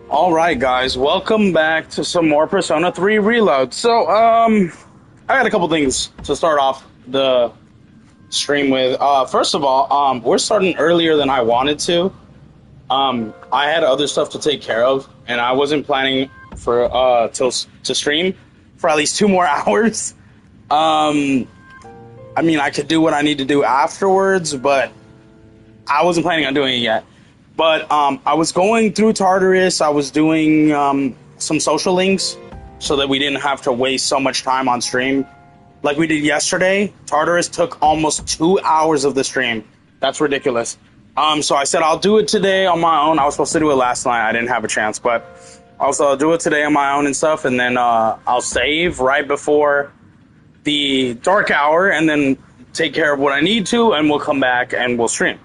All right, guys, welcome back to some more Persona 3 Reload. So, I got a couple things to start off the stream with. First of all, we're starting earlier than I wanted to. I had other stuff to take care of, and I wasn't planning for to stream for at least 2 more hours. I mean, I could do what I need to do afterwards, but I wasn't planning on doing it yet. But I was going through Tartarus. I was doing some social links so that we didn't have to waste so much time on stream like we did yesterday. Tartarus took almost 2 hours of the stream. That's ridiculous. So I said I'll do it today on my own. I was supposed to do it last night. I didn't have a chance, but also I'll do it today on my own and stuff, and then I'll save right before the dark hour and then take care of what I need to, and we'll come back and we'll stream.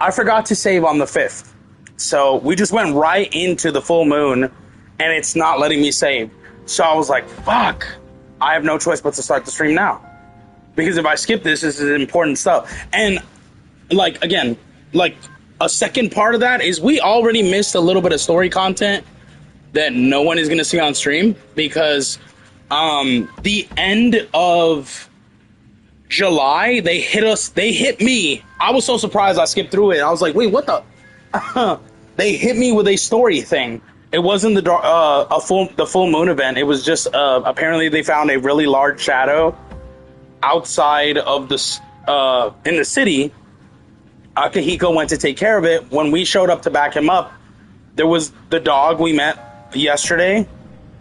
I forgot to save on the 5th, so we just went right into the full moon, and it's not letting me save. So I was like, fuck, I have no choice but to start the stream now. Because if I skip this is important stuff. And, like, again, like, a second part of that is we already missed a little bit of story content that no one is going to see on stream, because the end of July, they hit me. I was so surprised I skipped through it. I was like, wait, what the? They hit me with a story thing. It wasn't the full moon event. It was just apparently they found a really large shadow outside of the in the city. Akihiko went to take care of it. When we showed up to back him up, there was the dog we met yesterday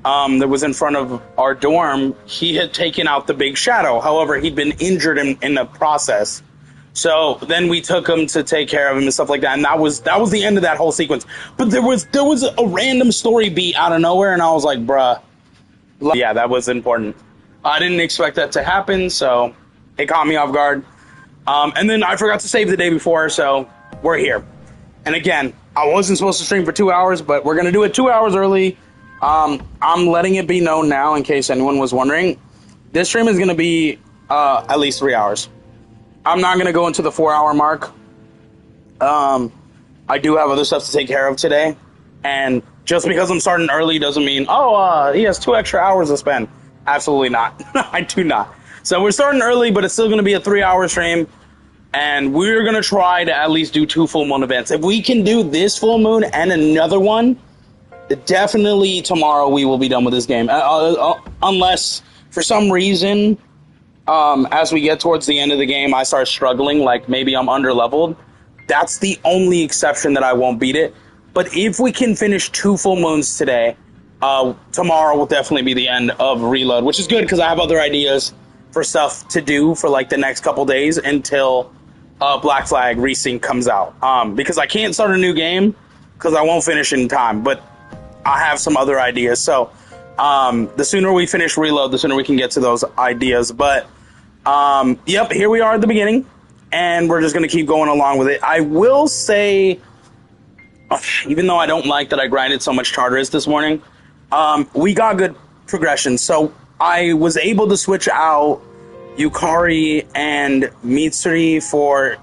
that was in front of our dorm. He had taken out the big shadow. However, he'd been injured in the process. So then we took him to take care of him and stuff like that. And that was the end of that whole sequence. But there was a random story beat out of nowhere, and I was like, bruh. Yeah, that was important. I didn't expect that to happen, so it caught me off guard. And then I forgot to save the day before, so we're here. And again, I wasn't supposed to stream for 2 hours, but we're going to do it 2 hours early. I'm letting it be known now, in case anyone was wondering. This stream is going to be at least 3 hours. I'm not going to go into the 4 hour mark. I do have other stuff to take care of today. And just because I'm starting early doesn't mean, he has 2 extra hours to spend. Absolutely not. I do not. So we're starting early, but it's still going to be a 3-hour stream. And we're going to try to at least do 2 full moon events. If we can do this full moon and another one, definitely tomorrow we will be done with this game. Unless, for some reason, as we get towards the end of the game, I start struggling, like maybe I'm under-leveled. That's the only exception that I won't beat it. But if we can finish 2 full moons today, tomorrow will definitely be the end of Reload, which is good because I have other ideas for stuff to do for like the next couple days until Black Flag Resync comes out. Because I can't start a new game because I won't finish in time, but I have some other ideas. So the sooner we finish Reload, the sooner we can get to those ideas. But yep, here we are at the beginning, and we're just going to keep going along with it. I will say, even though I don't like that I grinded so much Tartarus this morning, we got good progression. So I was able to switch out Yukari and Mitsuri for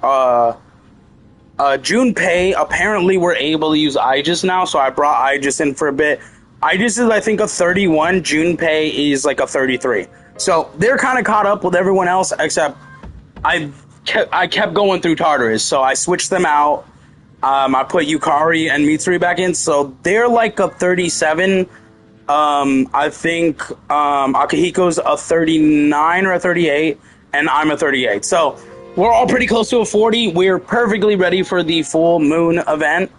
Junpei. Apparently we're able to use Aegis now, so I brought Aegis in for a bit. Aegis is, I think, a 31. Junpei is like a 33. So they're kind of caught up with everyone else, except I kept going through Tartarus, so I switched them out. I put Yukari and Mitsuri back in, so they're like a 37. I think Akihiko's a 39 or a 38, and I'm a 38. So we're all pretty close to a 40. We're perfectly ready for the full moon event.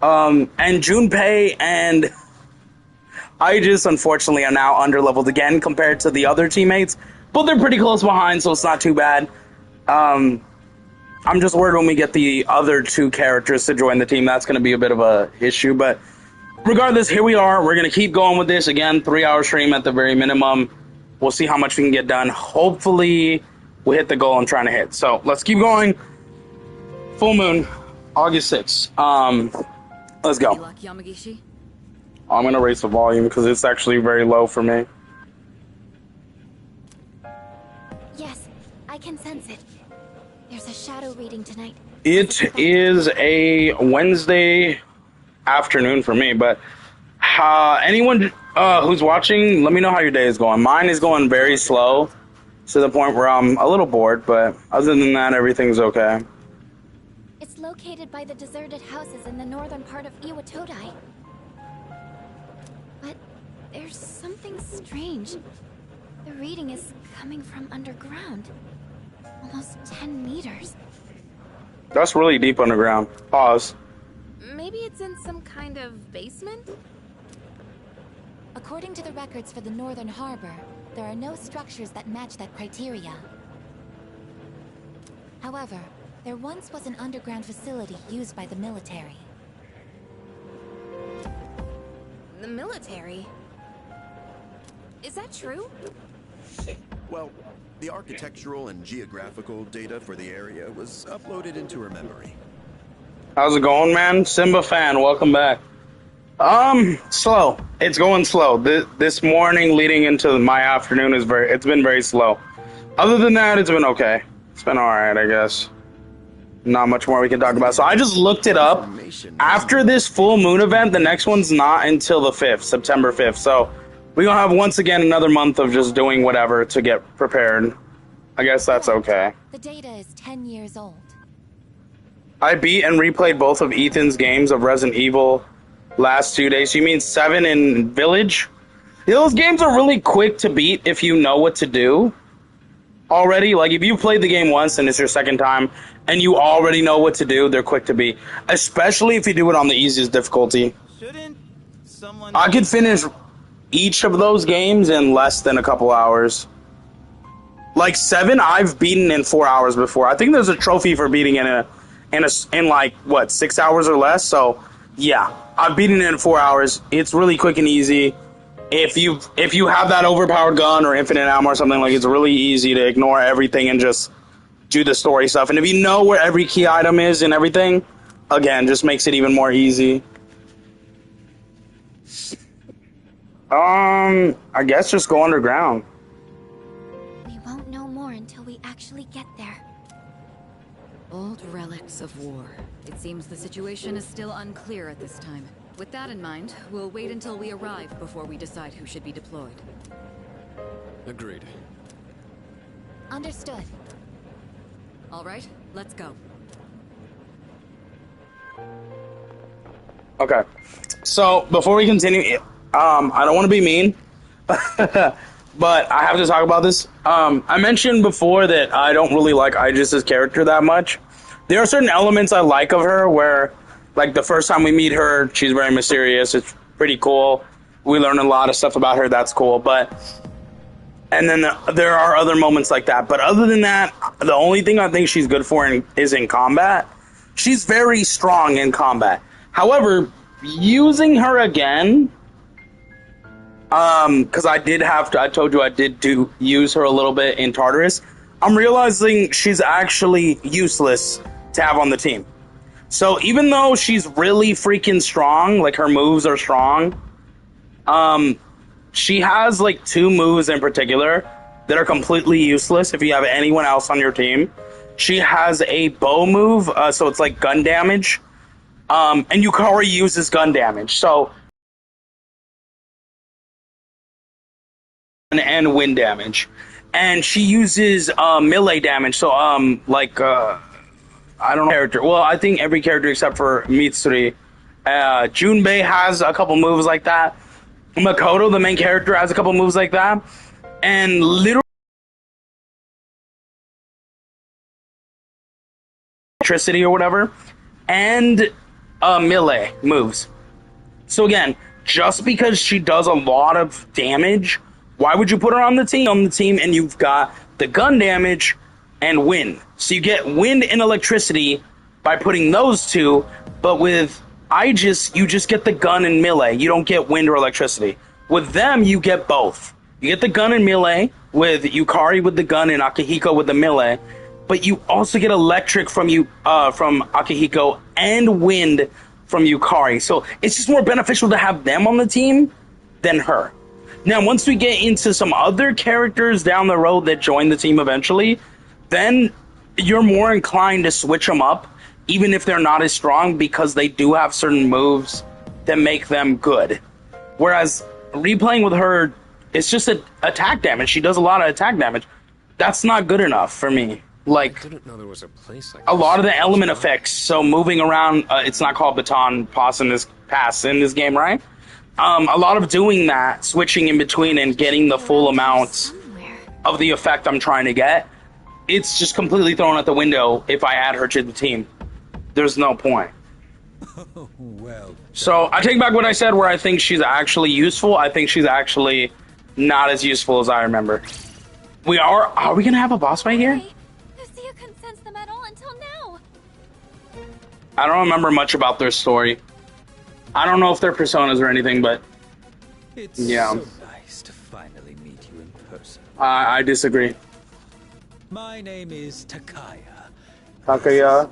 And Junpei and Aegis, unfortunately, are now underleveled again compared to the other teammates, but they're pretty close behind, so it's not too bad. I'm just worried when we get the other 2 characters to join the team, that's going to be a bit of a issue, but regardless, here we are. We're going to keep going with this. Again, 3-hour stream at the very minimum. We'll see how much we can get done. Hopefully, we hit the goal I'm trying to hit. So, let's keep going. Full moon, August 6th. Let's go. Luck, Yamagishi? I'm going to raise the volume because it's actually very low for me. Yes, I can sense it. There's a shadow reading tonight. It is a Wednesday afternoon for me, but anyone who's watching, let me know how your day is going. Mine is going very slow to the point where I'm a little bored, but other than that, everything's okay. It's located by the deserted houses in the northern part of Iwatodai. But there's something strange. The reading is coming from underground. Almost 10 meters. That's really deep underground. Pause. Maybe it's in some kind of basement? According to the records for the Northern Harbor, there are no structures that match that criteria. However, there once was an underground facility used by the military. The military? Is that true? Well, the architectural and geographical data for the area was uploaded into her memory. How's it going, man? Simba fan, welcome back. Slow. It's going slow. This morning leading into my afternoon it's been very slow. Other than that, it's been okay. It's been alright, I guess. Not much more we can talk about. So I just looked it up. After this full moon event, the next one's not until the 5th, September 5th. So we're gonna have once again another month of just doing whatever to get prepared. I guess that's okay. The data is 10 years old. I beat and replayed both of Ethan's games of Resident Evil last 2 days. You mean 7 in Village? Those games are really quick to beat if you know what to do already. Like, if you played the game once and it's your second time and you already know what to do, they're quick to beat. Especially if you do it on the easiest difficulty. Shouldn't someone... I could finish each of those games in less than a couple hours. Like 7, I've beaten in 4 hours before. I think there's a trophy for beating in like, what, 6 hours or less? So, yeah, I've beaten it in 4 hours. It's really quick and easy. If you have that overpowered gun or infinite ammo or something, like, it's really easy to ignore everything and just do the story stuff. And if you know where every key item is and everything, again, just makes it even more easy. I guess just go underground. We won't know more until we actually get there. Old relics of war. It seems the situation is still unclear at this time. With that in mind, we'll wait until we arrive before we decide who should be deployed. Agreed. Understood. All right, let's go. Okay. So before we continue, I don't want to be mean, but I have to talk about this. I mentioned before that I don't really like Aegis's character that much. There are certain elements I like of her where, like, the first time we meet her, she's very mysterious. It's pretty cool. We learn a lot of stuff about her. That's cool. And then there are other moments like that. But other than that, the only thing I think she's good for is in combat. She's very strong in combat. However, using her again, because I told you I did use her a little bit in Tartarus, I'm realizing she's actually useless to have on the team. So even though she's really freaking strong, like her moves are strong, she has like 2 moves in particular that are completely useless if you have anyone else on your team. She has a bow move, so it's like gun damage, and Yukari uses gun damage, so and wind damage, and she uses melee damage, so I don't know character. Well, I think every character except for Mitsuri. Junbei has a couple moves like that. Makoto, the main character, has a couple moves like that. And literally electricity or whatever. And melee moves. So again, just because she does a lot of damage, why would you put her on the team and you've got the gun damage and wind? So you get wind and electricity by putting those 2, but with Aegis, you just get the gun and melee. You don't get wind or electricity. With them, you get both. You get the gun and melee, with Yukari with the gun and Akihiko with the melee, but you also get electric from Akihiko and wind from Yukari. So it's just more beneficial to have them on the team than her. Now, once we get into some other characters down the road that join the team eventually, then you're more inclined to switch them up, even if they're not as strong, because they do have certain moves that make them good. Whereas replaying with her, it's just attack damage. She does a lot of attack damage. That's not good enough for me. Like, I didn't know there was a place like a lot of the element effects, so moving around, it's not called baton pass in this game, right? A lot of doing that, switching in between and getting the full amount of the effect I'm trying to get, it's just completely thrown out the window if I add her to the team. There's no point. Well, so I take back what I said where I think she's actually useful. I think she's actually not as useful as I remember. Are we gonna have a boss fight here? Lucia couldn't sense them at all until now. I don't remember much about their story. I don't know if they're personas or anything, but it's yeah. so nice to finally meet you in person. I disagree. My name is Takaya. Takaya.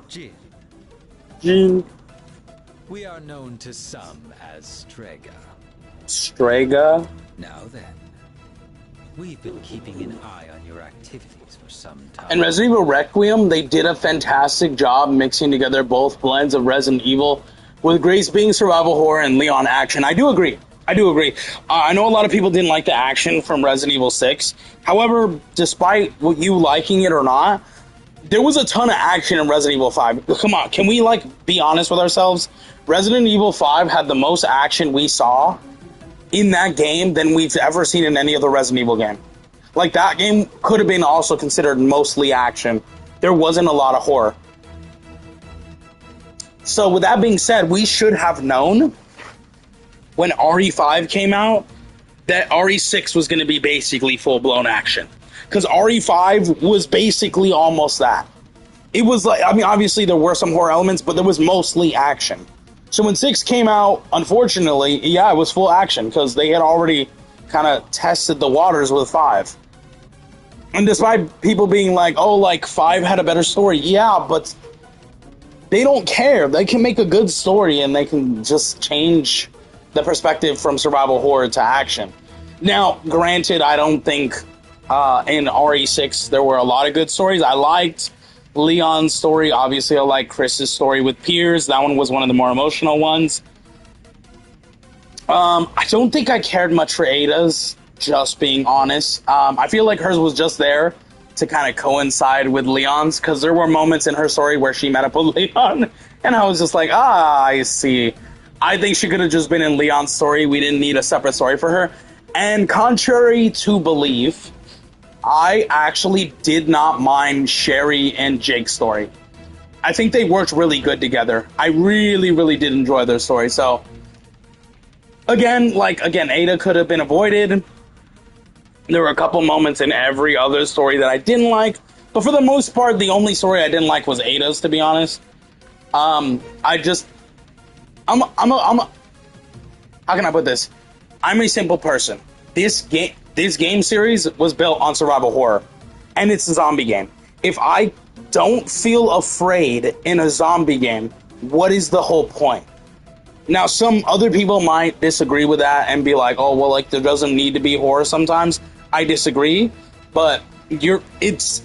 Jin. We are known to some as Strega. Strega? Now then, we've been keeping an eye on your activities for some time. In Resident Evil Requiem, they did a fantastic job mixing together both blends of Resident Evil, with Grace being survival horror and Leon action. I do agree. I know a lot of people didn't like the action from Resident Evil 6. However, despite you liking it or not, there was a ton of action in Resident Evil 5. Come on, can we, be honest with ourselves? Resident Evil 5 had the most action we saw in that game than we've ever seen in any other Resident Evil game. That game could have been also considered mostly action. There wasn't a lot of horror. So with that being said, we should have known when RE5 came out that RE6 was going to be basically full-blown action. Because RE5 was basically almost that. It was obviously there were some horror elements, but there was mostly action. So when 6 came out, unfortunately, yeah, it was full action, because they had already kind of tested the waters with 5. And despite people being 5 had a better story, yeah, but they don't care. They can make a good story, and they can just change the perspective from survival horror to action. Now, granted, I don't think in RE6 there were a lot of good stories. I liked Leon's story. Obviously, I like Chris's story with Piers. That one was one of the more emotional ones. I don't think I cared much for Ada's, just being honest. I feel like hers was just there to kind of coincide with Leon's, because there were moments in her story where she met up with Leon, and I was just like, I see. I think she could have just been in Leon's story. We didn't need a separate story for her. And contrary to belief, I actually did not mind Sherry and Jake's story. I think they worked really good together. I really, really did enjoy their story. So, again, Ada could have been avoided. There were a couple moments in every other story that I didn't like, but for the most part, the only story I didn't like was Ada's, to be honest. How can I put this? I'm a simple person. This game series was built on survival horror, and it's a zombie game. If I don't feel afraid in a zombie game, what is the whole point? Now, some other people might disagree with that and be like, oh, well, like, there doesn't need to be horror sometimes. I disagree, but it's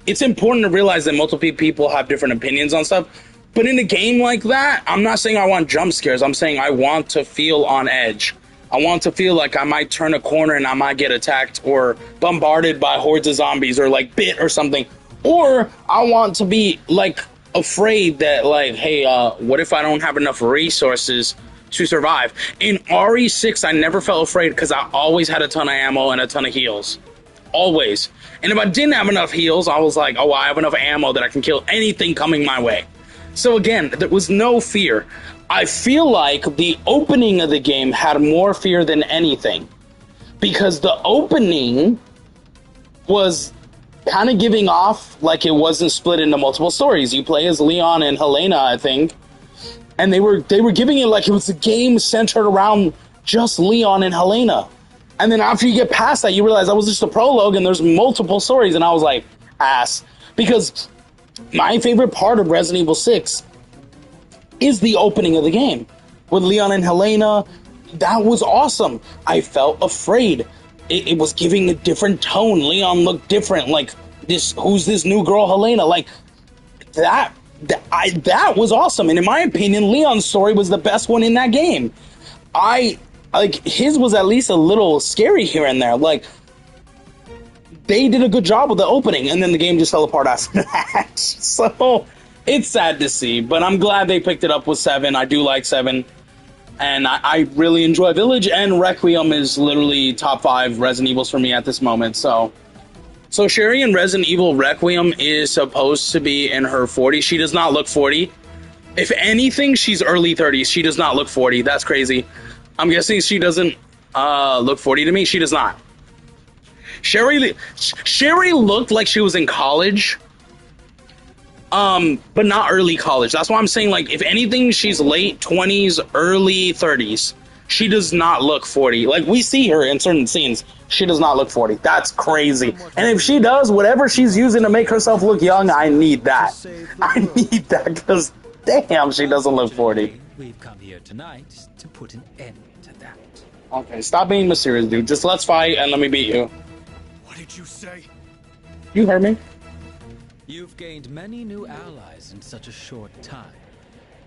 important to realize that multiple people have different opinions on stuff. But in a game like that, I'm not saying I want jump scares. I'm saying I want to feel on edge. I want to feel like I might turn a corner and I might get attacked or bombarded by hordes of zombies or like bit or something. Or I want to be like afraid that, like, hey, what if I don't have enough resources to survive? In RE6, I never felt afraid because I always had a ton of ammo and a ton of heals. Always. And if I didn't have enough heals, I was like, oh, I have enough ammo that I can kill anything coming my way. So again, there was no fear. I feel like the opening of the game had more fear than anything, because the opening was kind of giving off like it wasn't split into multiple stories. You play as Leon and Helena, I think, and they were giving it like it was a game centered around just Leon and Helena. And then after you get past that, you realize that was just a prologue and there's multiple stories, and I was like, ass. Because my favorite part of Resident Evil 6 is the opening of the game with Leon and Helena. That was awesome. I felt afraid. It was giving a different tone. Leon looked different. Like, who's this new girl, Helena? Like, that was awesome. And in my opinion, Leon's story was the best one in that game. His was at least a little scary here and there. Like, they did a good job with the opening, and then the game just fell apart after that. So, it's sad to see, but I'm glad they picked it up with 7. I do like 7. And I really enjoy Village, and Requiem is literally top 5 Resident Evils for me at this moment. So Sherry in Resident Evil Requiem is supposed to be in her 40s. She does not look 40. If anything, she's early 30s. She does not look 40. That's crazy. I'm guessing she doesn't look 40 to me. She does not. Sherry looked like she was in college. But not early college. That's why I'm saying, like, if anything, she's late 20s, early 30s. She does not look 40. Like, we see her in certain scenes. She does not look 40. That's crazy. And if she does, whatever she's using to make herself look young, I need that. I need that, because, damn, she doesn't look 40. We've come here tonight to put an end to that. Okay, stop being mysterious, dude. Just let's fight and let me beat you. What did you say? You heard me. You've gained many new allies in such a short time.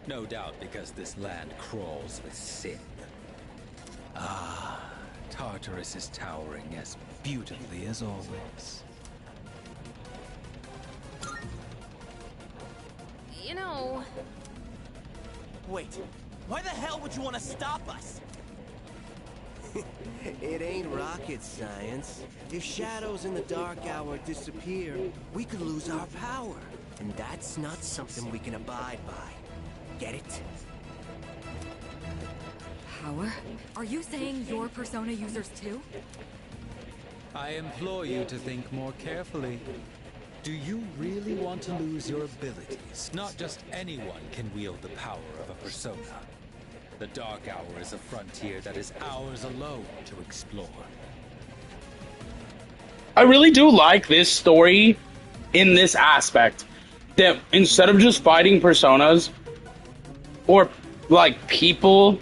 No doubt because this land crawls with sin. Ah, Tartarus is towering as beautifully as always. You know, Wait, why the hell would you want to stop us? It ain't rocket science. If shadows in the dark hour disappear, we could lose our power. And that's not something we can abide by. Get it? Power? Are you saying you're Persona users too? I implore you to think more carefully. Do you really want to lose your abilities? Not just anyone can wield the power of a persona. The Dark Hour is a frontier that is ours alone to explore. I really do like this story in this aspect, that instead of just fighting personas or like people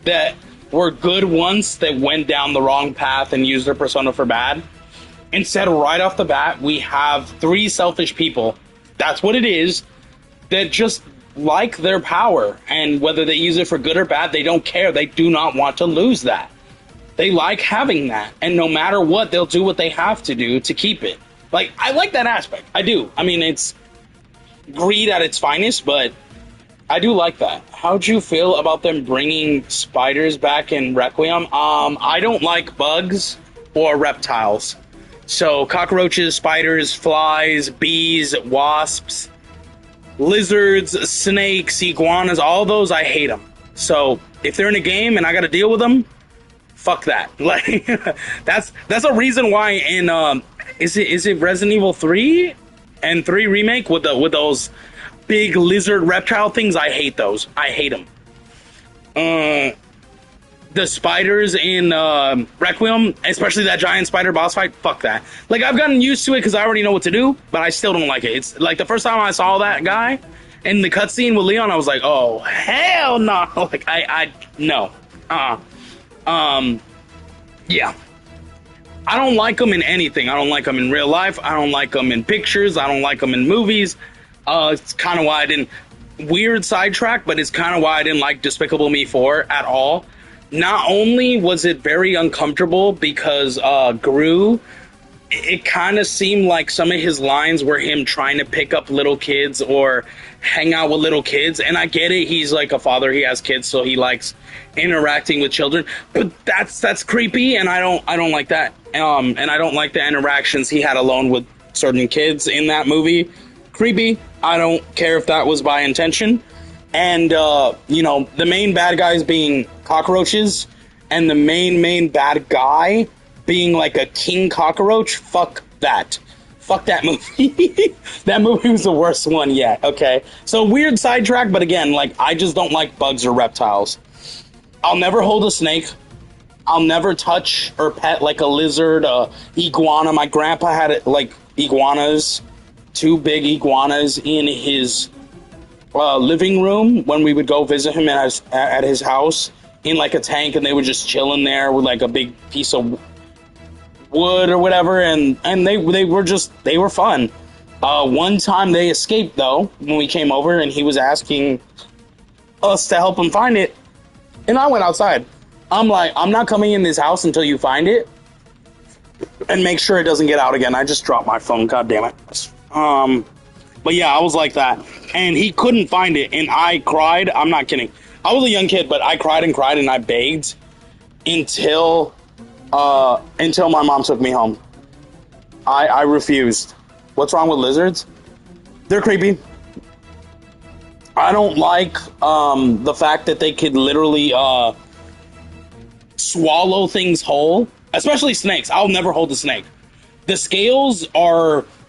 that were good once that went down the wrong path and used their persona for bad, instead, right off the bat, we have 3 selfish people. That's what it is. That just like their power, and whether they use it for good or bad, they don't care. They do not want to lose that. They like having that, and no matter what, they'll do what they have to do to keep it. Like, I like that aspect. I do. I mean, it's greed at its finest, but I do like that. How'd you feel about them bringing spiders back in Requiem? I don't like bugs or reptiles. So cockroaches, spiders, flies, bees, wasps, lizards, snakes, iguanas, all those, I hate them. So if they're in a game and I got to deal with them, fuck that. Like, that's a reason why in is it Resident Evil 3 and 3 remake with those big lizard reptile things? I hate those. I hate them. The spiders in Requiem, especially that giant spider boss fight, fuck that. Like, I've gotten used to it because I already know what to do, but I still don't like it. It's like the first time I saw that guy in the cutscene with Leon, I was like, oh, hell no. Like, I no. Yeah. I don't like them in anything. I don't like them in real life. I don't like them in pictures. I don't like them in movies. It's kind of why I didn't... Weird sidetrack, but it's kind of why I didn't like Despicable Me 4 at all. Not only was it very uncomfortable because Gru, it kind of seemed like some of his lines were him trying to pick up little kids or hang out with little kids. And I get it. He's like a father. He has kids, so he likes interacting with children. But that's creepy, and I don't like that. And I don't like the interactions he had alone with certain kids in that movie. Creepy. I don't care if that was by intention. And, you know, the main bad guys being cockroaches and the main bad guy being like a king cockroach. Fuck that. Fuck that movie. That movie was the worst one yet. Okay. So weird sidetrack, but again, like, I just don't like bugs or reptiles. I'll never hold a snake. I'll never touch or pet like a lizard, iguana. My grandpa had like iguanas, 2 big iguanas in his living room when we would go visit him at his house in like a tank, and they would just chill in there with like a big piece of wood or whatever, and they were fun. One time they escaped though when we came over, and he was asking us to help him find it, and I went outside. I'm like, I'm not coming in this house until you find it and make sure it doesn't get out again. I just dropped my phone, god damn it. But yeah, I was like that, and he couldn't find it, and I cried. I'm not kidding. I was a young kid, but I cried and cried, and I begged until my mom took me home. I refused. What's wrong with lizards? They're creepy. I don't like the fact that they could literally swallow things whole, especially snakes. I'll never hold a snake. The scales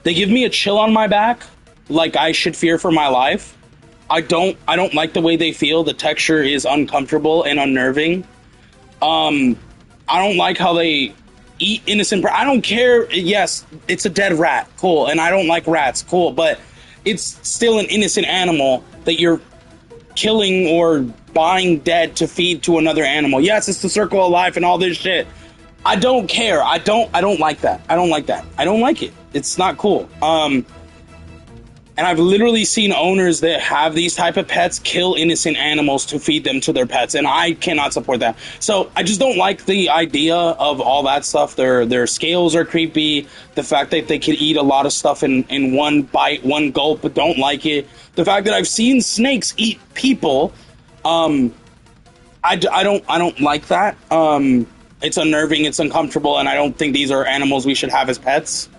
they give me a chill on my back, like I should fear for my life. I don't like the way they feel. The texture is uncomfortable and unnerving. I don't like how they eat innocent. I don't care. Yes, it's a dead rat. Cool. And I don't like rats. Cool. But it's still an innocent animal that you're killing or buying dead to feed to another animal. Yes, it's the circle of life and all this shit. I don't care. I don't like that. I don't like that. I don't like it. It's not cool. And I've literally seen owners that have these type of pets kill innocent animals to feed them to their pets, and I cannot support that. So I just don't like the idea of all that stuff. Their scales are creepy. The fact that they can eat a lot of stuff in one bite, one gulp, but don't like it. The fact that I've seen snakes eat people, I don't like that. It's unnerving, it's uncomfortable, and I don't think these are animals we should have as pets.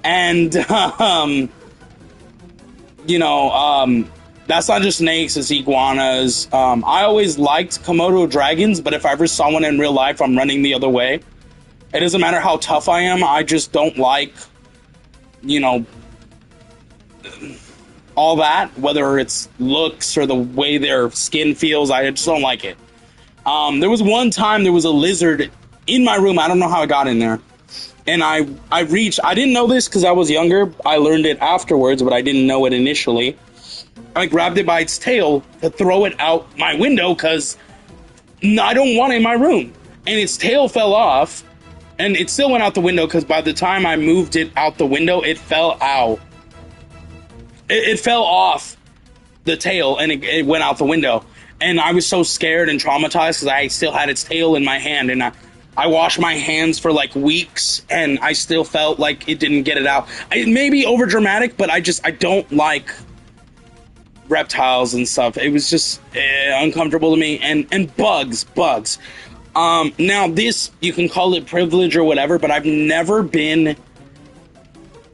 And you know, that's not just snakes, it's iguanas. I always liked Komodo dragons, but if I ever saw one in real life, I'm running the other way. It doesn't matter how tough I am, I just don't like, you know, all that, whether it's looks or the way their skin feels. I just don't like it. There was one time there was a lizard in my room. I don't know how it got in there. And I didn't know this because I was younger. I learned it afterwards, but I didn't know it initially. I grabbed it by its tail to throw it out my window because I don't want it in my room. And its tail fell off, and it still went out the window because by the time I moved it out the window, it fell out. It fell off. the tail, and it went out the window. And I was so scared and traumatized because I still had its tail in my hand, and I washed my hands for like weeks, and I still felt like it didn't get it out. It may be over dramatic, but I don't like reptiles and stuff. It was just uncomfortable to me. And bugs. Now this, you can call it privilege or whatever, but I've never been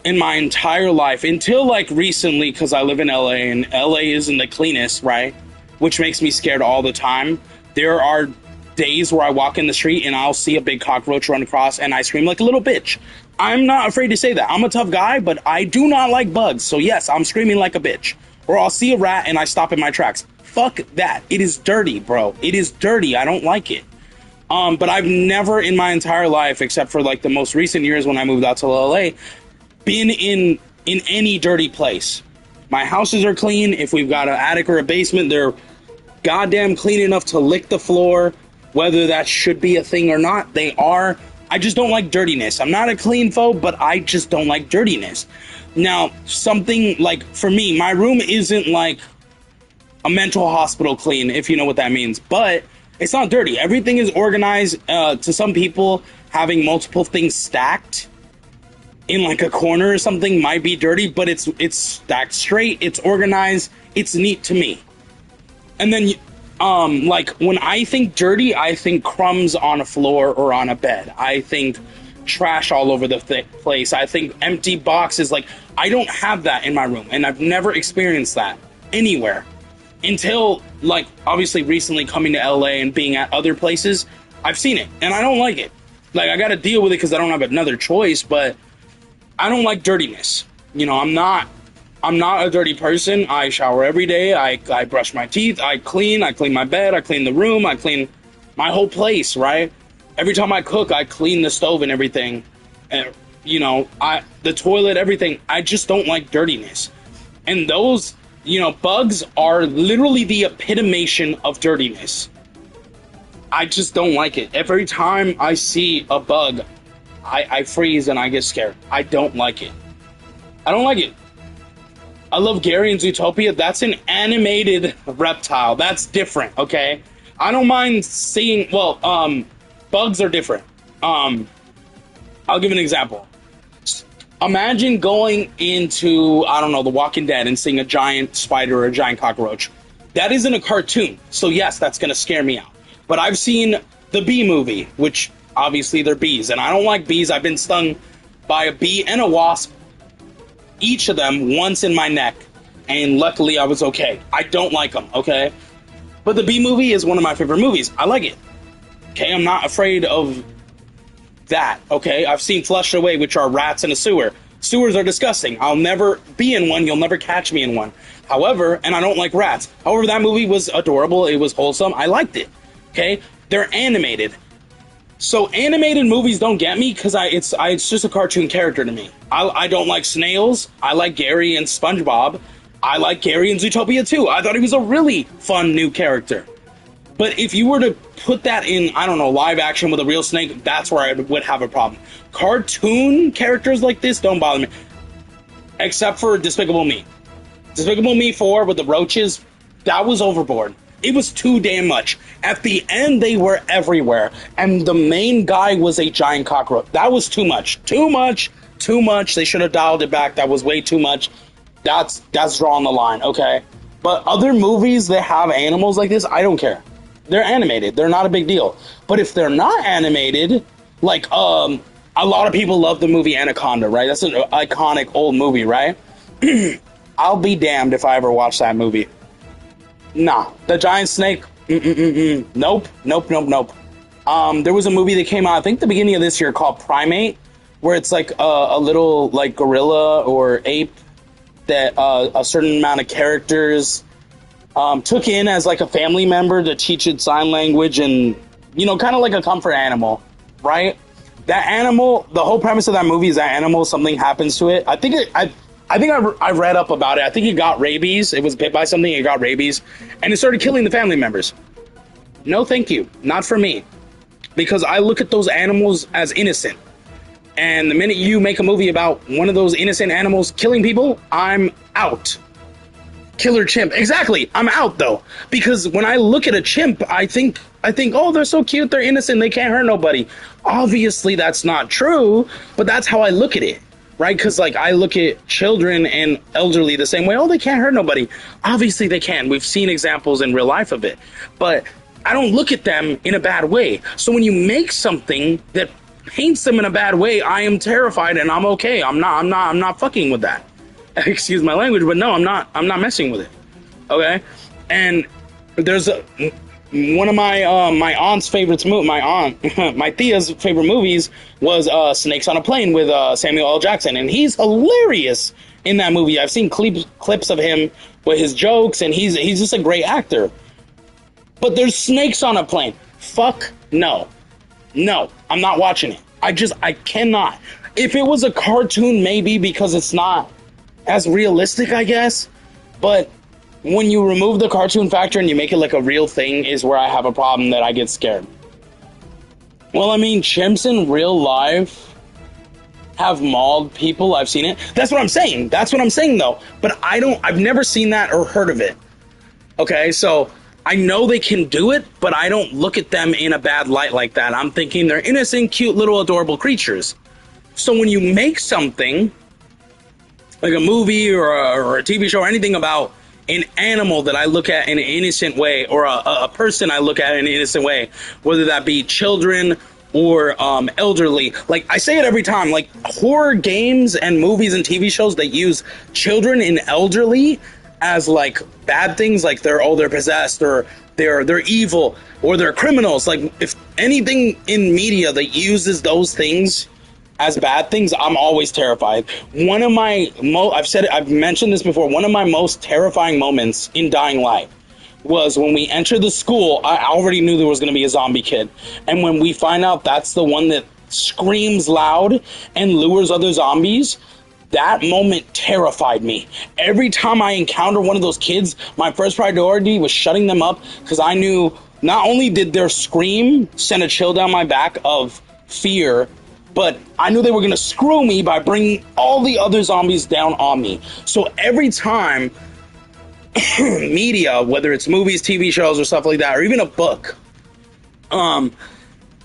in my entire life until like recently, because I live in LA, and LA isn't the cleanest, right? Which makes me scared all the time. There are days where I walk in the street and I'll see a big cockroach run across and I scream like a little bitch. I'm not afraid to say that. I'm a tough guy, but I do not like bugs. So yes, I'm screaming like a bitch. Or I'll see a rat and I stop in my tracks. Fuck that. It is dirty, bro. It is dirty. I don't like it. But I've never in my entire life, except for like the most recent years when I moved out to LA, been in any dirty place. My houses are clean. If we've got an attic or a basement, they're goddamn clean enough to lick the floor. Whether that should be a thing or not, they are. I just don't like dirtiness. I'm not a clean phobe, but I just don't like dirtiness. Now, something like, for me, my room isn't like a mental hospital clean, if you know what that means. But it's not dirty. Everything is organized. To some people, having multiple things stacked in like a corner or something might be dirty, but it's stacked straight. It's organized. It's neat to me. And then, like, when I think dirty, I think crumbs on a floor or on a bed. I think trash all over the place. I think empty boxes. Like, I don't have that in my room, and I've never experienced that anywhere until, like, obviously recently coming to LA and being at other places. I've seen it, and I don't like it. Like, I gotta deal with it because I don't have another choice, but I don't like dirtiness. You know, I'm not a dirty person. I shower every day. I brush my teeth. I clean my bed. I clean the room. I clean my whole place, right? Every time I cook, I clean the stove and everything. And, you know, the toilet, everything. I just don't like dirtiness. And those, you know, bugs are literally the epitomation of dirtiness. I just don't like it. Every time I see a bug, I freeze and I get scared. I don't like it. I don't like it. I love Gary and Zootopia. That's an animated reptile. That's different, okay? I don't mind seeing... Well, bugs are different. I'll give an example. Imagine going into, I don't know, The Walking Dead and seeing a giant spider or a giant cockroach. That isn't a cartoon, so yes, that's going to scare me out. But I've seen the Bee Movie, which obviously they're bees, and I don't like bees. I've been stung by a bee and a wasp, each of them once in my neck, and luckily I was okay. I don't like them, okay? But the Bee Movie is one of my favorite movies. I like it. Okay, I'm not afraid of that, okay? I've seen Flushed Away, which are rats in a sewer. Sewers are disgusting. I'll never be in one. You'll never catch me in one. However, and I don't like rats. However, that movie was adorable. It was wholesome. I liked it, okay? They're animated. So animated movies don't get me because it's just a cartoon character to me. I don't like snails. I like Gary and SpongeBob. I like Gary and Zootopia too. I thought he was a really fun new character. But if you were to put that in, I don't know, live action with a real snake, that's where I would have a problem. Cartoon characters like this don't bother me. Except for Despicable Me. Despicable Me 4 with the roaches, that was overboard. It was too damn much. At the end, they were everywhere. And the main guy was a giant cockroach. That was too much. Too much. Too much. They should have dialed it back. That was way too much. That's drawing the line, okay? But other movies that have animals like this, I don't care. They're animated. They're not a big deal. But if they're not animated, like, a lot of people love the movie Anaconda, right? That's an iconic old movie, right? I'll be damned if I ever watch that movie. Nah, the giant snake, nope. There was a movie that came out, I think the beginning of this year, called Primate, where it's like a little like gorilla or ape that a certain amount of characters took in as like a family member to teach it sign language and, you know, kind of like a comfort animal, right? That animal, the whole premise of that movie is that animal, something happens to it. I think I read up about it. I think it got rabies. It was bit by something. It got rabies. And it started killing the family members. No, thank you. Not for me. Because I look at those animals as innocent. And the minute you make a movie about one of those innocent animals killing people, I'm out. Killer chimp. Exactly. I'm out though. Because when I look at a chimp, I think, oh, they're so cute, they're innocent, they can't hurt nobody. Obviously that's not true, but that's how I look at it. Right? Because like I look at children and elderly the same way. Oh, they can't hurt nobody. Obviously they can. We've seen examples in real life of it. But I don't look at them in a bad way. So when you make something that paints them in a bad way, I am terrified and I'm okay. I'm not fucking with that. Excuse my language, but no, I'm not messing with it. Okay? And there's one of my my aunt's favorites, my Thea's favorite movies was Snakes on a Plane with Samuel L. Jackson, and he's hilarious in that movie. I've seen clips of him with his jokes, and he's just a great actor. But there's snakes on a plane. Fuck no. No, I'm not watching it. I cannot. If it was a cartoon, maybe, because it's not as realistic, I guess. But when you remove the cartoon factor and you make it like a real thing is where I have a problem, that I get scared. Well, I mean, chimps in real life have mauled people. I've seen it. That's what I'm saying. That's what I'm saying, though. But I've never seen that or heard of it. Okay, so I know they can do it, but I don't look at them in a bad light like that. I'm thinking they're innocent, cute, little adorable creatures. So when you make something like a movie or a TV show or anything about an animal that I look at in an innocent way, or a person I look at in an innocent way, whether that be children or elderly, like I say it every time, like horror games and movies and TV shows that use children and elderly as like bad things, like they're possessed, or they're evil, or they're criminals. Like if anything in media that uses those things as bad things, I'm always terrified. One of my I've mentioned this before, one of my most terrifying moments in Dying Light was when we entered the school. I already knew there was going to be a zombie kid, and when we find out that's the one that screams loud and lures other zombies, that moment terrified me. Every time I encounter one of those kids, my first priority was shutting them up, because I knew not only did their scream send a chill down my back of fear, but I knew they were going to screw me by bringing all the other zombies down on me. So every time media, whether it's movies, TV shows, or stuff like that, or even a book,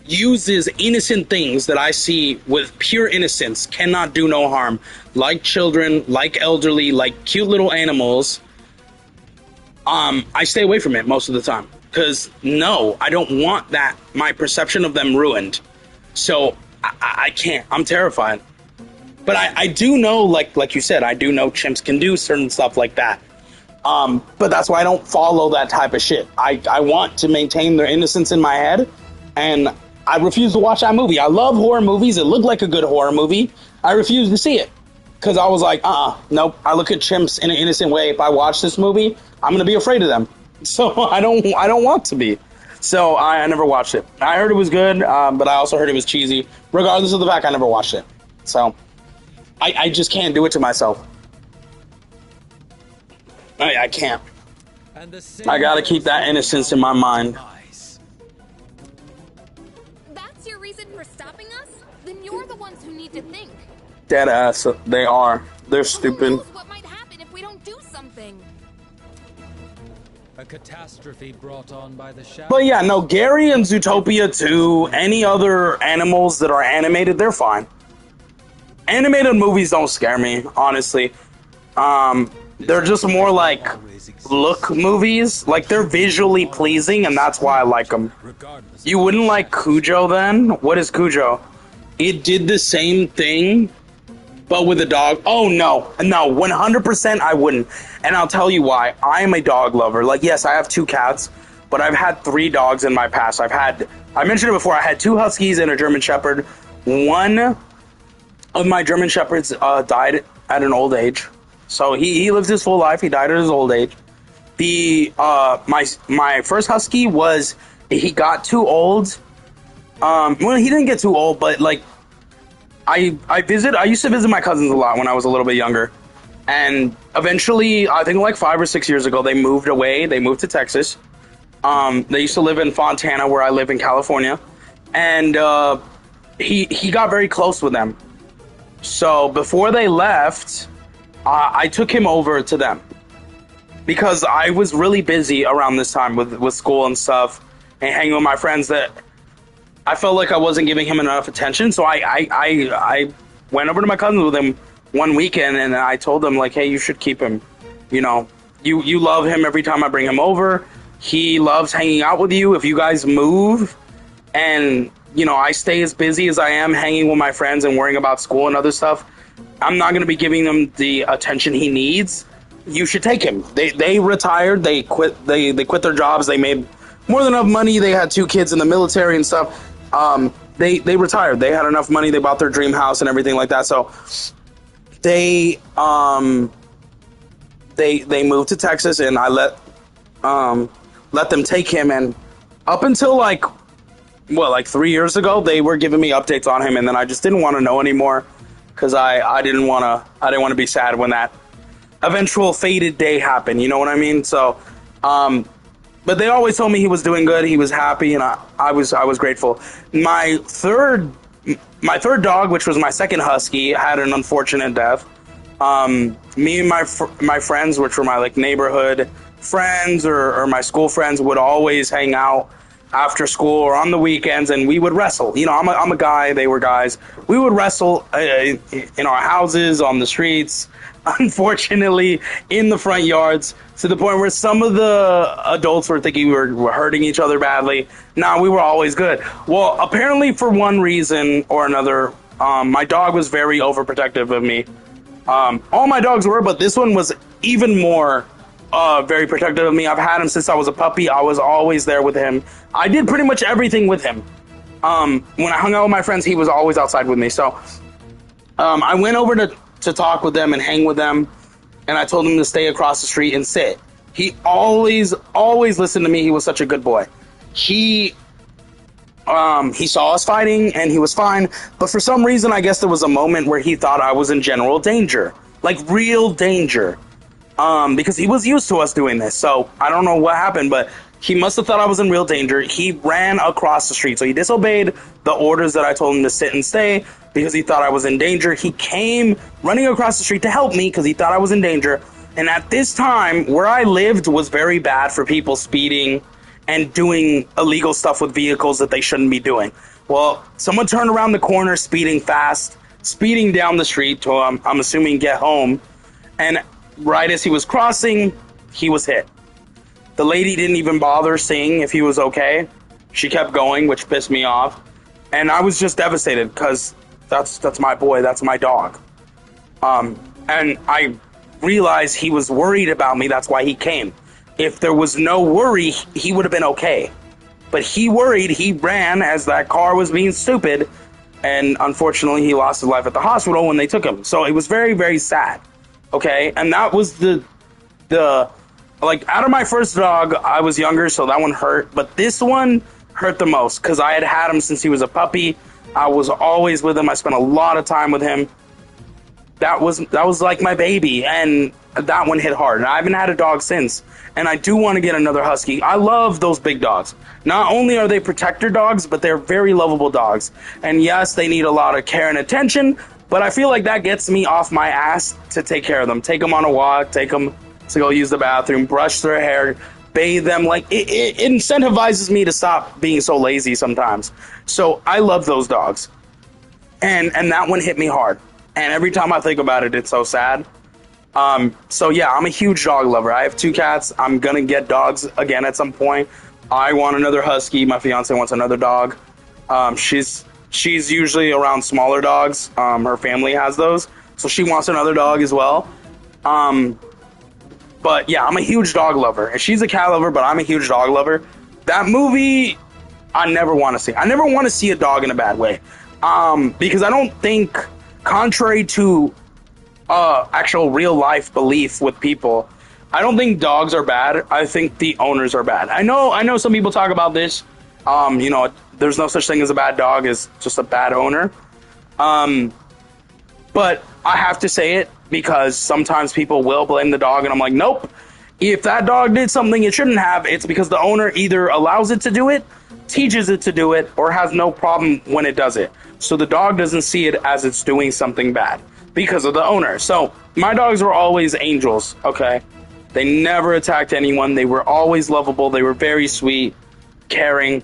uses innocent things that I see with pure innocence, cannot do no harm, like children, like elderly, like cute little animals, I stay away from it most of the time. Because, no, I don't want that, my perception of them ruined. So I can't. I'm terrified. But I do know, like you said, I do know chimps can do certain stuff like that. But that's why I don't follow that type of shit. I want to maintain their innocence in my head, and I refuse to watch that movie. I love horror movies. It looked like a good horror movie. I refuse to see it, because I was like, nope. I look at chimps in an innocent way. If I watch this movie, I'm going to be afraid of them. So I don't want to be. So I never watched it. I heard it was good, but I also heard it was cheesy. Regardless of the fact, I never watched it. So I just can't do it to myself. I can't. I gotta keep that innocence in my mind. That's your reason for stopping us? Then you're the ones who need to think. Dead ass, they are. They're stupid. Who knows what might happen if we don't do something? A catastrophe brought on by the shadow. But yeah, no, Gary and Zootopia 2, any other animals that are animated, they're fine. Animated movies don't scare me, honestly. They're just more like look movies. Like, they're visually pleasing, and that's why I like them. You wouldn't like Cujo then? What is Cujo? It did the same thing, but with a dog. Oh, no, 100% I wouldn't. And I'll tell you why. I am a dog lover. Like, yes, I have 2 cats, but I've had 3 dogs in my past. I mentioned it before, I had 2 Huskies and a German Shepherd. One of my German Shepherds died at an old age. So he lived his full life. He died at his old age. My first Husky he got too old. Well, he didn't get too old, but like, I used to visit my cousins a lot when I was a little bit younger. And eventually, I think like 5 or 6 years ago, they moved away. They moved to Texas. They used to live in Fontana, where I live in California. And he got very close with them. So before they left, I took him over to them. because I was really busy around this time with school and stuff and hanging with my friends that I felt like I wasn't giving him enough attention. So I went over to my cousins with him one weekend and I told them, like, hey, you should keep him. You know, you love him every time I bring him over. He loves hanging out with you. If you guys move and, you know, I stay as busy as I am hanging with my friends and worrying about school and other stuff, I'm not going to be giving him the attention he needs. You should take him. They retired. They quit their jobs. They made more than enough money. They had 2 kids in the military and stuff. They retired. They had enough money. They bought their dream house and everything like that. So they moved to Texas, and I let them take him. And up until like 3 years ago, they were giving me updates on him, and then I just didn't want to know anymore because I didn't want to be sad when that eventual fated day happened. You know what I mean? So, but they always told me he was doing good, he was happy, and I was grateful. My third dog, which was my second husky, had an unfortunate death. Me and my friends, which were my like neighborhood friends or my school friends, would always hang out after school or on the weekends, and we would wrestle. You know, I'm a guy, they were guys. We would wrestle in our houses, on the streets, unfortunately in the front yards, to the point where some of the adults were thinking we were hurting each other badly. Nah, we were always good. Well, apparently for one reason or another, my dog was very overprotective of me. All my dogs were, but this one was even more very protective of me. I've had him since I was a puppy. I was always there with him. I did pretty much everything with him. When I hung out with my friends, he was always outside with me. So I went over to talk with them and hang with them, and I told him to stay across the street and sit. He always listened to me. He was such a good boy. He saw us fighting and he was fine, but for some reason, I guess there was a moment where he thought I was in general danger, like real danger, because he was used to us doing this. So I don't know what happened, but he must have thought I was in real danger. He ran across the street. So he disobeyed the orders that I told him to sit and stay because he thought I was in danger. He came running across the street to help me because he thought I was in danger. And at this time, where I lived was very bad for people speeding and doing illegal stuff with vehicles that they shouldn't be doing. Well, someone turned around the corner speeding fast, speeding down the street to, I'm assuming, get home. And right as he was crossing, he was hit. The lady didn't even bother seeing if he was okay. She kept going, which pissed me off. And I was just devastated because that's my boy, that's my dog. And I realized he was worried about me, that's why he came. If there was no worry, he would have been okay. But he worried, he ran as that car was being stupid, and unfortunately he lost his life at the hospital when they took him. So it was very, very sad. Okay? And that was the like, out of my first dog, I was younger, so that one hurt. But this one hurt the most because I had him since he was a puppy. I was always with him. I spent a lot of time with him. That was like my baby, and that one hit hard. And I haven't had a dog since, and I do want to get another husky. I love those big dogs. Not only are they protector dogs, but they're very lovable dogs. And yes, they need a lot of care and attention, but I feel like that gets me off my ass to take care of them. Take them on a walk, take them to go use the bathroom, brush their hair, bathe them. Like, it incentivizes me to stop being so lazy sometimes. So I love those dogs. And that one hit me hard. And every time I think about it, it's so sad. So yeah, I'm a huge dog lover. I have 2 cats. I'm gonna get dogs again at some point. I want another husky. My fiance wants another dog. She's usually around smaller dogs. Her family has those. So she wants another dog as well. But yeah, I'm a huge dog lover. And she's a cat lover, but I'm a huge dog lover. That movie, I never want to see. I never want to see a dog in a bad way. Because I don't think, contrary to actual real life belief with people, I don't think dogs are bad. I think the owners are bad. I know some people talk about this. You know, there's no such thing as a bad dog, as just a bad owner. But I have to say it because sometimes people will blame the dog, and I'm like, nope. If that dog did something it shouldn't have, it's because the owner either allows it to do it, teaches it to do it, or has no problem when it does it. So the dog doesn't see it as it's doing something bad because of the owner. So my dogs were always angels, okay? They never attacked anyone. They were always lovable. They were very sweet, caring.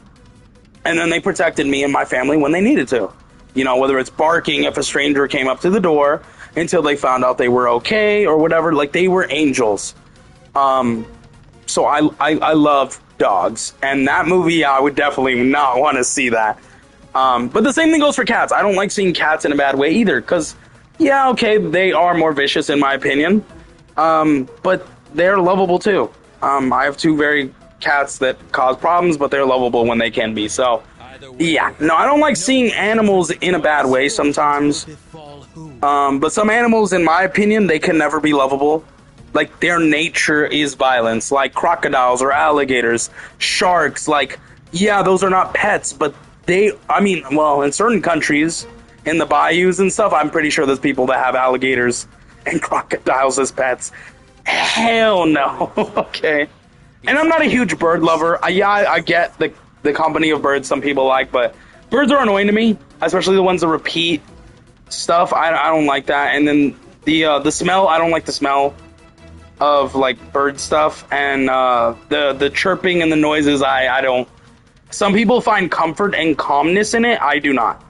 And then they protected me and my family when they needed to. You know, whether it's barking if a stranger came up to the door until they found out they were okay or whatever. Like, they were angels. So I love dogs. And that movie, I would definitely not want to see that. But the same thing goes for cats. I don't like seeing cats in a bad way either. Because, yeah, okay, they are more vicious in my opinion. But they're lovable too. I have two very cats that cause problems, but they're lovable when they can be. So, yeah. No, I don't like seeing animals in a bad way sometimes. But some animals, in my opinion, they can never be lovable. Like, their nature is violence. Like crocodiles or alligators, sharks. Like, yeah, those are not pets, but they, I mean, well, in certain countries, in the bayous and stuff, I'm pretty sure there's people that have alligators and crocodiles as pets. Hell no. Okay. And I'm not a huge bird lover. I get the company of birds some people like, but birds are annoying to me, especially the ones that repeat stuff. I don't like that. And then the smell, I don't like the smell of like bird stuff, and the chirping and the noises, I don't. Some people find comfort and calmness in it. I do not.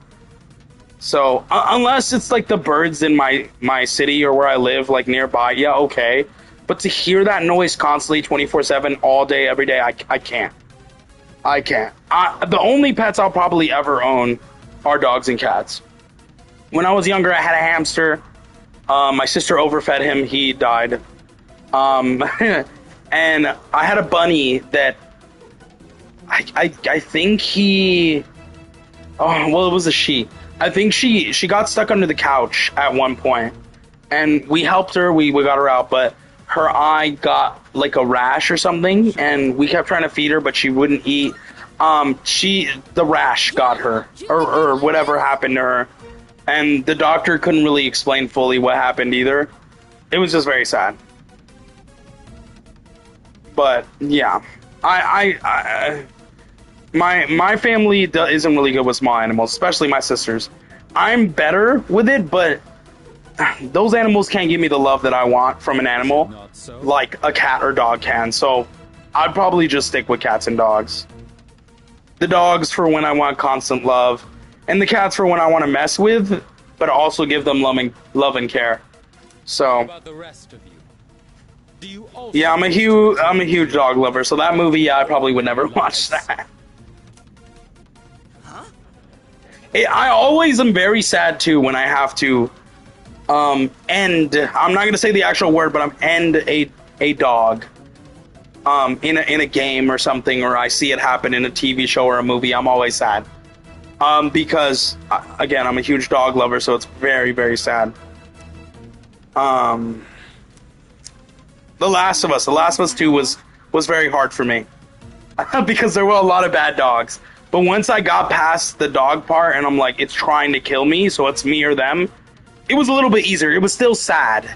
So unless it's like the birds in my city or where I live, like nearby, yeah, okay. But to hear that noise constantly, 24/7, all day, every day, I can't. I can't. The only pets I'll probably ever own are dogs and cats. When I was younger, I had a hamster. My sister overfed him. He died. And I had a bunny that I think he... Oh, well, it was a she. I think she got stuck under the couch at one point. And we helped her. We got her out, but her eye got like a rash or something, and we kept trying to feed her, but she wouldn't eat. The rash got her, or whatever happened to her, and the doctor couldn't really explain fully what happened either. It was just very sad. But yeah, my family isn't really good with small animals, especially my sisters. I'm better with it, but those animals can't give me the love that I want from an animal, like a cat or dog can. So I'd probably just stick with cats and dogs. The dogs for when I want constant love, and the cats for when I want to mess with, but also give them love and care. So yeah, I'm a huge dog lover. So that movie, yeah, I probably would never watch that. I always am very sad too when I have to end. I'm not gonna say the actual word, but I'm end a dog in a game or something, or I see it happen in a TV show or a movie. I'm always sad because again, I'm a huge dog lover, so it's very, very sad. The Last of Us 2 was very hard for me because there were a lot of bad dogs. But once I got past the dog part and I'm like, it's trying to kill me, so it's me or them, it was a little bit easier. It was still sad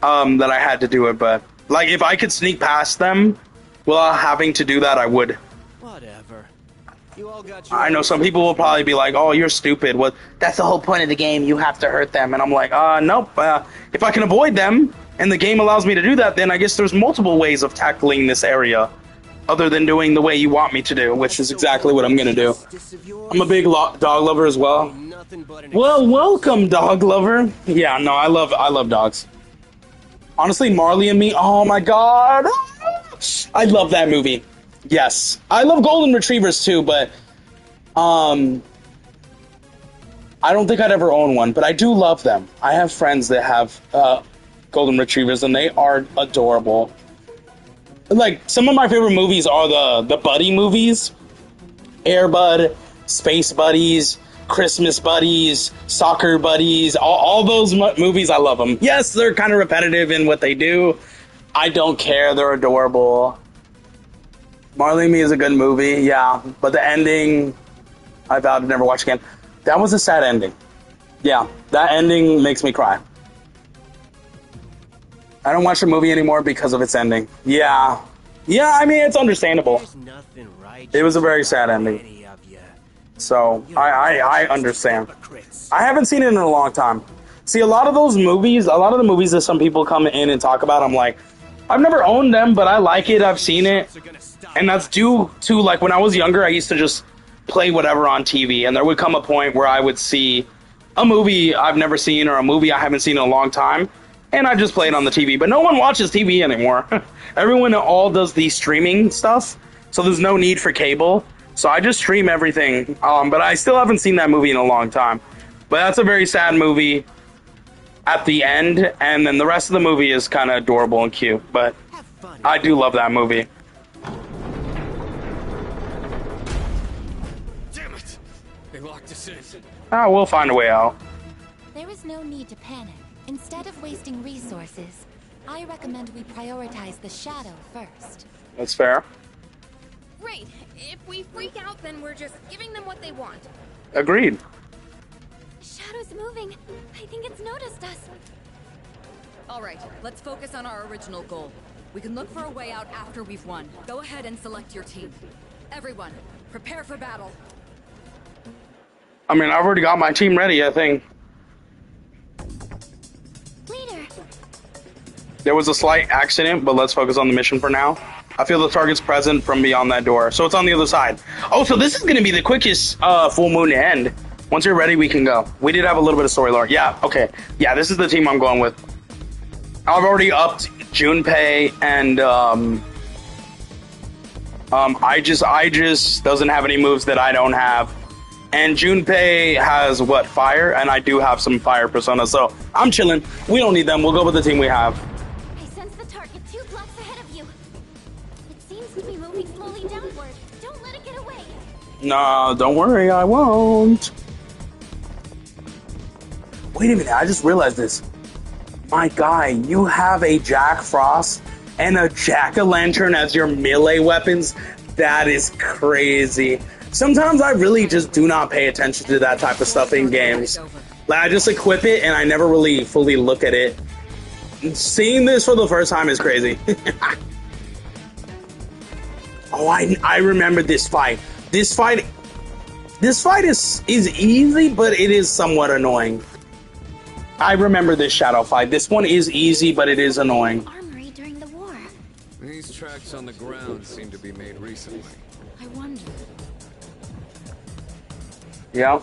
that I had to do it, but like if I could sneak past them without having to do that, I would. Whatever. I know some people will probably be like, oh, you're stupid. Well, that's the whole point of the game. You have to hurt them. And I'm like, nope. If I can avoid them and the game allows me to do that, then I guess there's multiple ways of tackling this area other than doing the way you want me to do, which is exactly what I'm going to do. I'm a big dog lover as well. Well, welcome, dog lover. Yeah, no, I love dogs. Honestly, Marley and Me, oh my god. I love that movie. Yes. I love golden retrievers too, but I don't think I'd ever own one, but I do love them. I have friends that have golden retrievers, and they are adorable. Like, some of my favorite movies are the buddy movies. Air Bud, Space Buddies, Christmas Buddies, Soccer Buddies, all those movies, I love them. Yes, they're kind of repetitive in what they do. I don't care, they're adorable. Marley and Me is a good movie, yeah, but the ending, I vowed to never watch again. That was a sad ending. Yeah, that ending makes me cry. I don't watch the movie anymore because of its ending. Yeah. Yeah, I mean, it's understandable. It was a very sad ending. So, I understand. I haven't seen it in a long time. See, a lot of the movies that some people come in and talk about, I'm like, I've never owned them, but I like it. I've seen it. And that's due to, like, when I was younger, I used to just play whatever on TV. And there would come a point where I would see a movie I've never seen or a movie I haven't seen in a long time. And I just play it on the TV. But no one watches TV anymore. Everyone all does the streaming stuff. So there's no need for cable. So I just stream everything. But I still haven't seen that movie in a long time. But that's a very sad movie at the end. And then the rest of the movie is kind of adorable and cute. But I do love that movie. Damn it! They locked us in. We'll find a way out. There is no need to panic. Instead of wasting resources, I recommend we prioritize the shadow first. That's fair. Great. If we freak out, then we're just giving them what they want. Agreed. The shadow's moving. I think it's noticed us. All right, let's focus on our original goal. We can look for a way out after we've won. Go ahead and select your team. Everyone, prepare for battle. I mean, I've already got my team ready, I think. Leader. There was a slight accident, but let's focus on the mission for now. I feel the target's present from beyond that door, so it's on the other side. Oh, so this is going to be the quickest full moon to end. Once you're ready, we can go. We did have a little bit of story lore. Yeah, okay. Yeah, this is the team I'm going with. I've already upped Junpei, and I just doesn't have any moves that I don't have. And Junpei has, what, fire? And I do have some fire persona, so I'm chilling. We don't need them. We'll go with the team we have. I sense the target 2 blocks ahead of you. It seems to be moving slowly downward. Don't let it get away. No, don't worry, I won't. Wait a minute, I just realized this. My guy, you have a Jack Frost and a Jack-o'-lantern as your melee weapons? That is crazy. Sometimes I really just do not pay attention to that type of stuff in games. Like, I just equip it and I never really fully look at it. Seeing this for the first time is crazy. Oh, I remember this fight. This fight is easy, but it is somewhat annoying. I remember this shadow fight. This one is easy, but it is annoying. Armory during the war. These tracks on the ground seem to be made recently. I wonder. Yeah.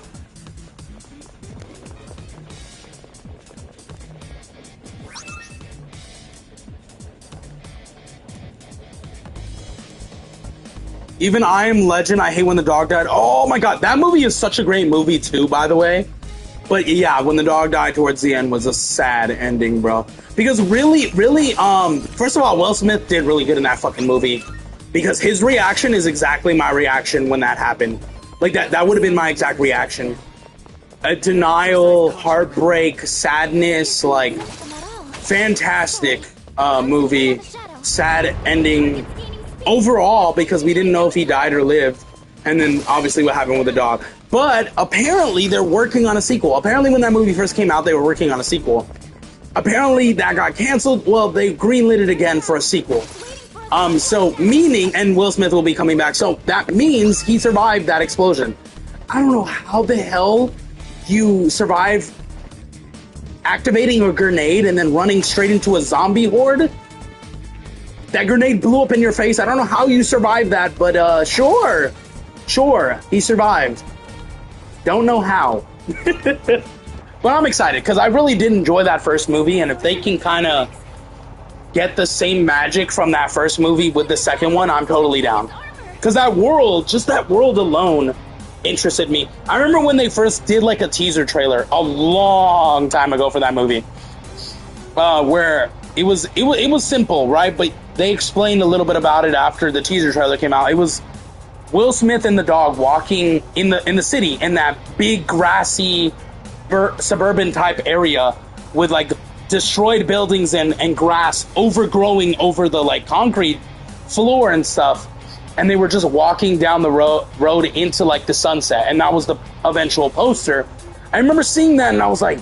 Even I Am Legend, I Hate When the Dog Died. Oh my god, that movie is such a great movie too, by the way. But yeah, When the Dog Died towards the end was a sad ending, bro. Because really, first of all, Will Smith did really good in that fucking movie. Because his reaction is exactly my reaction when that happened. Like, that would have been my exact reaction. A denial, heartbreak, sadness, like, fantastic movie. Sad ending overall, because we didn't know if he died or lived. And then, obviously, what happened with the dog. But, apparently, they're working on a sequel. Apparently, when that movie first came out, they were working on a sequel. Apparently, that got canceled. Well, they greenlit it again for a sequel. So, meaning, and Will Smith will be coming back, so that means he survived that explosion. I don't know how the hell you survive activating a grenade and then running straight into a zombie horde. That grenade blew up in your face. I don't know how you survived that, but sure, he survived. Don't know how. But I'm excited, because I really did enjoy that first movie, and if they can kind of get the same magic from that first movie with the second one, I'm totally down. Because that world, just that world alone, interested me. I remember when they first did like a teaser trailer a long time ago for that movie, where it was simple, right? But they explained a little bit about it after the teaser trailer came out. It was Will Smith and the dog walking in the city in that big grassy suburban type area with like destroyed buildings and grass overgrowing over the like concrete floor and stuff, and they were just walking down the road into like the sunset, and that was the eventual poster. I remember seeing that and I was like,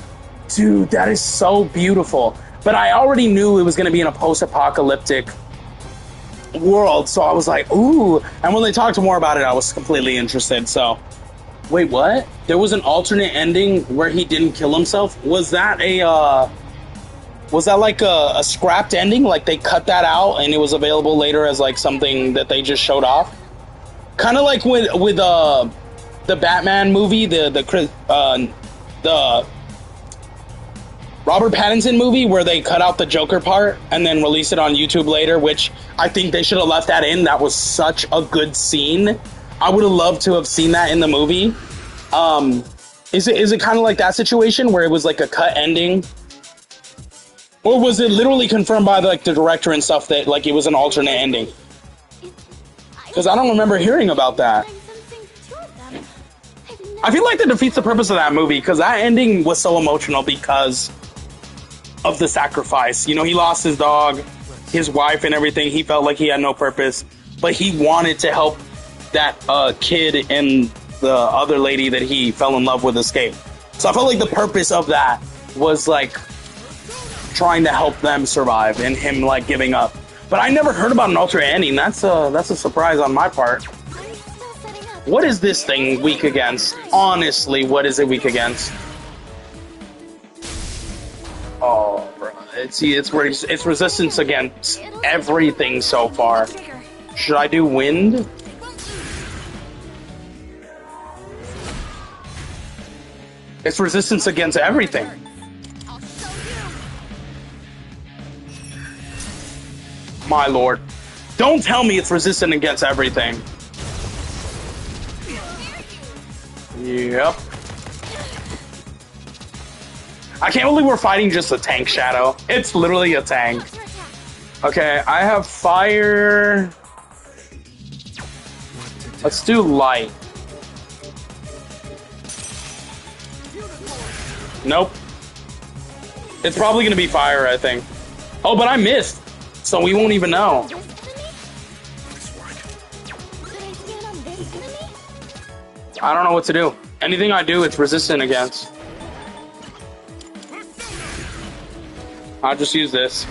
dude, that is so beautiful. But I already knew it was going to be in a post-apocalyptic world, so I was like, ooh. And when they talked more about it, I was completely interested. So wait, what? There was an alternate ending where he didn't kill himself? Was that a Was that like a scrapped ending? Like they cut that out and it was available later as like something that they just showed off? Kind of like with the Batman movie, the Robert Pattinson movie, where they cut out the Joker part and then released it on YouTube later, which I think they should have left that in. That was such a good scene. I would have loved to have seen that in the movie. Is it kind of like that situation where it was like a cut ending? Or was it literally confirmed by like the director and stuff that like it was an alternate ending? Because I don't remember hearing about that. I feel like that defeats the purpose of that movie, because that ending was so emotional because of the sacrifice. You know, he lost his dog, his wife, and everything. He felt like he had no purpose, but he wanted to help that kid and the other lady that he fell in love with escape. So I felt like the purpose of that was like trying to help them survive and him like giving up. But I never heard about an alternate ending. That's a surprise on my part. What is this thing weak against? Honestly, what is it weak against? Oh, bro. It's resistance against everything so far. Should I do wind? It's resistance against everything. My lord. Don't tell me it's resistant against everything. Yep. I can't believe we're fighting just a tank, Shadow. It's literally a tank. Okay, I have fire. Let's do light. Nope. It's probably gonna be fire, I think. Oh, but I missed. So we won't even know. I don't know what to do. Anything I do, it's resistant against. I'll just use this.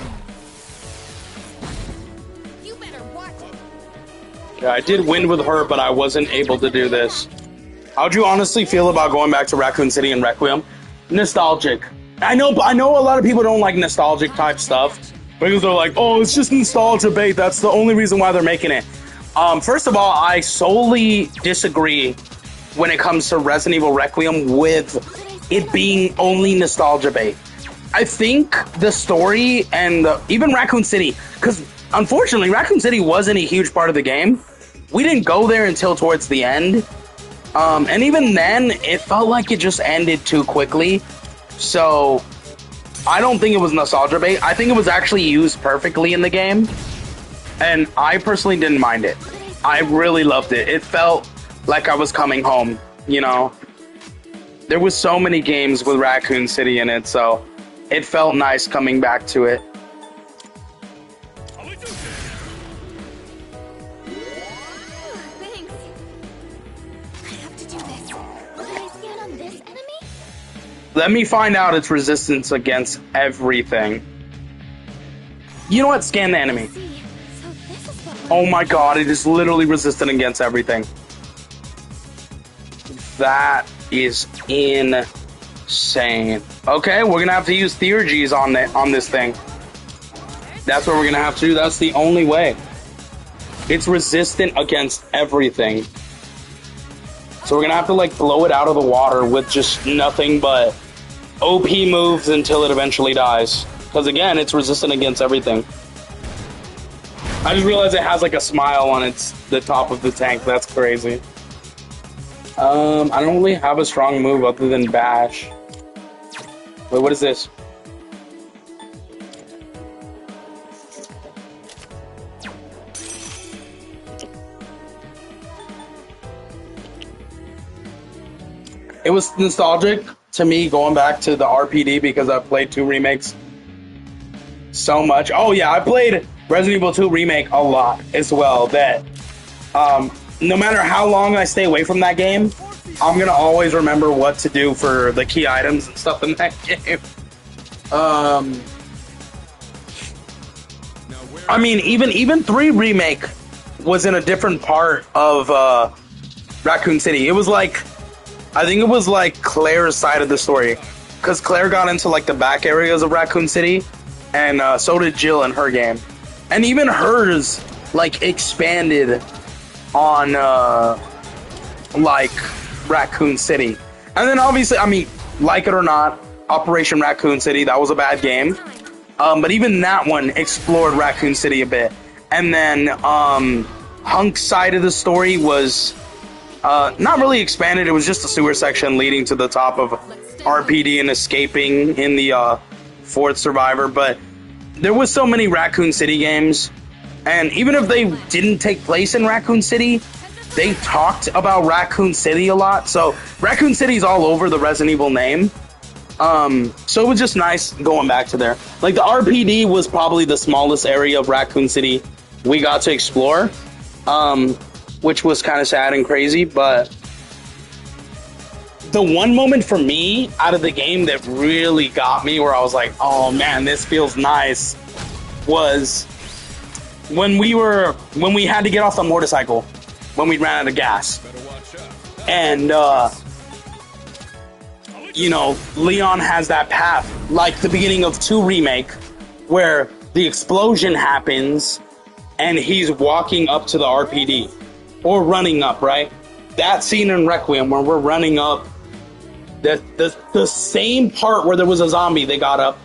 You better watch it. Yeah, I did win with her, but I wasn't able to do this. How'd you honestly feel about going back to Raccoon City and Requiem? Nostalgic. I know a lot of people don't like nostalgic type stuff because they're like, oh, it's just nostalgia bait. That's the only reason why they're making it. First of all, I solely disagree when it comes to Resident Evil Requiem with it being only nostalgia bait. I think the story and even Raccoon City, because unfortunately Raccoon City wasn't a huge part of the game. We didn't go there until towards the end. And even then, it felt like it just ended too quickly. So I don't think it was nostalgia bait. I think it was actually used perfectly in the game. And I personally didn't mind it. I really loved it. It felt like I was coming home, you know. There was so many games with Raccoon City in it, so it felt nice coming back to it. Thanks. I have to do this. Could I scan on this enemy? Let me find out its resistance against everything. You know what? Scan the enemy. See, so this is what Oh my god, it is literally resistant against everything. That is insane. Okay, we're gonna have to use Theurgies on this thing. That's what we're gonna have to do. That's the only way. It's resistant against everything. So we're gonna have to like blow it out of the water with just nothing but OP moves until it eventually dies. Because again, it's resistant against everything. I just realized it has like a smile on the top of the tank. That's crazy. I don't really have a strong move other than bash. Wait, what is this? It was nostalgic to me going back to the RPD because I played 2 remakes so much. Oh yeah, I played Resident Evil 2 Remake a lot as well. That no matter how long I stay away from that game, I'm gonna always remember what to do for the key items and stuff in that game. I mean, even 3 Remake was in a different part of Raccoon City. It was like, I think it was like Claire's side of the story, because Claire got into like the back areas of Raccoon City, and so did Jill in her game, and even hers like expanded on like Raccoon City. And then obviously, I mean, like it or not, Operation Raccoon City, that was a bad game. But even that one explored Raccoon City a bit. And then Hunk's side of the story was not really expanded. It was just a sewer section leading to the top of RPD and escaping in the fourth Survivor. But there was so many Raccoon City games. And even if they didn't take place in Raccoon City, they talked about Raccoon City a lot. So Raccoon City's all over the Resident Evil name. So it was just nice going back to there. Like, the RPD was probably the smallest area of Raccoon City we got to explore, which was kind of sad and crazy. But the one moment for me out of the game that really got me, where I was like, oh man, this feels nice, was when we had to get off the motorcycle when we ran out of gas. And you know, Leon has that path, like the beginning of 2 Remake, where the explosion happens and he's walking up to the RPD, or running up, right? That scene in Requiem where we're running up, the same part where there was a zombie, they got up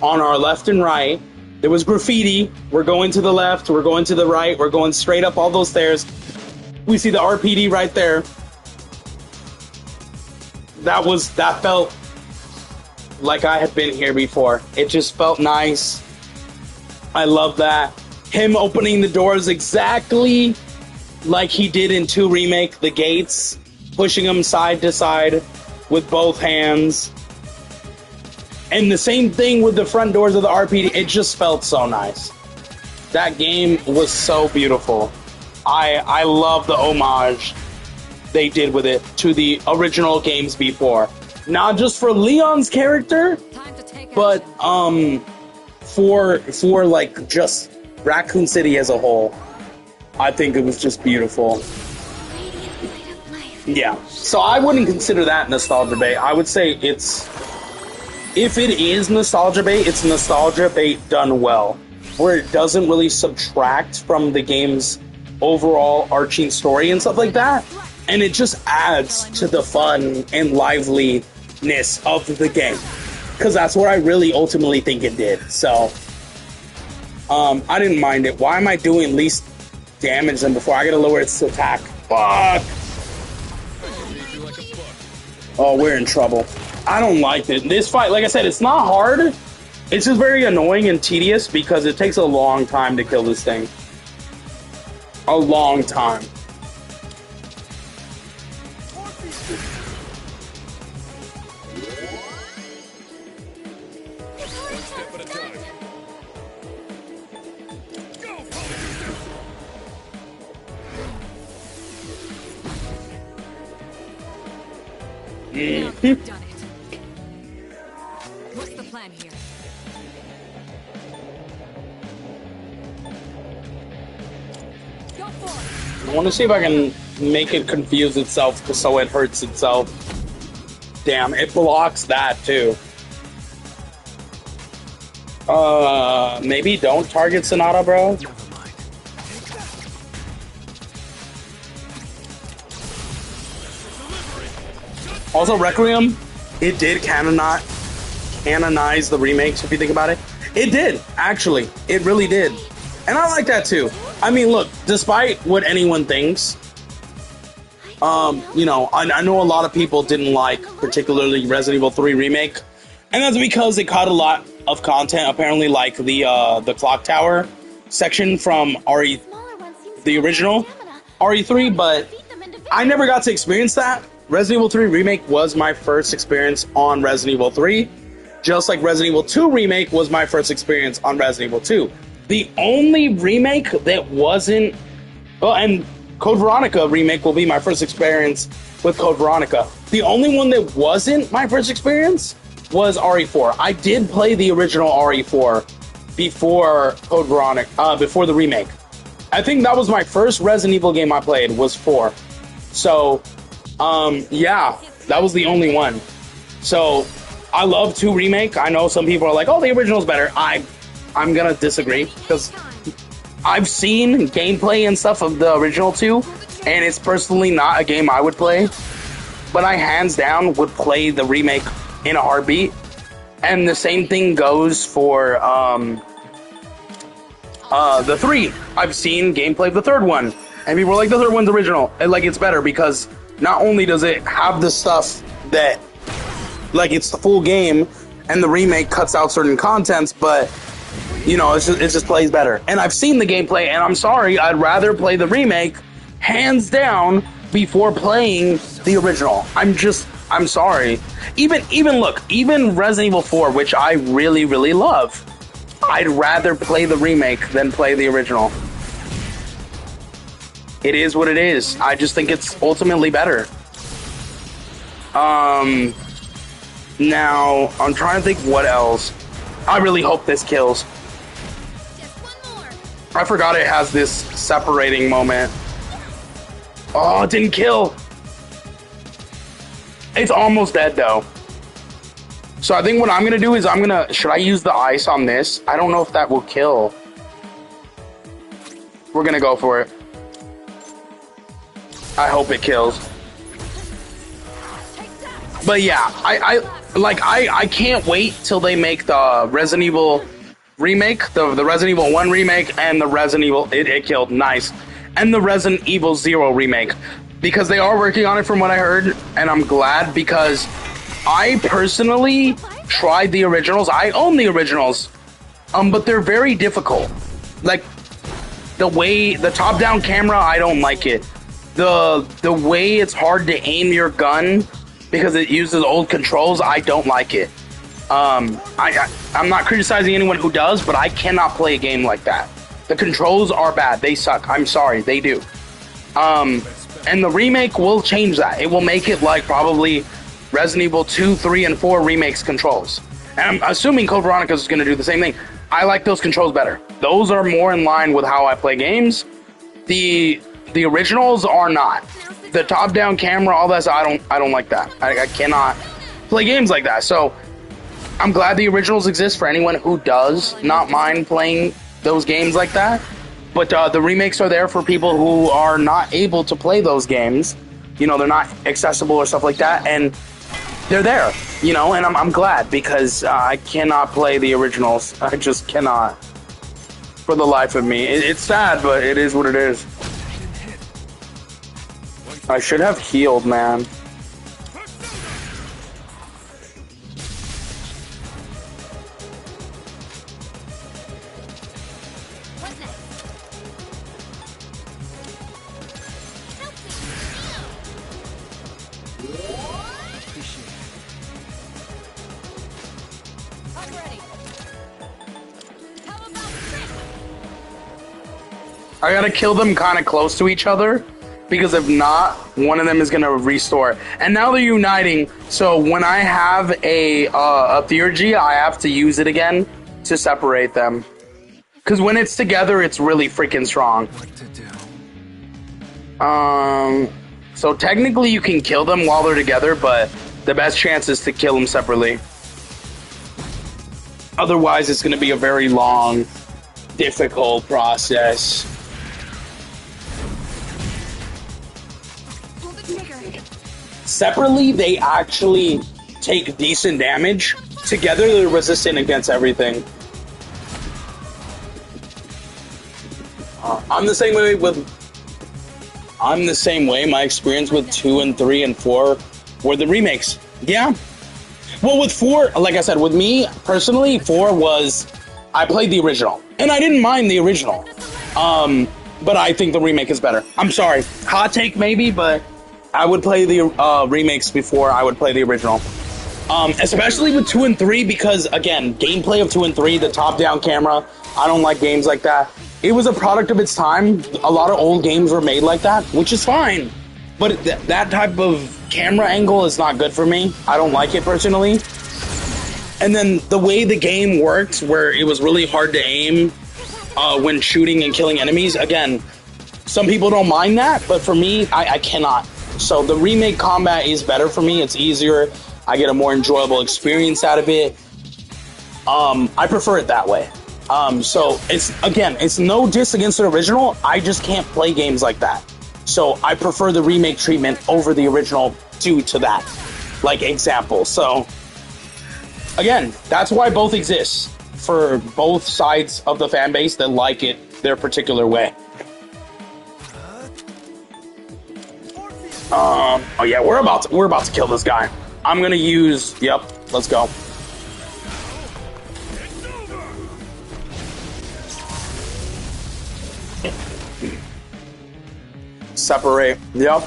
on our left and right. There was graffiti. We're going to the left, we're going to the right, we're going straight up all those stairs. We see the RPD right there. That felt like I had been here before. It just felt nice. I love that. Him opening the doors exactly like he did in 2 Remake, the gates, pushing them side to side with both hands. And the same thing with the front doors of the RPD. It just felt so nice. That game was so beautiful. I love the homage they did with it to the original games before. Not just for Leon's character, but for like just Raccoon City as a whole. I think it was just beautiful. Yeah. So I wouldn't consider that nostalgia bait. I would say it's, if it is nostalgia bait, it's nostalgia bait done well, where it doesn't really subtract from the game's overall arching story and stuff like that, and it just adds to the fun and liveliness of the game, because that's what I really ultimately think it did. So I didn't mind it. Why am I doing least damage than before? I gotta lower its attack. Fuck. Oh, we're in trouble. I don't like it. This fight, like I said, it's not hard. It's just very annoying and tedious because it takes a long time to kill this thing. A long time. You've done it. What's the plan here? Go for it. I want to see if I can make it confuse itself so it hurts itself. Damn, it blocks that too. Maybe don't target Sonata, bro. Also, Requiem, it did canonize the remakes, if you think about it. It did, actually. It really did. And I like that, too. I mean, look, despite what anyone thinks, you know, I know a lot of people didn't like, particularly Resident Evil 3 Remake. And that's because it caught a lot of content, apparently, like the Clock Tower section from RE, the original RE3, but I never got to experience that. Resident Evil 3 Remake was my first experience on Resident Evil 3, just like Resident Evil 2 Remake was my first experience on Resident Evil 2. The only remake that wasn't... Well, and Code Veronica Remake will be my first experience with Code Veronica. The only one that wasn't my first experience was RE4. I did play the original RE4 before Code Veronica, before the remake. I think that was my first Resident Evil game I played, was 4. So... yeah, that was the only one. So, I love 2 Remake. I know some people are like, oh, the original's better. I I'm gonna disagree because I've seen gameplay and stuff of the original 2, and it's personally not a game I would play. But I hands down would play the remake in a heartbeat. And the same thing goes for the 3. I've seen gameplay of the 3rd one, and people are like, the 3rd one's original. And like, it's better because not only does it have the stuff that, like, it's the full game, and the remake cuts out certain contents, but you know, it just plays better. And I've seen the gameplay, and I'm sorry, I'd rather play the remake hands down before playing the original. I'm sorry. Even Resident Evil 4, which I really, really love, I'd rather play the remake than play the original. It is what it is. I just think it's ultimately better. Now, I'm trying to think what else. I really hope this kills. I forgot it has this separating moment. Oh, it didn't kill. It's almost dead, though. So I think what I'm going to do is should I use the ice on this? I don't know if that will kill. We're going to go for it. I hope it kills. But yeah, I can't wait till they make the Resident Evil remake, the Resident Evil 1 remake, and the Resident Evil, it killed, nice, and the Resident Evil 0 remake, because they are working on it from what I heard, and I'm glad, because I personally tried the originals. I own the originals, but they're very difficult. Like, the top-down camera, I don't like it. The way it's hard to aim your gun because it uses old controls, I don't like it. I'm not criticizing anyone who does, but I cannot play a game like that. The controls are bad. They suck. I'm sorry. They do. And the remake will change that. It will make it like probably Resident Evil 2, 3, and 4 remakes controls. And I'm assuming Code Veronica is going to do the same thing. I like those controls better. Those are more in line with how I play games. The originals are not. The top-down camera, all that stuff, I don't like that. I cannot play games like that. So I'm glad the originals exist for anyone who does not mind playing those games like that. But the remakes are there for people who are not able to play those games. You know, they're not accessible or stuff like that, and they're there. You know, and I'm glad, because I cannot play the originals. I just cannot, for the life of me. It's sad, but it is what it is. I should have healed, man. I gotta kill them kind of close to each other, because if not, one of them is gonna restore. And now they're uniting, so when I have a Theurgy, I have to use it again to separate them. Because when it's together, it's really freaking strong. So technically you can kill them while they're together, but the best chance is to kill them separately. Otherwise, it's gonna be a very long, difficult process. Separately, they actually take decent damage. Together, they're resistant against everything. I'm the same way. My experience with 2 and 3 and 4 were the remakes. Yeah. Well, with 4, like I said, with me personally, 4 was, I played the original, and I didn't mind the original. But I think the remake is better. I'm sorry, hot take maybe, but I would play the remakes before I would play the original. Especially with 2 and 3, because, again, gameplay of 2 and 3, the top-down camera, I don't like games like that. It was a product of its time. A lot of old games were made like that, which is fine. But that type of camera angle is not good for me. I don't like it personally. And then the way the game worked, where it was really hard to aim when shooting and killing enemies, again, some people don't mind that, but for me, I cannot. So the remake combat is better for me. It's easier. I get a more enjoyable experience out of it. I prefer it that way. So it's no diss against the original. I just can't play games like that. So I prefer the remake treatment over the original due to that, like, example. So again, that's why both exist, for both sides of the fan base that like it their particular way. Oh yeah, we're about to kill this guy. I'm gonna use, yep, let's go. Separate, yep.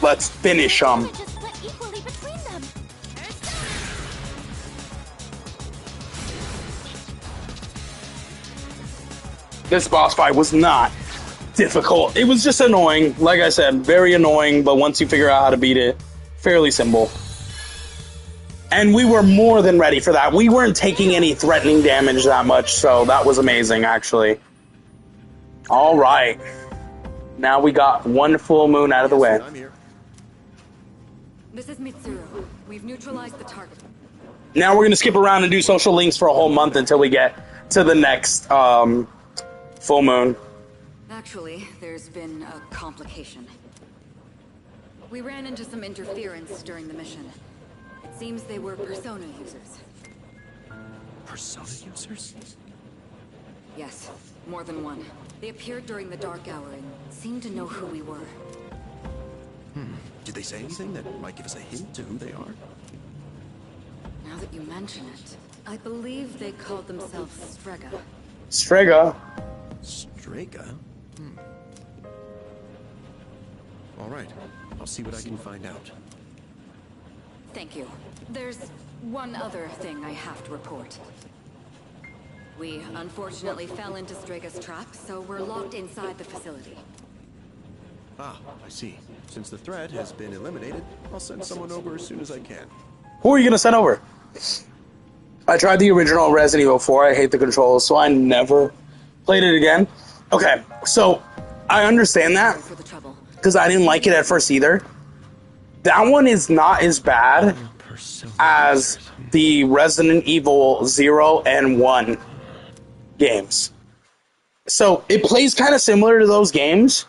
Let's finish him. This boss fight was not difficult. It was just annoying. Like I said, very annoying, but once you figure out how to beat it, fairly simple. And we were more than ready for that. We weren't taking any threatening damage that much, so that was amazing, actually. All right. Now we got one full moon out of the way. I'm here. This is Mitsuru. We've neutralized the target. Now we're going to skip around and do social links for a whole month until we get to the next full moon. Actually, there's been a complication. We ran into some interference during the mission. It seems they were Persona users. Persona users? Yes, more than one. They appeared during the dark hour and seemed to know who we were. Did they say anything that might give us a hint to who they are? Now that you mention it, I believe they called themselves Strega. Strega? Strega? All right, I'll see what I can find out. Thank you. There's one other thing I have to report. We unfortunately fell into Strega's trap, so we're locked inside the facility. Ah, I see. Since the threat has been eliminated, I'll send someone over as soon as I can. Who are you going to send over? I tried the original Resident Evil 4. I hate the controls, so I never played it again. Okay, so I understand that, For the trouble. because I didn't like it at first either. That one is not as bad as the Resident Evil 0 and 1 games. So it plays kind of similar to those games,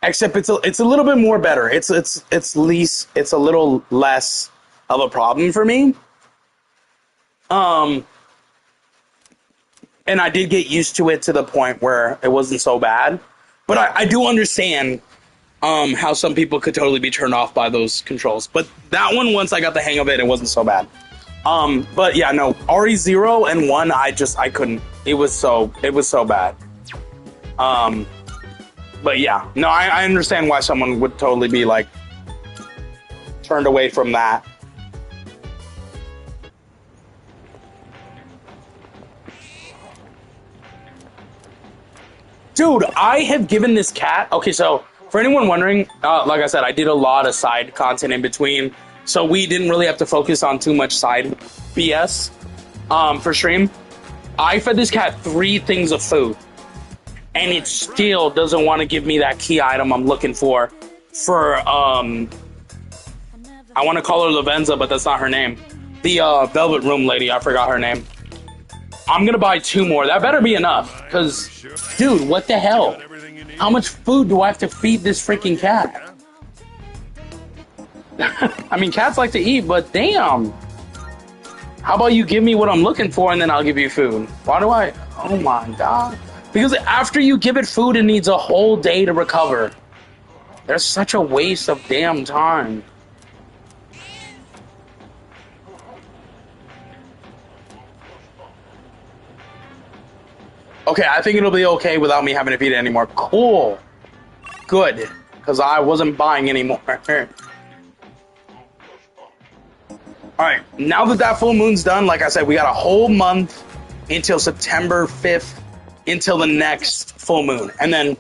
except it's a little bit more better. It's a little less of a problem for me. And I did get used to it to the point where it wasn't so bad. But I do understand how some people could totally be turned off by those controls. But that one, once I got the hang of it, it wasn't so bad. But yeah, no, RE0 and 1, I couldn't. It was so bad. But yeah, no, I understand why someone would totally be like turned away from that. Dude, I have given this cat... Okay, so, for anyone wondering, like I said, I did a lot of side content in between, so we didn't really have to focus on too much side BS for stream. I fed this cat 3 things of food, and it still doesn't want to give me that key item I'm looking for, I want to call her Lavenza, but that's not her name. The Velvet Room lady, I forgot her name. I'm gonna buy 2 more. That better be enough, because, dude, what the hell? How much food do I have to feed this freaking cat? I mean, cats like to eat, but damn. How about you give me what I'm looking for, and then I'll give you food? Why do I... Oh my god. Because after you give it food, it needs a whole day to recover. There's such a waste of damn time. Okay, I think it'll be okay without me having to feed it anymore. Cool. Good. Because I wasn't buying anymore. Alright, now that full moon's done, like I said, we got a whole month until September 5th, until the next full moon. And then,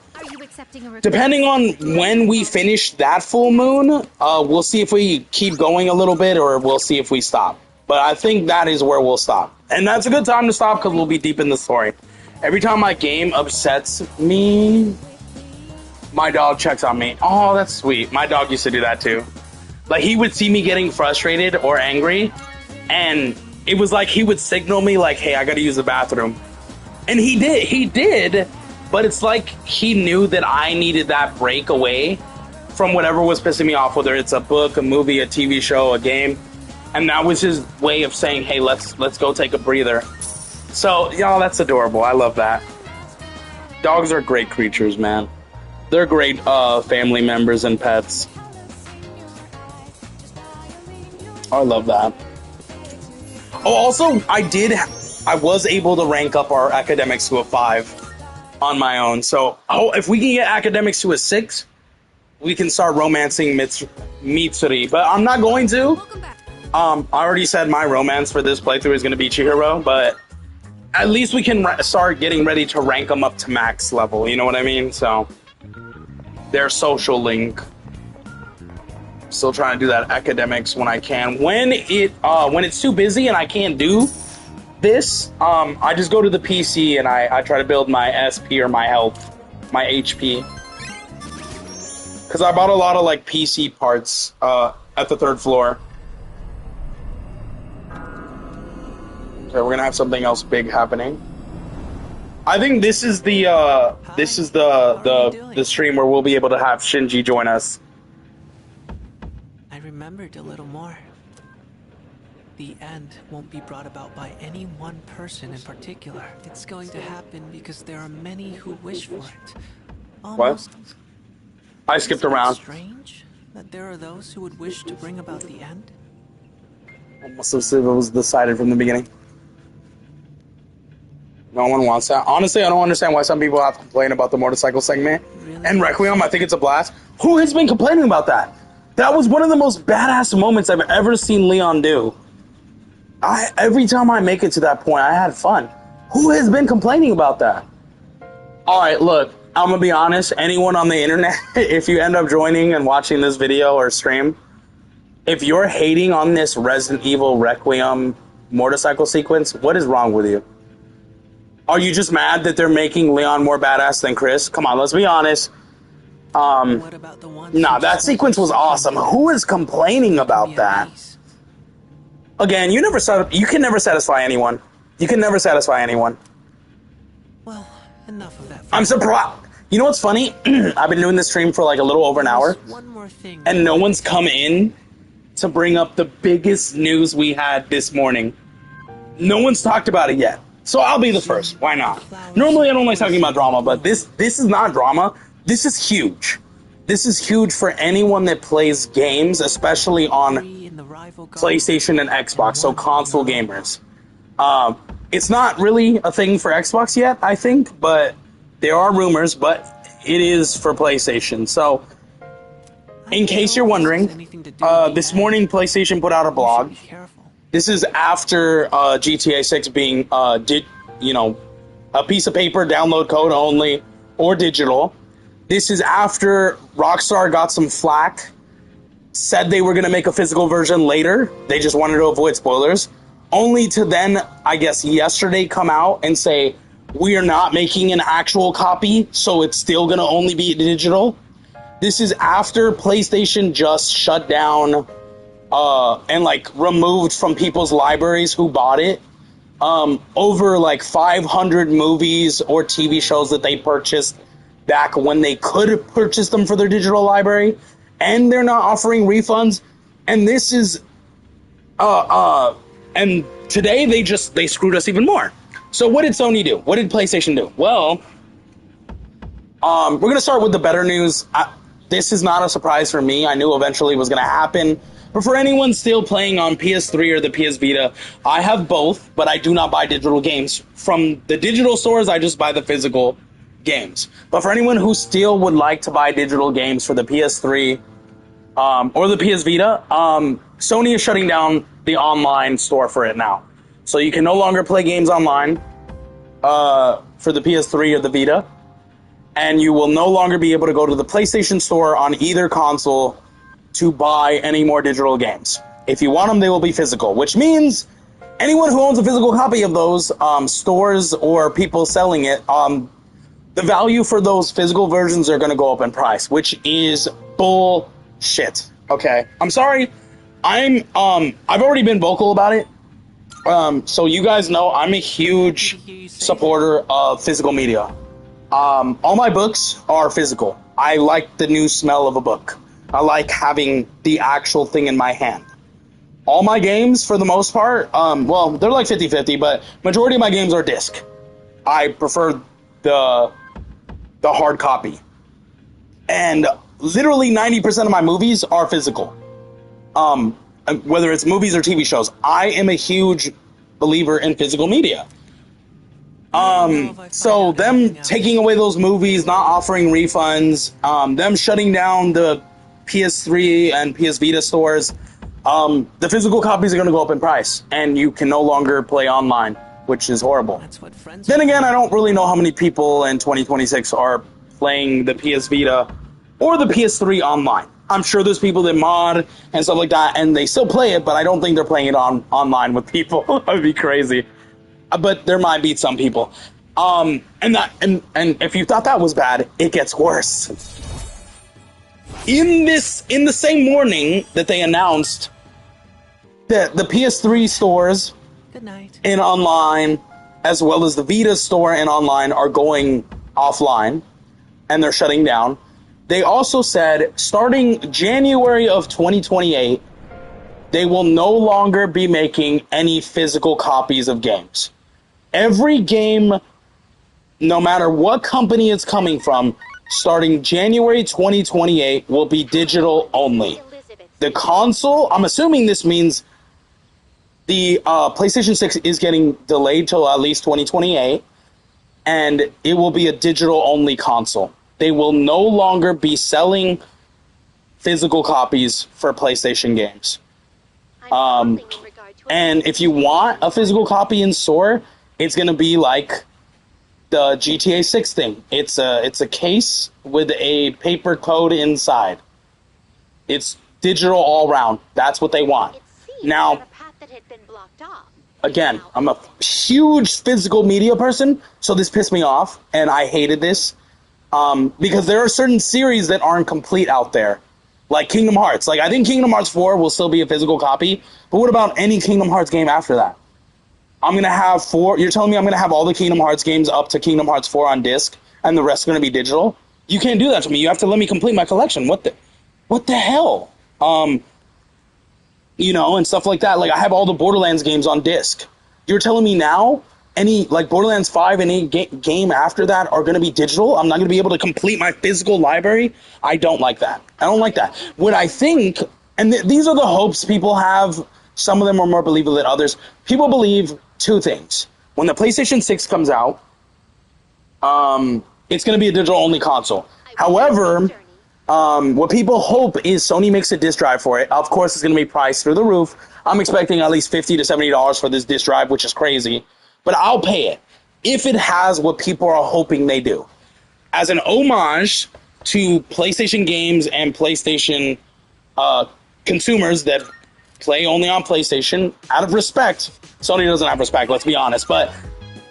depending on when we finish that full moon, we'll see if we keep going a little bit or we'll see if we stop. But I think that is where we'll stop. And that's a good time to stop because we'll be deep in the story. Every time my game upsets me, my dog checks on me. Oh, that's sweet. My dog used to do that too. Like, he would see me getting frustrated or angry, and it was like he would signal me, like, hey, I gotta use the bathroom. And he did, but it's like he knew that I needed that break away from whatever was pissing me off, whether it's a book, a movie, a TV show, a game. And that was his way of saying, hey, let's go take a breather. So, y'all, that's adorable. I love that. Dogs are great creatures, man. They're great family members and pets. I love that. Oh, also, I was able to rank up our academics to a 5 on my own. So, if we can get academics to a 6, we can start romancing Mitsuri. But I'm not going to. I already said my romance for this playthrough is going to be Chihiro, but at least we can start getting ready to rank them up to max level. You know what I mean? So, their social link. Still trying to do that academics when I can. When it's too busy and I can't do this, I just go to the PC and I try to build my SP or my health, my HP. Because I bought a lot of like PC parts at the 3rd floor. Okay, we're gonna have something else big happening. I think this is the stream where we'll be able to have Shinji join us. I remembered a little more. The end won't be brought about by any one person in particular. It's going to happen because there are many who wish for it. Almost. What? I skipped around. Strange that there are those who would wish to bring about the end. Almost as if it was decided from the beginning. No one wants that. Honestly, I don't understand why some people have to complain about the motorcycle segment. Really? And Requiem, I think it's a blast. Who has been complaining about that? That was one of the most badass moments I've ever seen Leon do. Every time I make it to that point, I had fun. Who has been complaining about that? Alright, look, I'm gonna be honest. Anyone on the internet, if you end up joining and watching this video or stream, if you're hating on this Resident Evil Requiem motorcycle sequence, what is wrong with you? Are you just mad that they're making Leon more badass than Chris? Come on, let's be honest. What about the ones Nah, that sequence was awesome. Who is complaining about that? Again, you can never satisfy anyone. You can never satisfy anyone. Well, enough of that. I'm surprised. You know what's funny? I've been doing this stream for like a little over an hour, one more thing, and no one's come in to bring up the biggest news we had this morning. No one's talked about it yet. So I'll be the first. Why not? Normally I don't like talking about drama, but this is not drama. This is huge. This is huge for anyone that plays games, especially on PlayStation and Xbox, so console gamers. It's not really a thing for Xbox yet, I think, but there are rumors, but it is for PlayStation. So, in case you're wondering, this morning PlayStation put out a blog. This is after GTA 6 being, a piece of paper, download code only, or digital. This is after Rockstar got some flack, said they were going to make a physical version later. They just wanted to avoid spoilers. Only to then, I guess, yesterday come out and say, we are not making an actual copy, so it's still going to only be digital. This is after PlayStation just shut down and removed from people's libraries who bought it over 500 movies or TV shows that they purchased back when they could purchase them for their digital library, and they're not offering refunds. And this is and today they screwed us even more. So what did Sony do? What did PlayStation do? Well, we're gonna start with the better news. This is not a surprise for me. I knew eventually it was gonna happen. But for anyone still playing on PS3 or the PS Vita, I have both, but I do not buy digital games. From the digital stores, I just buy the physical games. But for anyone who still would like to buy digital games for the PS3 or the PS Vita, Sony is shutting down the online store for it now. So you can no longer play games online for the PS3 or the Vita, and you will no longer be able to go to the PlayStation store on either console to buy any more digital games. If you want them, they will be physical, which means anyone who owns a physical copy of those stores or people selling it, the value for those physical versions are going to go up in price, which is bullshit. Okay, I'm sorry. I've already been vocal about it. So you guys know I'm a huge supporter of physical media. All my books are physical. I like the new smell of a book. I like having the actual thing in my hand. All my games, for the most part, well, they're like 50-50, but majority of my games are disc. I prefer the hard copy. And literally 90% of my movies are physical. Whether it's movies or TV shows. I am a huge believer in physical media. So them taking away those movies, not offering refunds, them shutting down the PS3 and PS Vita stores, the physical copies are going to go up in price, and you can no longer play online, which is horrible. Then again, I don't really know how many people in 2026 are playing the PS Vita or the PS3 online. I'm sure there's people that mod and stuff like that, and they still play it, but I don't think they're playing it online with people. That would be crazy. But there might be some people. And if you thought that was bad, it gets worse. In the same morning that they announced that the PS3 stores in online, as well as the Vita store and online, are going offline, and they're shutting down. They also said, starting January of 2028, they will no longer be making any physical copies of games. Every game, no matter what company it's coming from, starting January 2028, will be digital only. The console, I'm assuming this means the PlayStation 6 is getting delayed till at least 2028, and it will be a digital only console. They will no longer be selling physical copies for PlayStation games. And if you want a physical copy in store, it's going to be like the GTA 6 thing. It's a case with a paper code inside. It's digital all around. That's what they want. Now, again, I'm a huge physical media person, so this pissed me off, and I hated this. Because there are certain series that aren't complete out there, like Kingdom Hearts. Like, I think Kingdom Hearts 4 will still be a physical copy, but what about any Kingdom Hearts game after that? I'm going to have you're telling me I'm going to have all the Kingdom Hearts games up to Kingdom Hearts 4 on disc, and the rest are going to be digital? You can't do that to me. You have to let me complete my collection. What the hell? You know, and stuff like that. Like, I have all the Borderlands games on disc. You're telling me now any, like, Borderlands 5 and any game after that are going to be digital? I'm not going to be able to complete my physical library? I don't like that. I don't like that. What I think, and these are the hopes people have, some of them are more believable than others. People believe two things. When the PlayStation 6 comes out, it's going to be a digital-only console. However, what people hope is Sony makes a disc drive for it. Of course, it's going to be priced through the roof. I'm expecting at least $50 to $70 for this disc drive, which is crazy. But I'll pay it if it has what people are hoping they do. As an homage to PlayStation games and PlayStation consumers that play only on PlayStation, out of respect, Sony doesn't have respect, let's be honest, but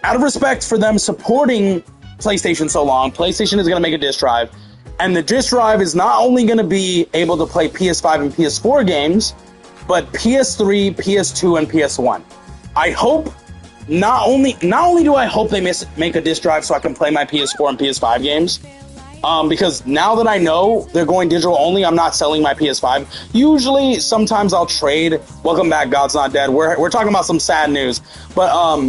out of respect for them supporting PlayStation so long, PlayStation is going to make a disc drive, and the disc drive is not only going to be able to play PS5 and PS4 games, but PS3, PS2, and PS1. I hope Not only do I hope they make a disc drive so I can play my PS4 and PS5 games, because now that I know they're going digital only, I'm not selling my PS5. Usually, sometimes I'll trade. Welcome back, God's Not Dead. We're talking about some sad news. But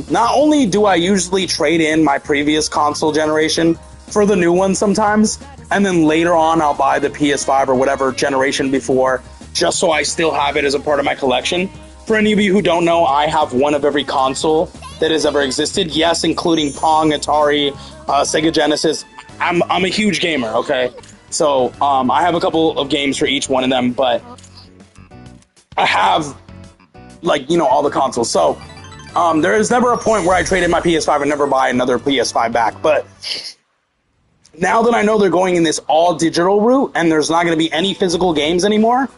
not only do I usually trade in my previous console generation for the new one sometimes, and then later on I'll buy the PS5 or whatever generation before, just so I still have it as a part of my collection. For any of you who don't know, I have one of every console that has ever existed. Yes, including Pong, Atari, Sega Genesis. I'm a huge gamer, okay? So I have a couple of games for each one of them, but I have, like, you know, all the consoles. So there is never a point where I trade in my PS5 and never buy another PS5 back. But now that I know they're going in this all digital route and there's not going to be any physical games anymore,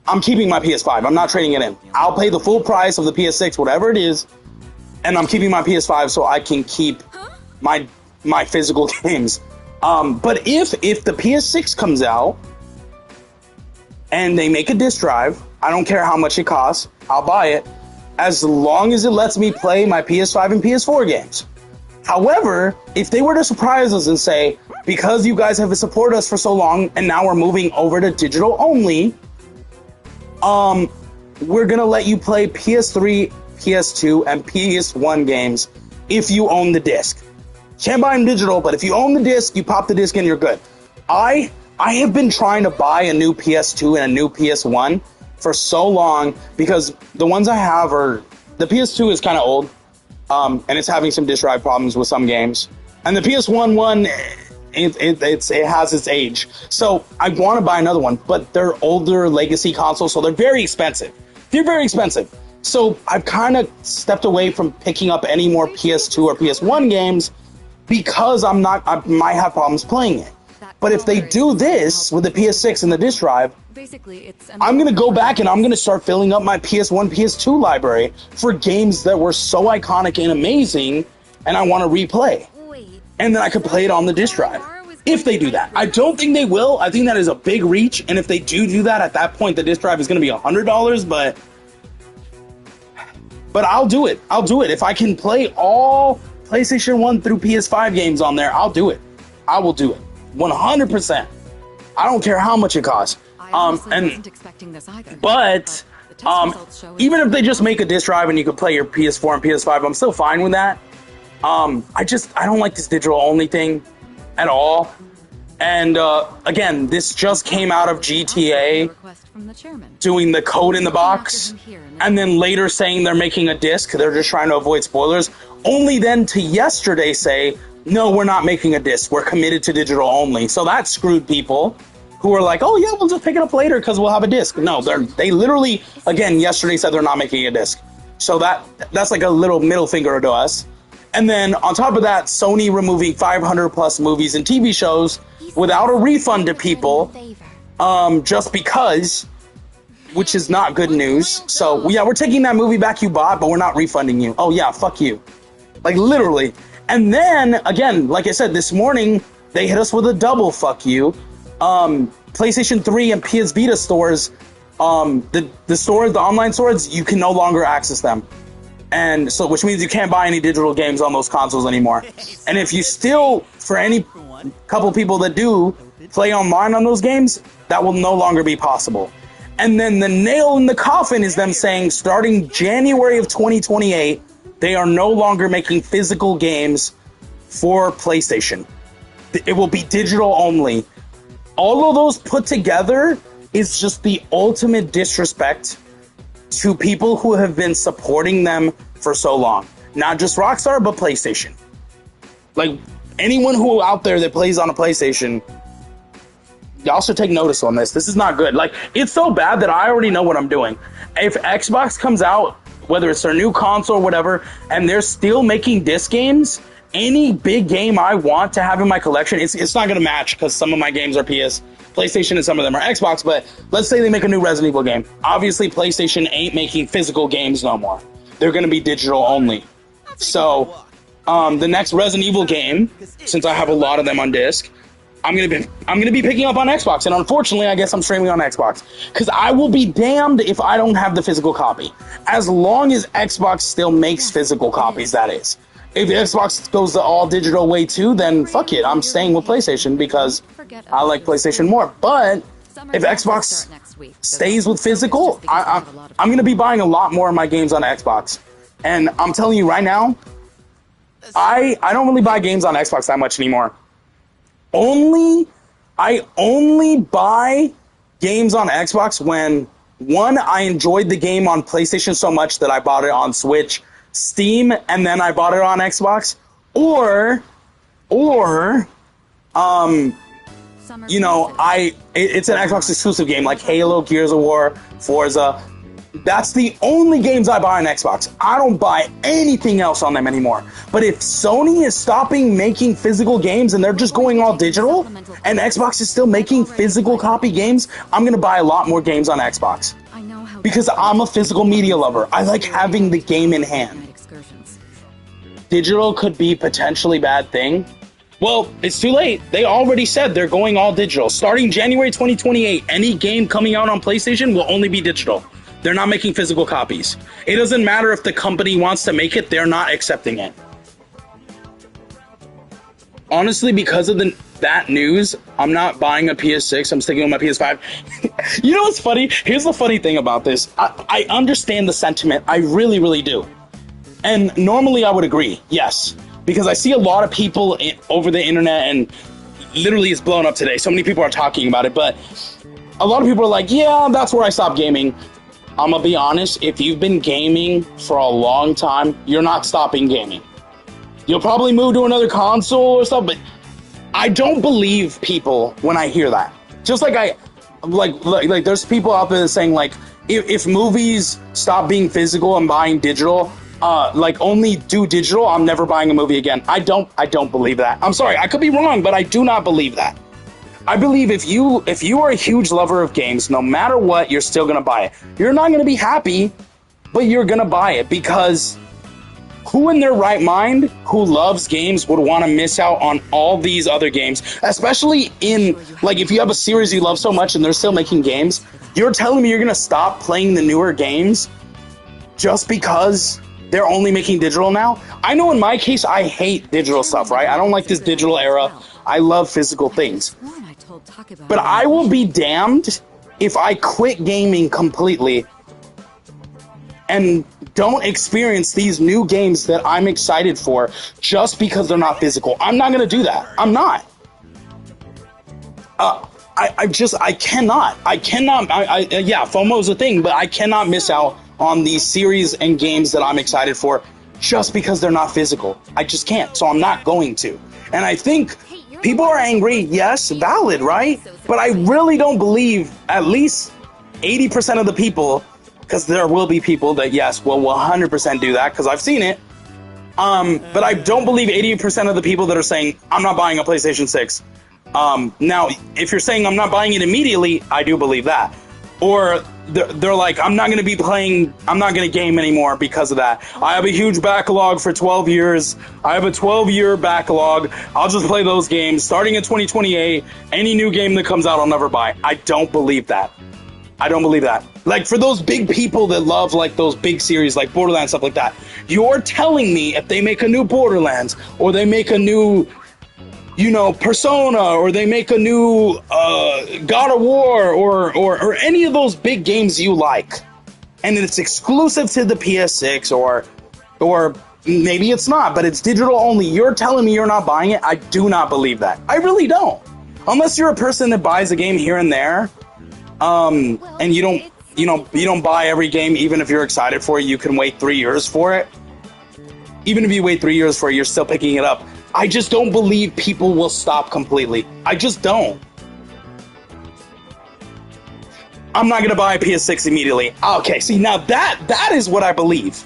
I'm keeping my PS5. I'm not trading it in. I'll pay the full price of the PS6, whatever it is, and I'm keeping my PS5 so I can keep my physical games. But if the PS6 comes out and they make a disc drive, I don't care how much it costs, I'll buy it, as long as it lets me play my PS5 and PS4 games. However, if they were to surprise us and say, because you guys have supported us for so long and now we're moving over to digital only, we're gonna let you play PS3, PS2, and PS1 games if you own the disc. Can't buy them digital, but if you own the disc, you pop the disc in, you're good. I have been trying to buy a new PS2 and a new PS1 for so long because the ones I have are, the PS2 is kind of old, and it's having some disk drive problems with some games, and the PS1 one, it has its age. So I want to buy another one, but they're older legacy consoles, so they're very expensive. They're very expensive. So I've kind of stepped away from picking up any more PS2 or PS1 games because I might have problems playing it. But if they do this with the PS6 and the disc drive, I'm going to go back and I'm going to start filling up my PS1, PS2 library for games that were so iconic and amazing and I want to replay. And then I could play it on the disc drive. If they do that. I don't think they will. I think that is a big reach. And if they do that, at that point, the disc drive is going to be $100. But I'll do it. I'll do it. If I can play all PlayStation 1 through PS5 games on there, I'll do it. I will do it. 100%. I don't care how much it costs. Wasn't expecting this either, but even if they just make a disc drive and you can play your PS4 and PS5, I'm still fine with that. I don't like this digital only thing at all. And again, this just came out of GTA doing the code in the box and then later saying they're making a disc. They're just trying to avoid spoilers. Only then to yesterday say, no, we're not making a disc. We're committed to digital only. So that screwed people who are like, oh yeah, we'll just pick it up later because we'll have a disc. No, they literally, again, yesterday said they're not making a disc. So that's like a little middle finger to us. And then on top of that, Sony removing 500 plus movies and TV shows without a refund to people, just because, which is not good news. So yeah, we're taking that movie back you bought, but we're not refunding you. Oh yeah, fuck you. Like literally. And then again, like I said, this morning, they hit us with a double fuck you. PlayStation 3 and PS Vita stores, the online stores, you can no longer access them. And so, which means you can't buy any digital games on those consoles anymore. And if you still, for any couple people that do play online on those games, that will no longer be possible. And then the nail in the coffin is them saying, starting January of 2028, they are no longer making physical games for PlayStation. It will be digital only. All of those put together is just the ultimate disrespect to people who have been supporting them for so long. Not just Rockstar, but PlayStation. Like, anyone who out there that plays on a PlayStation, y'all should take notice on this. This is not good. Like, it's so bad that I already know what I'm doing. If Xbox comes out, whether it's their new console or whatever, and they're still making disc games, any big game I want to have in my collection, it's not going to match because some of my games are PlayStation and some of them are Xbox, but let's say they make a new Resident Evil game. Obviously, PlayStation ain't making physical games no more. They're going to be digital only. So, the next Resident Evil game, since I have a lot of them on disc, I'm gonna be picking up on Xbox, and unfortunately, I guess I'm streaming on Xbox because I will be damned if I don't have the physical copy. As long as Xbox still makes physical copies, that is. If Xbox goes the all digital way too, then fuck it, I'm staying with PlayStation because I like PlayStation more. But if Xbox stays with physical, I'm gonna be buying a lot more of my games on Xbox, and I'm telling you right now, I don't really buy games on Xbox that much anymore. I only buy games on Xbox when, one, I enjoyed the game on PlayStation so much that I bought it on Switch, Steam, and then I bought it on Xbox, or you know, it's an Xbox exclusive game like Halo, Gears of War, Forza. That's the only games I buy on Xbox. I don't buy anything else on them anymore. But if Sony is stopping making physical games and they're just going all digital, and Xbox is still making physical copy games, I'm going to buy a lot more games on Xbox. Because I'm a physical media lover. I like having the game in hand. Digital could be potentially a bad thing, Well, it's too late. They already said they're going all digital. Starting January 2028, any game coming out on PlayStation will only be digital. They're not making physical copies. It doesn't matter if the company wants to make it, they're not accepting it. Honestly, because of that news, I'm not buying a PS6. I'm sticking with my PS5. You know what's funny? Here's the funny thing about this. I understand the sentiment. I really, really do. And normally I would agree, yes. Because I see a lot of people over the internet, and literally it's blown up today. So many people are talking about it, but a lot of people are like, yeah, that's where I stopped gaming. I'm gonna be honest, if you've been gaming for a long time, you're not stopping gaming. You'll probably move to another console or stuff, but I don't believe people when I hear that. Just like like there's people out there saying like, if movies stop being physical and buying digital, like only do digital, I'm never buying a movie again. I don't believe that. I'm sorry, I could be wrong, but I do not believe that. I believe if you are a huge lover of games, no matter what, you're still gonna buy it. You're not gonna be happy, but you're gonna buy it, because who in their right mind who loves games would want to miss out on all these other games, especially in, like, if you have a series you love so much and they're still making games, you're telling me you're gonna stop playing the newer games just because they're only making digital now? I know in my case, I hate digital stuff, right? I don't like this digital era. I love physical things. But I will be damned if I quit gaming completely and don't experience these new games that I'm excited for just because they're not physical. I'm not going to do that. I'm not. I cannot. Yeah, FOMO is a thing, but I cannot miss out on these series and games that I'm excited for just because they're not physical. I just can't, so I'm not going to. And I think people are angry, yes, valid, right? But I really don't believe at least 80% of the people, because there will be people that, yes, will 100% do that, because I've seen it. But I don't believe 80% of the people that are saying, I'm not buying a PlayStation 6. Now, if you're saying I'm not buying it immediately, I do believe that. Or they're like, I'm not going to be playing, I'm not going to game anymore because of that. I have a huge backlog for 12 years. I have a 12-year backlog. I'll just play those games. Starting in 2028, any new game that comes out, I'll never buy. I don't believe that. I don't believe that. Like, for those big people that love, like, those big series, like Borderlands, stuff like that, you're telling me if they make a new Borderlands, or they make a new, you know, Persona, or they make a new God of War, or any of those big games you like, and it's exclusive to the PS6, or maybe it's not, but it's digital only, you're telling me you're not buying it? I do not believe that. I really don't. Unless you're a person that buys a game here and there, and you don't buy every game, even if you're excited for it, you can wait 3 years for it. Even if you wait 3 years for it, you're still picking it up. I just don't believe people will stop completely. I just don't. I'm not going to buy a PS6 immediately. Okay, see, now that is what I believe.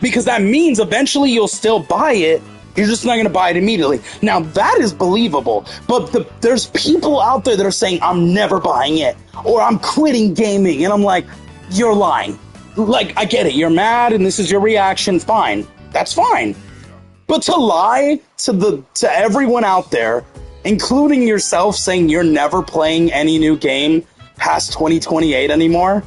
Because that means eventually you'll still buy it, you're just not going to buy it immediately. Now, that is believable. But there's people out there that are saying, I'm never buying it, or I'm quitting gaming. And I'm like, you're lying. Like, I get it. You're mad, and this is your reaction. Fine. That's fine. But to lie to everyone out there, including yourself, saying you're never playing any new game past 2028 anymore,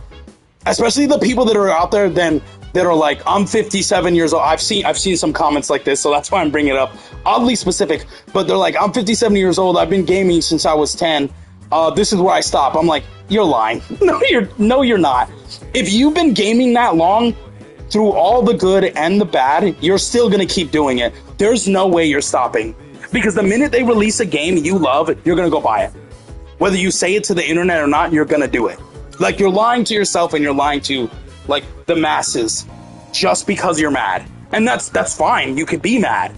especially the people that are out there that are like, I'm 57 years old. I've seen some comments like this, so that's why I'm bringing it up. Oddly specific, but they're like, I'm 57 years old. I've been gaming since I was 10. This is where I stop. I'm like, you're lying. No, you're not. If you've been gaming that long, through all the good and the bad, you're still going to keep doing it. There's no way you're stopping. Because the minute they release a game you love, you're going to go buy it. Whether you say it to the internet or not, you're going to do it. Like, you're lying to yourself, and you're lying to, like, the masses just because you're mad. And that's fine. You could be mad.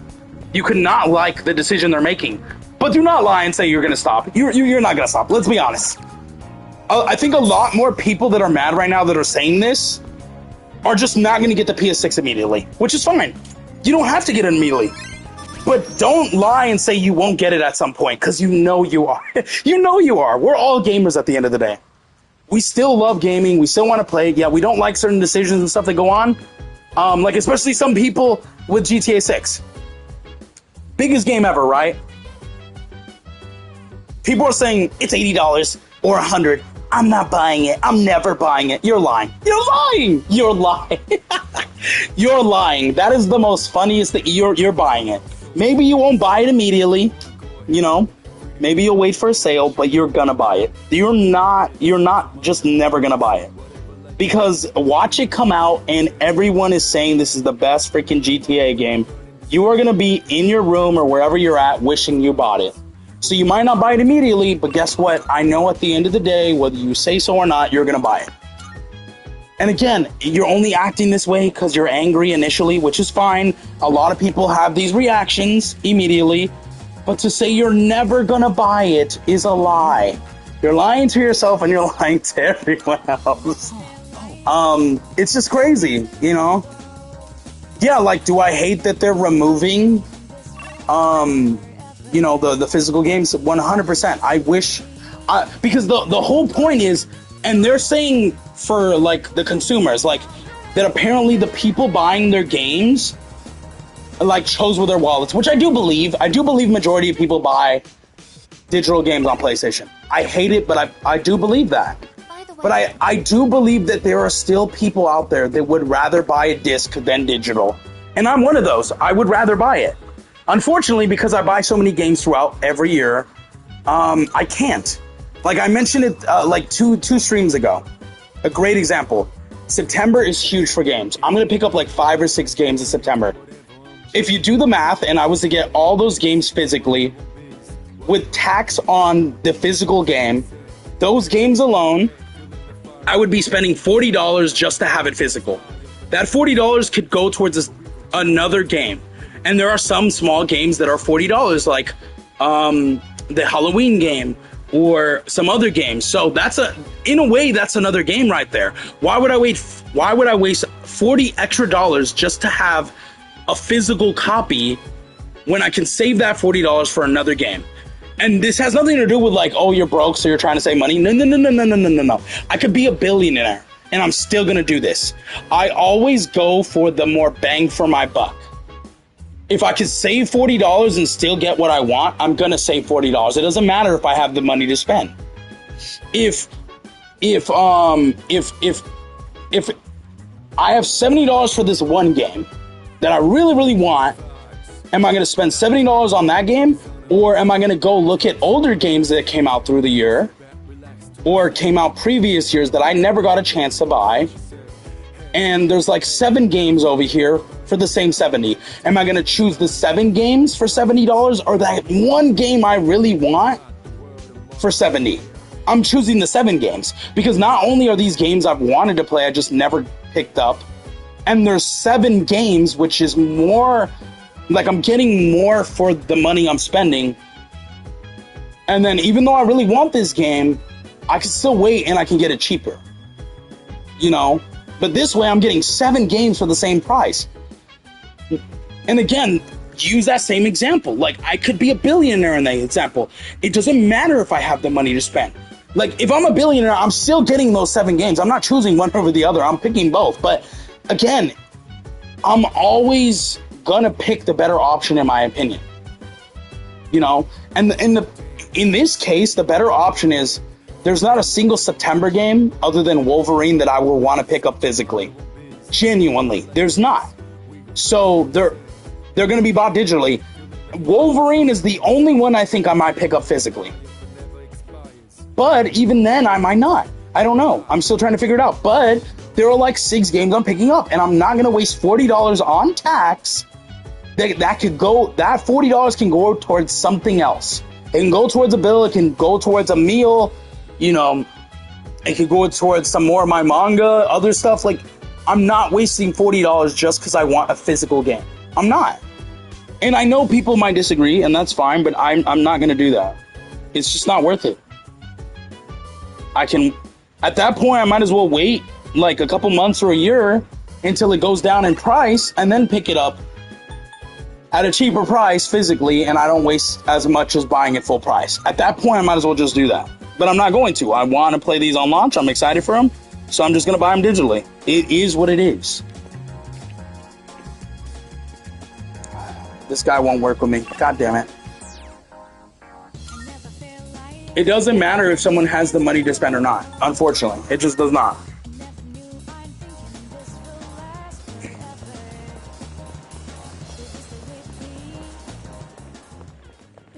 You could not like the decision they're making. But do not lie and say you're going to stop. You're not going to stop. Let's be honest. I think a lot more people that are mad right now that are saying this are just not going to get the PS6 immediately, which is fine. You don't have to get it immediately. But don't lie and say you won't get it at some point, because you know you are. You know you are. We're all gamers at the end of the day. We still love gaming. We still want to play. Yeah, we don't like certain decisions and stuff that go on. Like, especially some people with GTA 6. Biggest game ever, right? People are saying it's $80 or $100. I'm not buying it. I'm never buying it. You're lying. You're lying. You're lying. You're lying. That is the most funniest thing. You're buying it. Maybe you won't buy it immediately. You know, maybe you'll wait for a sale, but you're gonna buy it. You're not just never gonna buy it. Because watch it come out and everyone is saying this is the best freaking GTA game. You are gonna be in your room or wherever you're at wishing you bought it. So you might not buy it immediately, but guess what? I know at the end of the day, whether you say so or not, you're gonna buy it. And again, you're only acting this way because you're angry initially, which is fine. A lot of people have these reactions immediately. But to say you're never gonna buy it is a lie. You're lying to yourself and you're lying to everyone else. It's just crazy, you know? Yeah, like, do I hate that they're removing, you know, the physical games? 100%. I wish, because the whole point is, and they're saying for, like, the consumers, like, that apparently the people buying their games, like, chose with their wallets, which I do believe. I do believe majority of people buy digital games on PlayStation. I hate it, but I do believe that. But I do believe that there are still people out there that would rather buy a disc than digital. And I'm one of those. I would rather buy it. Unfortunately, because I buy so many games throughout every year, I can't. Like I mentioned it like two streams ago. A great example. September is huge for games. I'm going to pick up like 5 or 6 games in September. If you do the math and I was to get all those games physically, with tax on the physical game, those games alone, I would be spending $40 just to have it physical. That $40 could go towards another game. And there are some small games that are $40, like the Halloween game or some other games. So in a way, that's another game right there. Why would I waste $40 extra just to have a physical copy when I can save that $40 for another game? And this has nothing to do with like, oh, you're broke, so you're trying to save money. No. I could be a billionaire, and I'm still going to do this. I always go for the more bang for my buck. If I could save $40 and still get what I want, I'm going to save $40. It doesn't matter if I have the money to spend. If I have $70 for this one game that I really, really want, am I going to spend $70 on that game? Or am I going to go look at older games that came out through the year or came out previous years that I never got a chance to buy? And there's like 7 games over here for the same 70. Am I going to choose the 7 games for $70 or that one game I really want for 70? I'm choosing the 7 games because not only are these games I've wanted to play, I just never picked up. And there's 7 games, which is more... like, I'm getting more for the money I'm spending. And then, even though I really want this game, I can still wait and I can get it cheaper. You know? But this way, I'm getting 7 games for the same price. And again, use that same example. Like, I could be a billionaire in that example. It doesn't matter if I have the money to spend. Like, if I'm a billionaire, I'm still getting those 7 games. I'm not choosing one over the other. I'm picking both. But, again, I'm always... gonna pick the better option in my opinion, you know. And in this case, the better option is there's not a single September game other than Wolverine that I will want to pick up physically. Genuinely, there's not. So they're gonna be bought digitally. Wolverine is the only one I think I might pick up physically, but even then I might not. I don't know. I'm still trying to figure it out. But there are like 6 games I'm picking up, and I'm not gonna waste $40 on tax. That could go, that $40 can go towards something else. It can go towards a bill, it can go towards a meal, you know, it could go towards some more of my manga, other stuff. Like, I'm not wasting $40 just because I want a physical game. I'm not. And I know people might disagree, and that's fine, but I'm not gonna do that. It's just not worth it. At that point, I might as well wait like a couple months or a year until it goes down in price and then pick it up at a cheaper price physically, and I don't waste as much as buying it full price. At that point, I might as well just do that. But I'm not going to. I want to play these on launch. I'm excited for them. So I'm just going to buy them digitally. It is what it is. This guy won't work with me. God damn it. it doesn't matter if someone has the money to spend or not. Unfortunately, it just does not.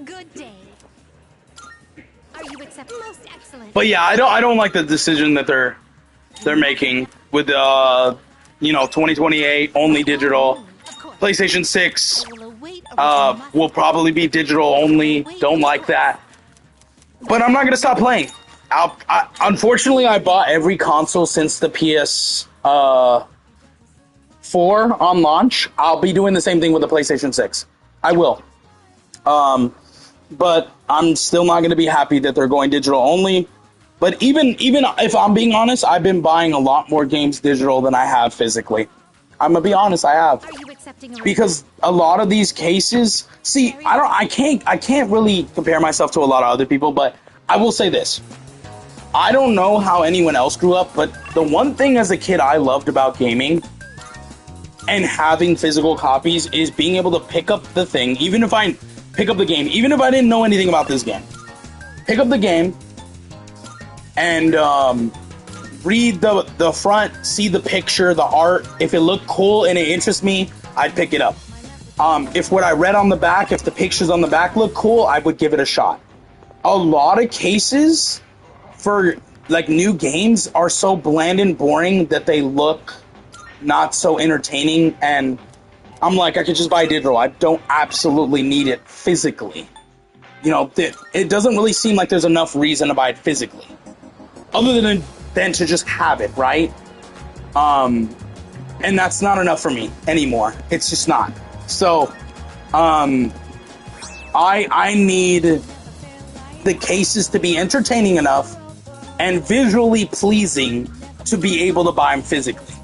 Good day. Are you accepting? Most excellent. But yeah, I don't like the decision that they're making with 2028 only digital. PlayStation 6 will probably be digital only. Don't like that. But I'm not gonna stop playing. Unfortunately, I bought every console since the PS4 on launch. I'll be doing the same thing with the PlayStation 6. I will. But I'm still not going to be happy that they're going digital only. But even if I'm being honest, I've been buying a lot more games digital than I have physically. I'm gonna be honest, I have. Because a lot of these cases, see, I can't really compare myself to a lot of other people, but I will say this. I don't know how anyone else grew up, but the one thing as a kid I loved about gaming and having physical copies is being able to pick up the thing, even if I pick up the game, even if I didn't know anything about this game. Pick up the game and read the front, see the picture, the art. If it looked cool and it interests me, I'd pick it up. If what I read on the back, if the pictures on the back look cool, I would give it a shot. A lot of cases for like new games are so bland and boring that they look not so entertaining, and I'm like, I could just buy digital. I don't absolutely need it physically. You know, it doesn't really seem like there's enough reason to buy it physically, other than to just have it, right? And that's not enough for me anymore. It's just not. So, I need the cases to be entertaining enough and visually pleasing to be able to buy them physically.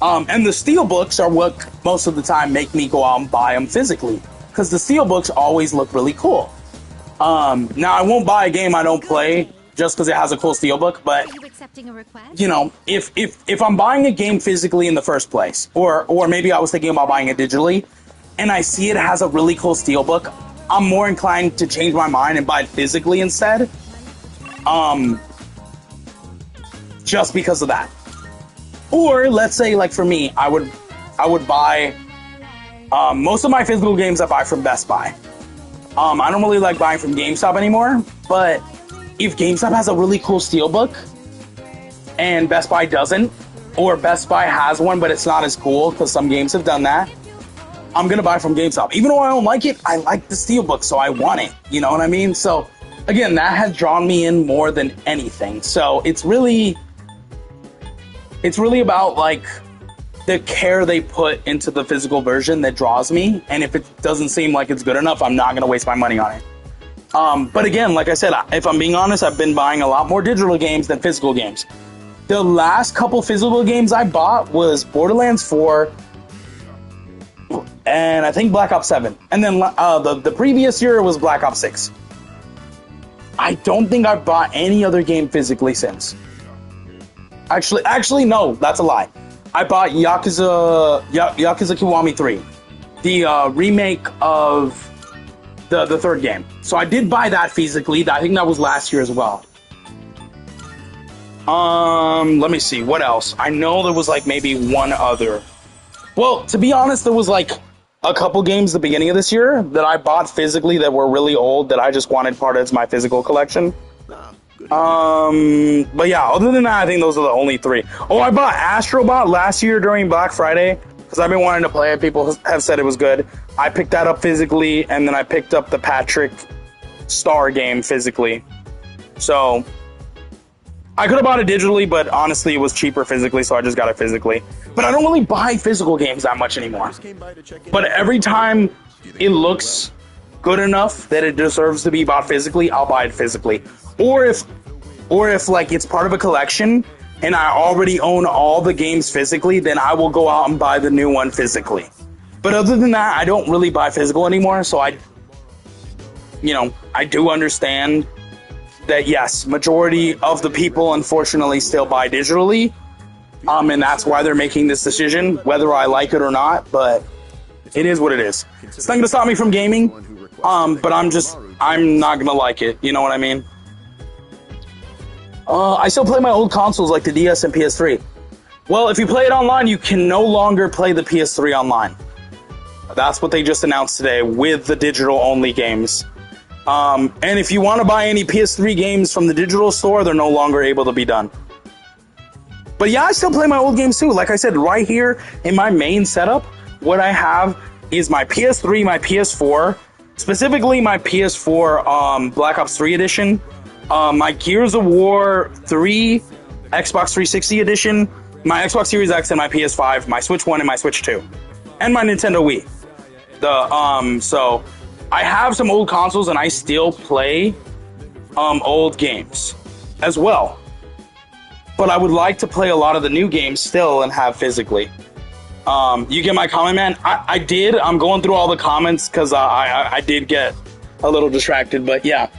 And the steelbooks are what most of the time make me go out and buy them physically, because the steelbooks always look really cool. Now I won't buy a game I don't play just because it has a cool steelbook, but you know, if I'm buying a game physically in the first place, or maybe I was thinking about buying it digitally, and I see it has a really cool steelbook, I'm more inclined to change my mind and buy it physically instead. Just because of that. Or let's say, like for me, I would buy most of my physical games I buy from Best Buy. I don't really like buying from GameStop anymore, but if GameStop has a really cool steelbook and Best Buy doesn't, or Best Buy has one but it's not as cool because some games have done that, I'm gonna buy from GameStop. Even though I don't like it, I like the steelbook, so I want it. You know what I mean? So again, that has drawn me in more than anything. So it's really about like the care they put into the physical version that draws me, and if it doesn't seem like it's good enough, I'm not going to waste my money on it. But again, like I said, if I'm being honest, I've been buying a lot more digital games than physical games. The last couple physical games I bought was Borderlands 4 and I think Black Ops 7. And then the previous year was Black Ops 6. I don't think I've bought any other game physically since. Actually, no, that's a lie. I bought Yakuza Kiwami 3, the remake of the third game. So I did buy that physically. I think that was last year as well. Let me see, what else? I know there was like maybe one other. Well, to be honest, there was like a couple games at the beginning of this year that I bought physically that were really old that I just wanted part of my physical collection. But yeah, other than that, I think those are the only three. Oh, I bought Astrobot last year during Black Friday because I've been wanting to play it. People have said it was good. I picked that up physically, and then I picked up the Patrick Star game physically. So I could have bought it digitally, but honestly, it was cheaper physically, so I just got it physically. But I don't really buy physical games that much anymore. But every time it looks good enough that it deserves to be bought physically, I'll buy it physically. Or if like it's part of a collection and I already own all the games physically, then I will go out and buy the new one physically. But other than that, I don't really buy physical anymore, so I do understand that yes, majority of the people unfortunately still buy digitally. And that's why they're making this decision, whether I like it or not, but it is what it is. It's not gonna stop me from gaming, but I'm not gonna like it, you know what I mean? I still play my old consoles like the DS and PS3. Well, if you play it online, you can no longer play the PS3 online. That's what they just announced today with the digital-only games. And if you want to buy any PS3 games from the digital store, they're no longer able to be done. But yeah, I still play my old games too. Like I said, right here in my main setup, what I have is my PS3, my PS4, specifically my PS4 Black Ops 3 edition, my Gears of War 3 Xbox 360 edition, my Xbox Series X and my PS5, my Switch 1 and my Switch 2, and my Nintendo Wii. So I have some old consoles and I still play old games as well. But I would like to play a lot of the new games still and have physically. You get my comment, man? I did. I'm going through all the comments because I did get a little distracted, but yeah.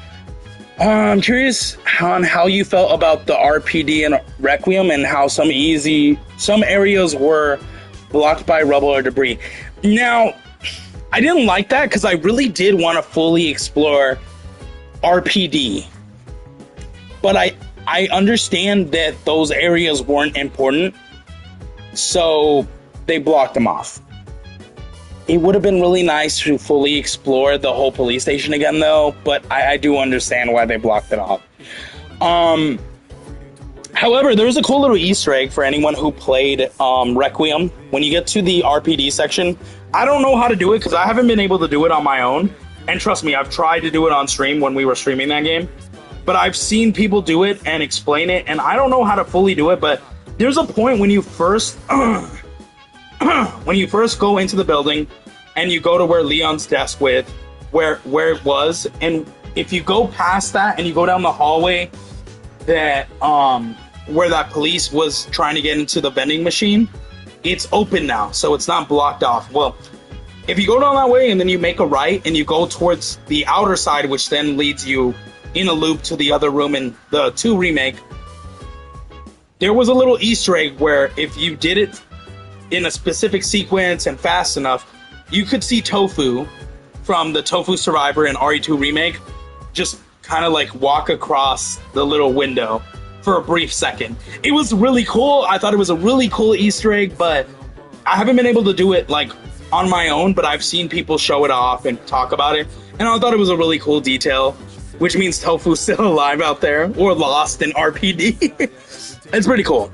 I'm curious on how you felt about the RPD and Requiem and how some areas were blocked by rubble or debris. Now, I didn't like that because I really did want to fully explore RPD. But I understand that those areas weren't important, so they blocked them off. It would have been really nice to fully explore the whole police station again, though, but I do understand why they blocked it off. However, there was a cool little Easter egg for anyone who played Requiem. When you get to the RPD section, I don't know how to do it because I haven't been able to do it on my own. And trust me, I've tried to do it on stream when we were streaming that game. But I've seen people do it and explain it, and I don't know how to fully do it, but there's a point when you first... when you first go into the building and you go to where Leon's desk where it was, and if you go past that and you go down the hallway that where that police was trying to get into the vending machine, it's open now, so it's not blocked off. Well, if you go down that way and then you make a right and you go towards the outer side, which then leads you in a loop to the other room in the 2 remake, there was a little Easter egg where if you did it in a specific sequence and fast enough, you could see Tofu from the Tofu Survivor and RE2 remake just kind of like walk across the little window for a brief second. It was really cool. I thought it was a really cool Easter egg, but I haven't been able to do it like on my own, but I've seen people show it off and talk about it, and I thought it was a really cool detail, which means Tofu's still alive out there or lost in RPD. It's pretty cool.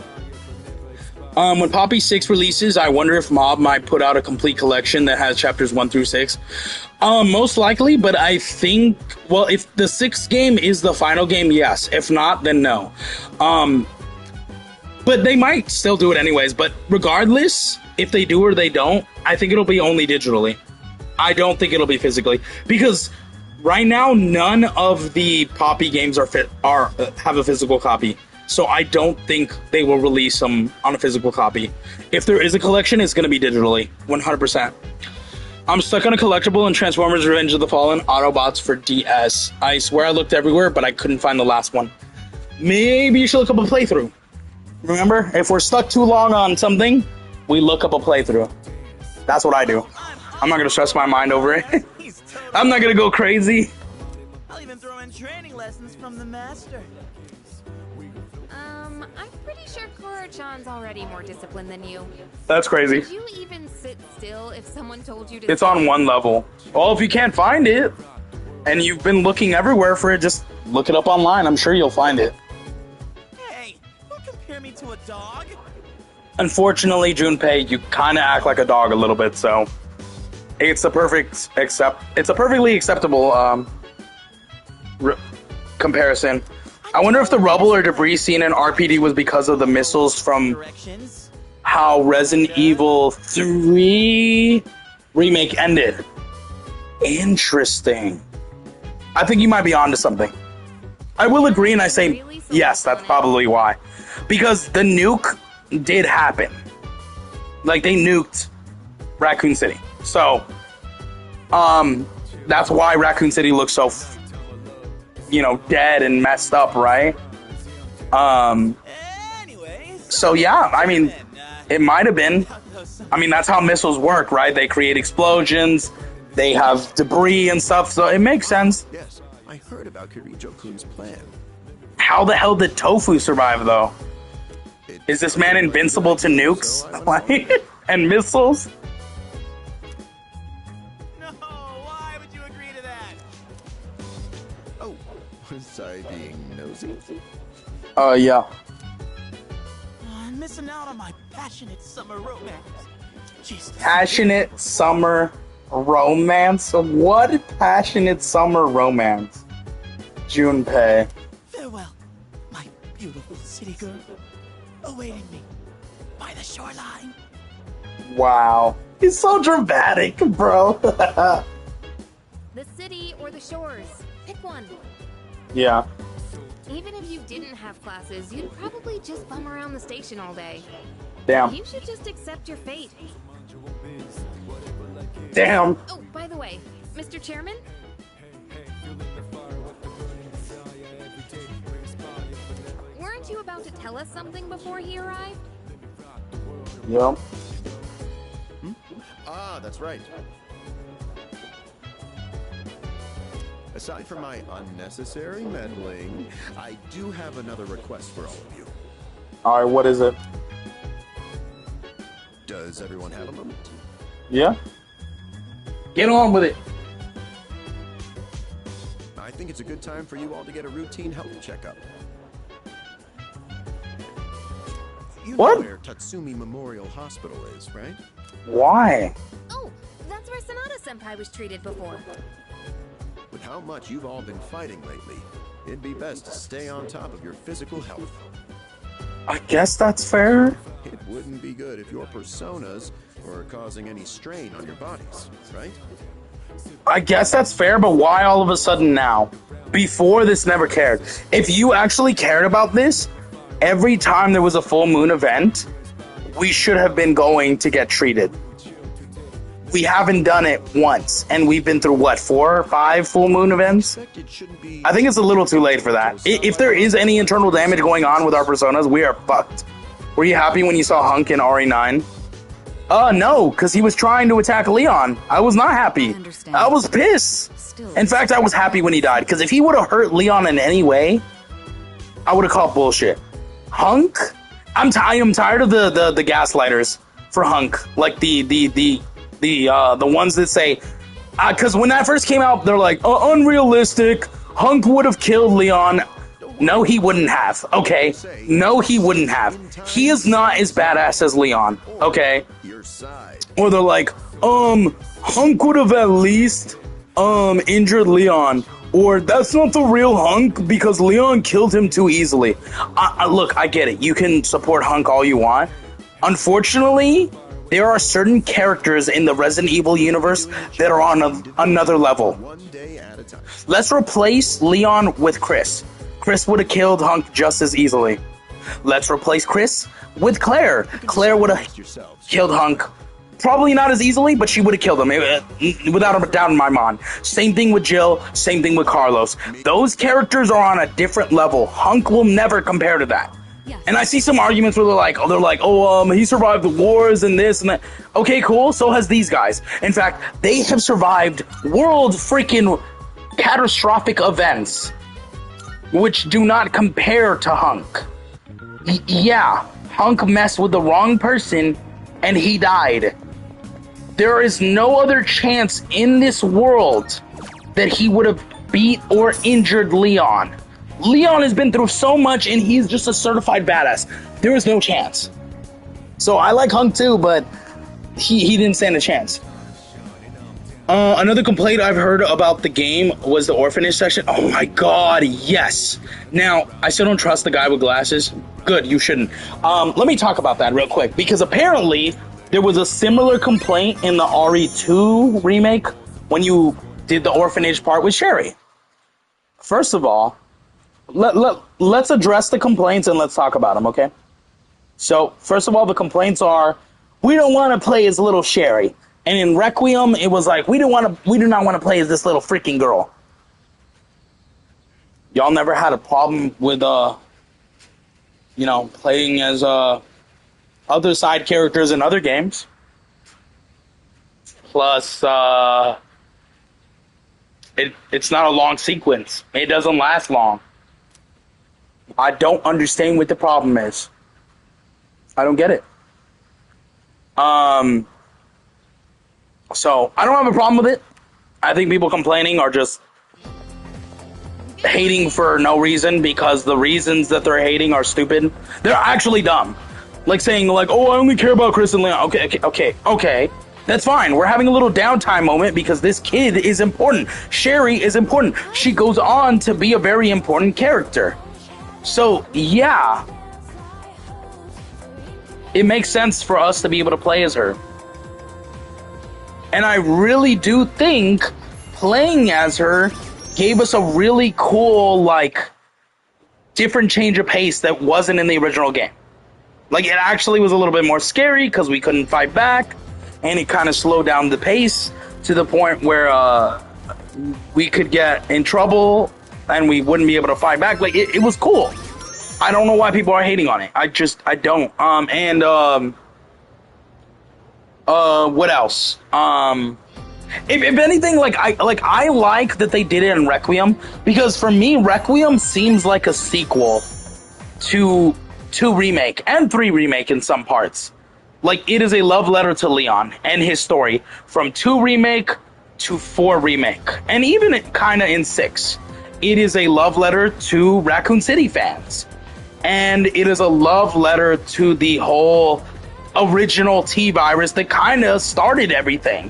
When Poppy 6 releases, I wonder if Mob might put out a complete collection that has chapters 1 through 6. Most likely, but I think, well, if the 6th game is the final game, yes. If not, then no. But they might still do it anyways. But regardless, if they do or they don't, I think it'll be only digitally. I don't think it'll be physically. Because right now, none of the Poppy games have a physical copy. So I don't think they will release them on a physical copy. If there is a collection, it's going to be digitally, 100%. I'm stuck on a collectible in Transformers Revenge of the Fallen Autobots for DS. I swear I looked everywhere, but I couldn't find the last one. Maybe you should look up a playthrough. Remember, if we're stuck too long on something, we look up a playthrough. That's what I do. I'm not going to stress my mind over it. I'm not going to go crazy. I'll even throw in training lessons from the master. I'm pretty sure Kuro-chan's already more disciplined than you. That's crazy. Would you even sit still if someone told you to... It's on one level. Well, if you can't find it, and you've been looking everywhere for it, just look it up online. I'm sure you'll find it. Hey, don't compare me to a dog. Unfortunately, Junpei, you kind of act like a dog a little bit, so... It's a perfectly acceptable comparison. I wonder if the rubble or debris seen in RPD was because of the missiles from how Resident Evil 3 remake ended. Interesting. I think you might be onto something. I will agree and I say, yes, that's probably why. Because the nuke did happen. Like, they nuked Raccoon City. So, that's why Raccoon City looks so... dead and messed up, right? So yeah, I mean, it might have been. I mean, that's how missiles work, right? They create explosions, they have debris and stuff, so it makes sense. Yes, I heard about Kirijo-kun's plan. How the hell did Tofu survive, though? Is this man invincible to nukes and missiles? No, why would you agree to that? Oh, was I being nosy? Yeah. I'm missing out on my passionate summer romance. Jesus. Passionate summer romance? What passionate summer romance? Junpei. Farewell, my beautiful city girl, awaiting me by the shoreline. Wow. He's so dramatic, bro. The city or the shores. Pick one. Yeah. Even if you didn't have classes, you'd probably just bum around the station all day. Damn. You should just accept your fate. Damn. Oh, by the way, Mr. Chairman? Weren't you about to tell us something before he arrived? Yep. Ah, that's right. Aside from my unnecessary meddling, I do have another request for all of you. Alright, what is it? Does everyone have a moment? Yeah? Get on with it. I think it's a good time for you all to get a routine health checkup. You What? know where Tatsumi Memorial Hospital is, right? Why? Oh, that's where Sanada-senpai was treated before. With how much you've all been fighting lately, it'd be best to stay on top of your physical health. I guess that's fair. It wouldn't be good if your personas were causing any strain on your bodies, right? I guess that's fair, but why all of a sudden now? Before this never cared. If you actually cared about this, every time there was a full moon event, we should have been going to get treated. We haven't done it once, and we've been through, what, 4 or 5 full moon events? I think it's a little too late for that. If there is any internal damage going on with our personas, we are fucked. Were you happy when you saw Hunk in RE9? No, because he was trying to attack Leon. I was not happy. I was pissed. In fact, I was happy when he died, because if he would have hurt Leon in any way, I would have called bullshit. Hunk? I am tired of the gaslighters for Hunk. Like the ones that say, because when that first came out, they're like, unrealistic. Hunk would have killed Leon. No, he wouldn't have. Okay. No, he wouldn't have. He is not as badass as Leon. Okay. Or they're like, Hunk would have at least injured Leon. Or that's not the real Hunk because Leon killed him too easily. Look, I get it. You can support Hunk all you want. Unfortunately, there are certain characters in the Resident Evil universe that are on another level. Let's replace Leon with Chris. Chris would have killed Hunk just as easily. Let's replace Chris with Claire. Claire would have killed Hunk. Probably not as easily, but she would have killed him, without a doubt in my mind. Same thing with Jill, same thing with Carlos. Those characters are on a different level. Hunk will never compare to that. And I see some arguments where they're like, he survived the wars and this and that. Okay, cool, so has these guys. In fact, they have survived world freaking catastrophic events, which do not compare to Hunk. Yeah, Hunk messed with the wrong person, and he died. There is no other chance in this world that he would have beat or injured Leon. Leon has been through so much, and he's just a certified badass. There is no chance. So I like Hunk too, but he didn't stand a chance. Another complaint I've heard about the game was the orphanage section. Oh my god, yes. Now, I still don't trust the guy with glasses. Good, you shouldn't. Let me talk about that real quick, because apparently there was a similar complaint in the RE2 remake when you did the orphanage part with Sherry. First of all, let's address the complaints and let's talk about them, okay? So, first of all, the complaints are, we don't want to play as little Sherry. And in Requiem, it was like, we do not want to play as this little freaking girl. Y'all never had a problem with, playing as, other side characters in other games. Plus, it's not a long sequence. It doesn't last long. I don't understand what the problem is. I don't get it. So I don't have a problem with it. I think people complaining are just hating for no reason because the reasons that they're hating are stupid. They're actually dumb. Like saying like, oh, I only care about Chris and Leon. Okay. That's fine. We're having a little downtime moment because this kid is important. Sherry is important. She goes on to be a very important character. So, yeah. It makes sense for us to be able to play as her. And I really do think playing as her gave us a really cool, like, different change of pace that wasn't in the original game. Like, it actually was a little bit more scary because we couldn't fight back. And it kind of slowed down the pace to the point where we could get in trouble and we wouldn't be able to fight back. Like, it was cool. I don't know why people are hating on it. I don't. What else? If anything, I like that they did it in Requiem, because for me, Requiem seems like a sequel to 2 Remake and 3 Remake in some parts. Like, it is a love letter to Leon and his story from 2 Remake to 4 Remake. And even kind of in 6. It is a love letter to Raccoon City fans. And it is a love letter to the whole original T-Virus that kind of started everything.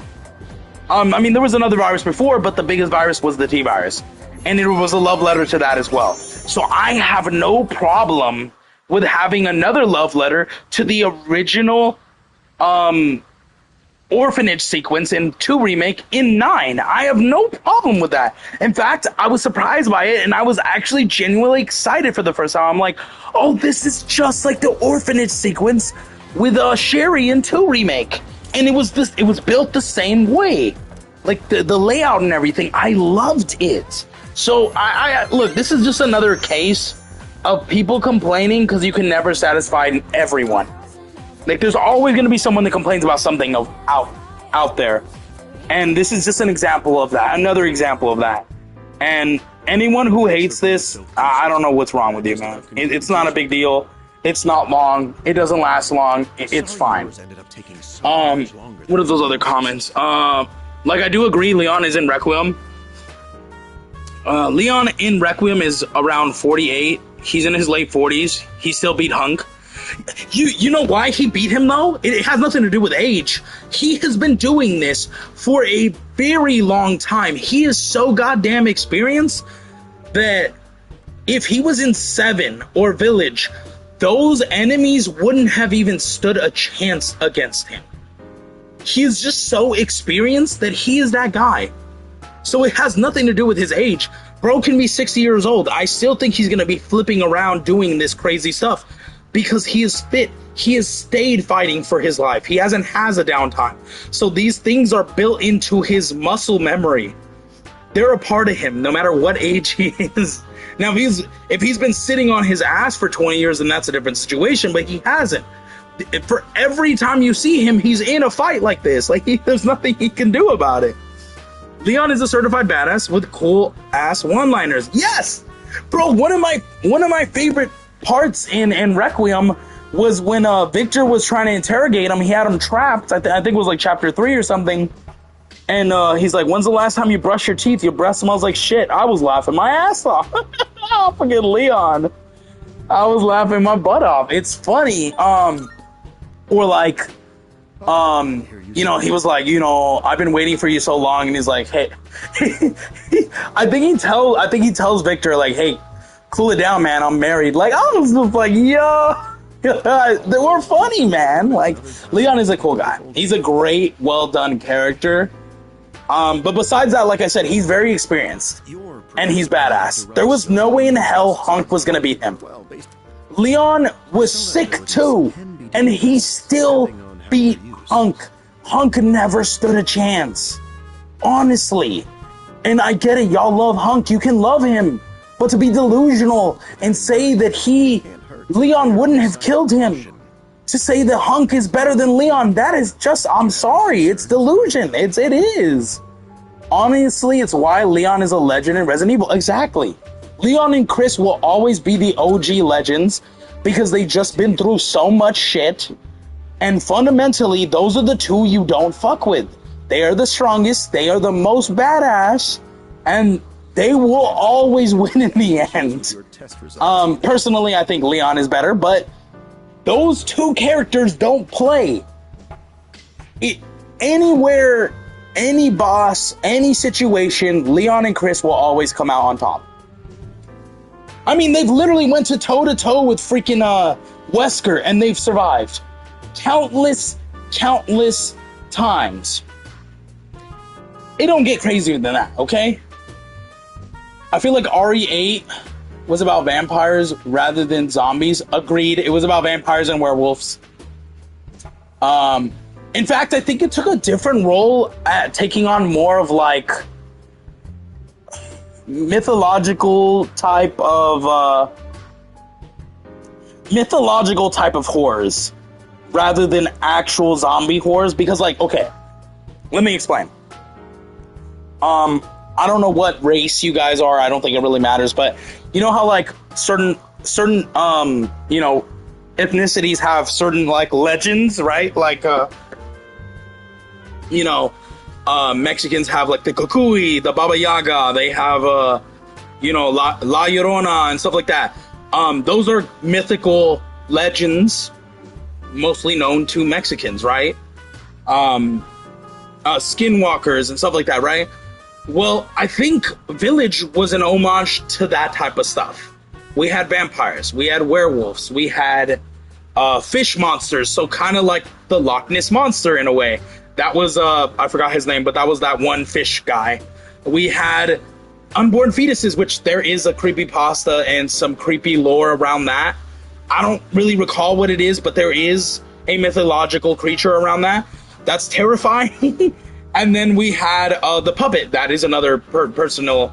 I mean, there was another virus before, but the biggest virus was the T-Virus. And it was a love letter to that as well. So I have no problem with having another love letter to the original orphanage sequence in 2 Remake in 9. I have no problem with that. In fact, I was surprised by it, and I was actually genuinely excited for the first time. I'm like, oh, this is just like the orphanage sequence with Sherry in 2 Remake. And it was built the same way. Like, the layout and everything, I loved it. So, I look, this is just another case of people complaining because you can never satisfy everyone. Like, there's always going to be someone that complains about something out there. And this is just an example of that. Another example of that. And anyone who hates this, I don't know what's wrong with you, man. It's not a big deal. It's not long. It doesn't last long. It's fine. What are those other comments? Like, I do agree Leon is in Requiem. Leon in Requiem is around 48. He's in his late 40s. He still beat Hunk. You know why he beat him, though? It has nothing to do with age. He has been doing this for a very long time. He is so goddamn experienced that if he was in 7 or Village, those enemies wouldn't have even stood a chance against him. He is just so experienced that he is that guy. So it has nothing to do with his age. Bro can be 60 years old. I still think he's going to be flipping around doing this crazy stuff because he is fit. He has stayed fighting for his life. He hasn't had a downtime. So these things are built into his muscle memory. They're a part of him, no matter what age he is. Now, if he's been sitting on his ass for 20 years, then that's a different situation, but he hasn't. For every time you see him, he's in a fight like this. Like, there's nothing he can do about it. Leon is a certified badass with cool ass one-liners. Yes, bro. One of my favorite parts in Requiem was when Victor was trying to interrogate him. He had him trapped. I think it was like chapter 3 or something. And he's like, "When's the last time you brushed your teeth? Your breath smells like shit." I was laughing my ass off. Oh, forget Leon. I was laughing my butt off. It's funny. Or like, you know, he was like, you know, "I've been waiting for you so long," and he's like, "Hey," I think he tells Victor like, "Hey, cool it down, man. I'm married." Like, I was just like, yo, they were funny, man. Like, Leon is a cool guy. He's a great, well done character. But besides that, like I said, he's very experienced and he's badass. There was no way in hell Hunk was gonna beat him. Leon was sick too, and he still beat Hunk. Hunk never stood a chance. Honestly. And I get it, y'all love Hunk, you can love him. But to be delusional and say that Leon wouldn't have killed him, to say that Hunk is better than Leon, that is just, I'm sorry, it's delusion. It is. Honestly, it's why Leon is a legend in Resident Evil. Exactly. Leon and Chris will always be the OG legends because they've just been through so much shit. And fundamentally, those are the two you don't fuck with. They are the strongest, they are the most badass, and they will always win in the end. Personally, I think Leon is better, but those two characters don't play. Anywhere, any boss, any situation, Leon and Chris will always come out on top. I mean, they've literally went to toe-to-toe with freaking Wesker, and they've survived. Countless times. It don't get crazier than that, okay? I feel like RE8 was about vampires rather than zombies. Agreed, it was about vampires and werewolves. In fact, I think it took a different role at taking on more of like mythological type of horrors rather than actual zombie horrors, because like, okay, let me explain. I don't know what race you guys are, I don't think it really matters, but you know how like certain you know, ethnicities have certain like legends, right? Like you know, Mexicans have like the Cucuy, the Baba Yaga, they have you know, La Llorona and stuff like that. Those are mythical legends mostly known to Mexicans, right? Skinwalkers and stuff like that, right? Well, I think Village was an homage to that type of stuff. We had vampires, we had werewolves, we had fish monsters, so kind of like the Loch Ness Monster in a way. That was, I forgot his name, but that was that one fish guy. We had unborn fetuses, which there is a creepypasta and some creepy lore around that. I don't really recall what it is, but there is a mythological creature around that. That's terrifying. And then we had the puppet. That is another personal,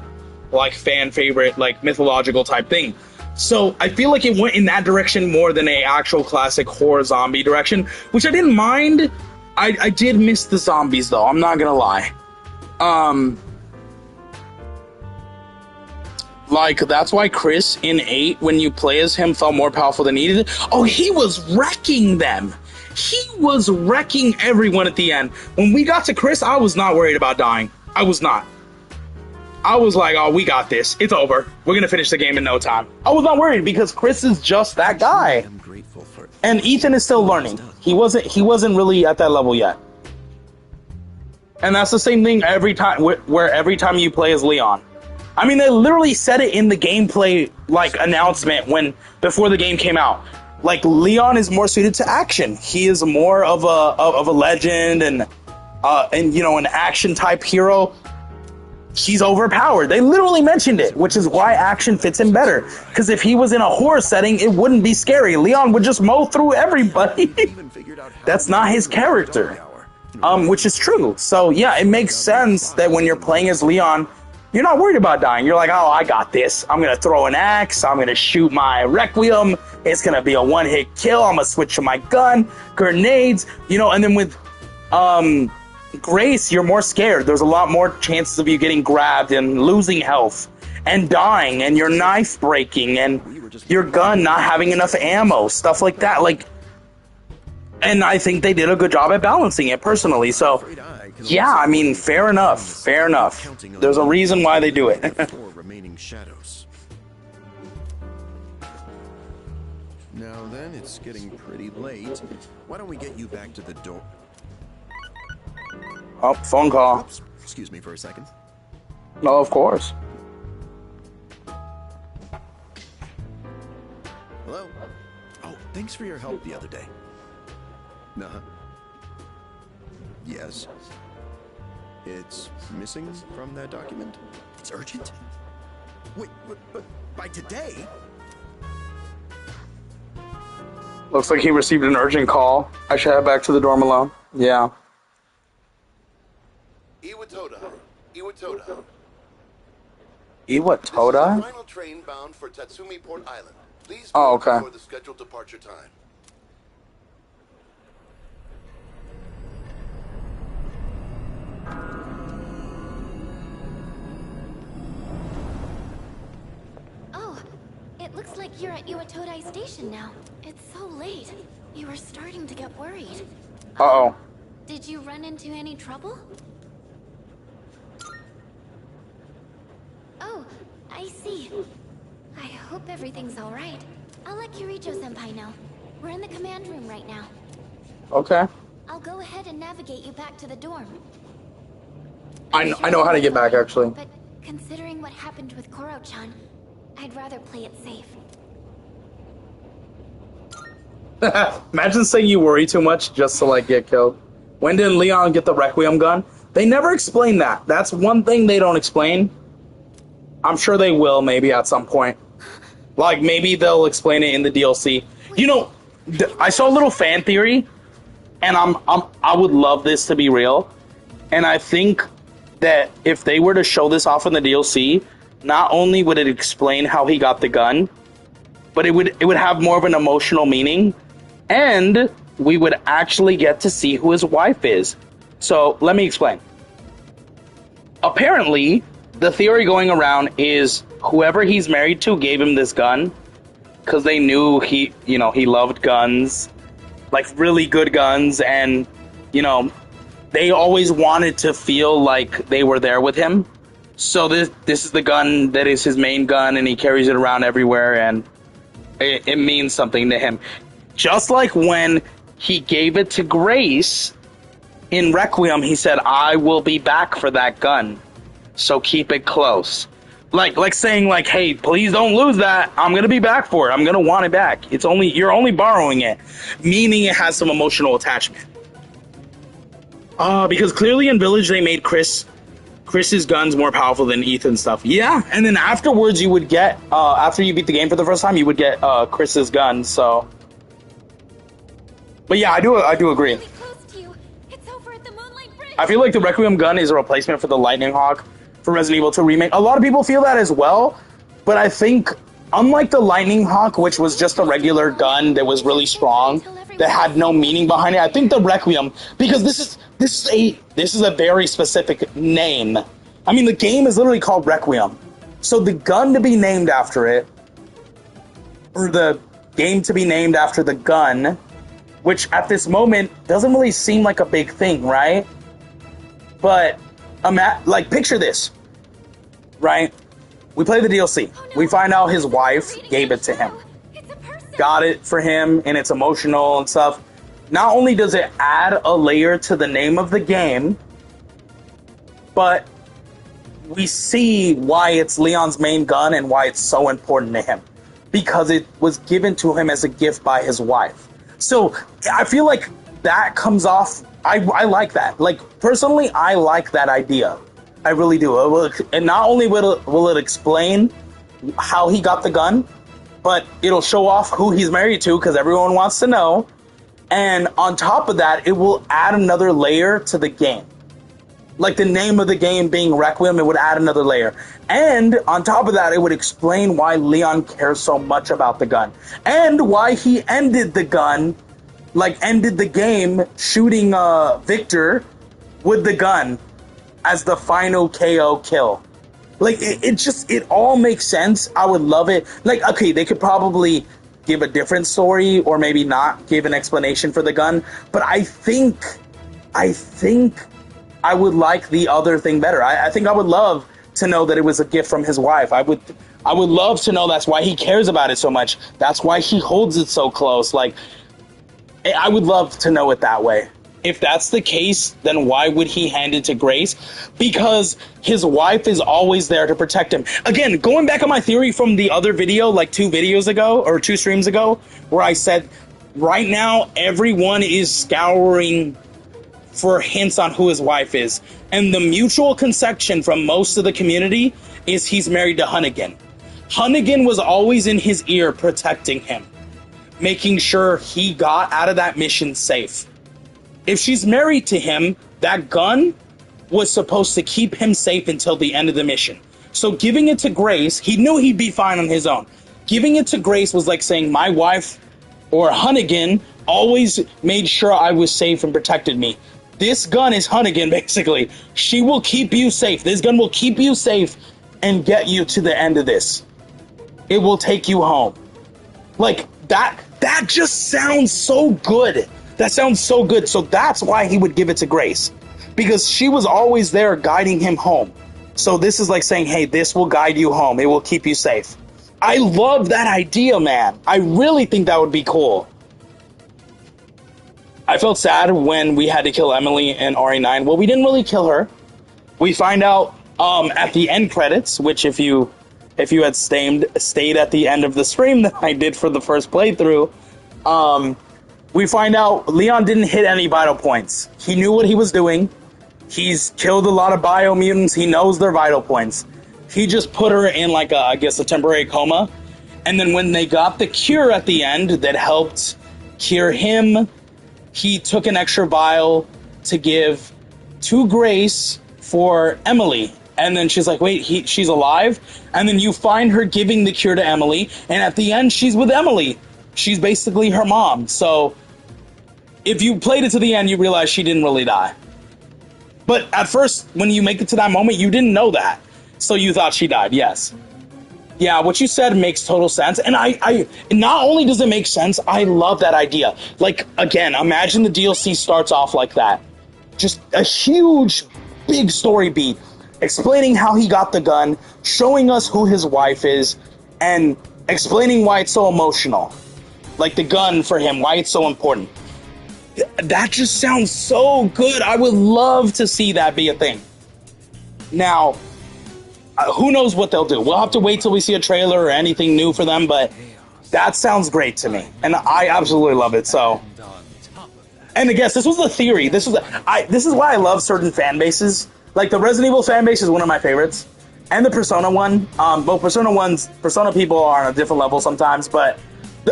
like, fan favorite, like, mythological type thing. So I feel like it went in that direction more than a actual classic horror zombie direction, which I didn't mind. I did miss the zombies, though. I'm not gonna lie. Like, that's why Chris in 8, when you play as him, felt more powerful than he did. Oh, he was wrecking them. He was wrecking everyone at the end. When we got to Chris, I was not worried about dying. I was not. I was like, oh, we got this. It's over. We're going to finish the game in no time. I was not worried because Chris is just that guy. And Ethan is still learning. He wasn't really at that level yet. And that's the same thing every time, where every time you play as Leon. I mean, they literally said it in the gameplay, like, announcement before the game came out. Like, Leon is more suited to action. He is more of a legend and you know, an action type hero. He's overpowered. They literally mentioned it, which is why action fits him better. Because if he was in a horror setting, it wouldn't be scary. Leon would just mow through everybody. That's not his character. Which is true. So yeah, it makes sense that when you're playing as Leon, you're not worried about dying. You're like, oh, I got this. I'm going to throw an axe. I'm going to shoot my Requiem. It's going to be a one-hit kill. I'm going to switch to my gun, grenades, you know, and then with Grace, you're more scared. There's a lot more chances of you getting grabbed and losing health and dying and your knife breaking and your gun not having enough ammo, stuff like that. Like, and I think they did a good job at balancing it personally. So, yeah, I mean, fair enough. Fair enough. There's a reason why they do it. 4 remaining shadows. Now then, it's getting pretty late. Why don't we get you back to the door? Oh, phone call. Oops. Excuse me for a second. No, of course. Hello? Oh, thanks for your help the other day. Uh-huh. Yes. It's missing from that document? It's urgent? Wait, but by today? Looks like he received an urgent call. I should head back to the dorm alone. Yeah. Iwatoda. Iwatoda. Iwatoda? Final train bound for Tatsumi Port Island. Please oh, okay. before the scheduled departure time. It looks like you're at Iwatodai Station now. It's so late. You were starting to get worried. Uh-oh. Did you run into any trouble? Oh, I see. I hope everything's alright. I'll let Kirijo-senpai know. We're in the command room right now. Okay. I'll go ahead and navigate you back to the dorm. I know how to get back, actually. But considering what happened with Koro-chan, I'd rather play it safe. Imagine saying you worry too much just to, like, get killed. When did Leon get the Requiem gun? They never explain that. That's one thing they don't explain. I'm sure they will, maybe, at some point. Like, maybe they'll explain it in the DLC. You know, I saw a little fan theory, and I would love this to be real. And I think that if they were to show this off in the DLC, not only would it explain how he got the gun, but it would have more of an emotional meaning, and we would actually get to see who his wife is. So, let me explain. Apparently, the theory going around is whoever he's married to gave him this gun because they knew he loved guns, like really good guns, and, you know, they always wanted to feel like they were there with him. So this is the gun that is his main gun, and he carries it around everywhere, and it means something to him. Just like when he gave it to Grace in Requiem, he said, "I will be back for that gun, so keep it close." Like saying, like, "Hey, please don't lose that. I'm gonna be back for it. I'm gonna want it back. You're only borrowing it," meaning it has some emotional attachment. Because clearly in Village they made Chris's guns more powerful than Ethan's stuff. Yeah, and then afterwards you would get, after you beat the game for the first time, you would get Chris's gun, so. But yeah, I do agree. I feel like the Requiem gun is a replacement for the Lightning Hawk for Resident Evil 2 Remake. A lot of people feel that as well, but I think, unlike the Lightning Hawk, which was just a regular gun that was really strong, that had no meaning behind it, I think the Requiem, because this is a very specific name. I mean, the game is literally called Requiem. So the gun to be named after it, or the game to be named after the gun, which at this moment doesn't really seem like a big thing, right? But, like, picture this, right? We play the DLC. We find out his wife gave it to him. Got it for him, and it's emotional and stuff. Not only does it add a layer to the name of the game, but we see why it's Leon's main gun and why it's so important to him. Because it was given to him as a gift by his wife. So, I feel like that comes off. I like that. Like, personally, I like that idea. I really do. And not only will it explain how he got the gun, but it'll show off who he's married to, because everyone wants to know. And on top of that, it will add another layer to the game. Like the name of the game being Requiem, it would add another layer. And on top of that, it would explain why Leon cares so much about the gun. And why he ended the gun, like ended the game shooting Victor with the gun as the final KO kill. Like, it all makes sense. I would love it. Like, okay, they could probably give a different story or maybe not give an explanation for the gun, but I think I would like the other thing better. I think I would love to know that it was a gift from his wife. I would love to know that's why he cares about it so much. That's why he holds it so close. Like, I would love to know it that way. If that's the case, then why would he hand it to Grace? Because his wife is always there to protect him. Again, going back on my theory from the other video, like 2 videos ago, or 2 streams ago, where I said, right now, everyone is scouring for hints on who his wife is. And the mutual conception from most of the community is he's married to Hunnigan. Hunnigan was always in his ear protecting him, making sure he got out of that mission safe. If she's married to him, that gun was supposed to keep him safe until the end of the mission. So giving it to Grace, he knew he'd be fine on his own. Giving it to Grace was like saying, my wife, or Hunnigan, always made sure I was safe and protected me. This gun is Hunnigan, basically. She will keep you safe. This gun will keep you safe and get you to the end of this. it will take you home. Like, that just sounds so good. That sounds so good. So that's why he would give it to Grace. Because she was always there guiding him home. So this is like saying, hey, this will guide you home. It will keep you safe. I love that idea, man. I really think that would be cool. I felt sad when we had to kill Emily in RE9. Well, we didn't really kill her. We find out at the end credits, which if you had stayed at the end of the stream that I did for the first playthrough, we find out Leon didn't hit any vital points. He knew what he was doing. He's killed a lot of biomutants. He knows their vital points. He just put her in like a temporary coma. And then when they got the cure at the end that helped cure him, he took an extra vial to give to Grace for Emily. And then she's like, wait, she's alive? And then you find her giving the cure to Emily. And at the end, she's with Emily. She's basically her mom. So if you played it to the end, you realize she didn't really die. But at first, when you make it to that moment, you didn't know that. So you thought she died, yes. Yeah, what you said makes total sense. And I not only does it make sense, I love that idea. Like, again, imagine the DLC starts off like that. Just a huge, big story beat. Explaining how he got the gun, showing us who his wife is, and explaining why it's so emotional. Like the gun for him, why it's so important. That just sounds so good. I would love to see that be a thing. Now, who knows what they'll do? We'll have to wait till we see a trailer or anything new for them, but that sounds great to me. And I absolutely love it, so. And I guess this was the theory. This is why I love certain fan bases. Like, the Resident Evil fan base is one of my favorites. And the Persona one. Both Persona people are on a different level sometimes, but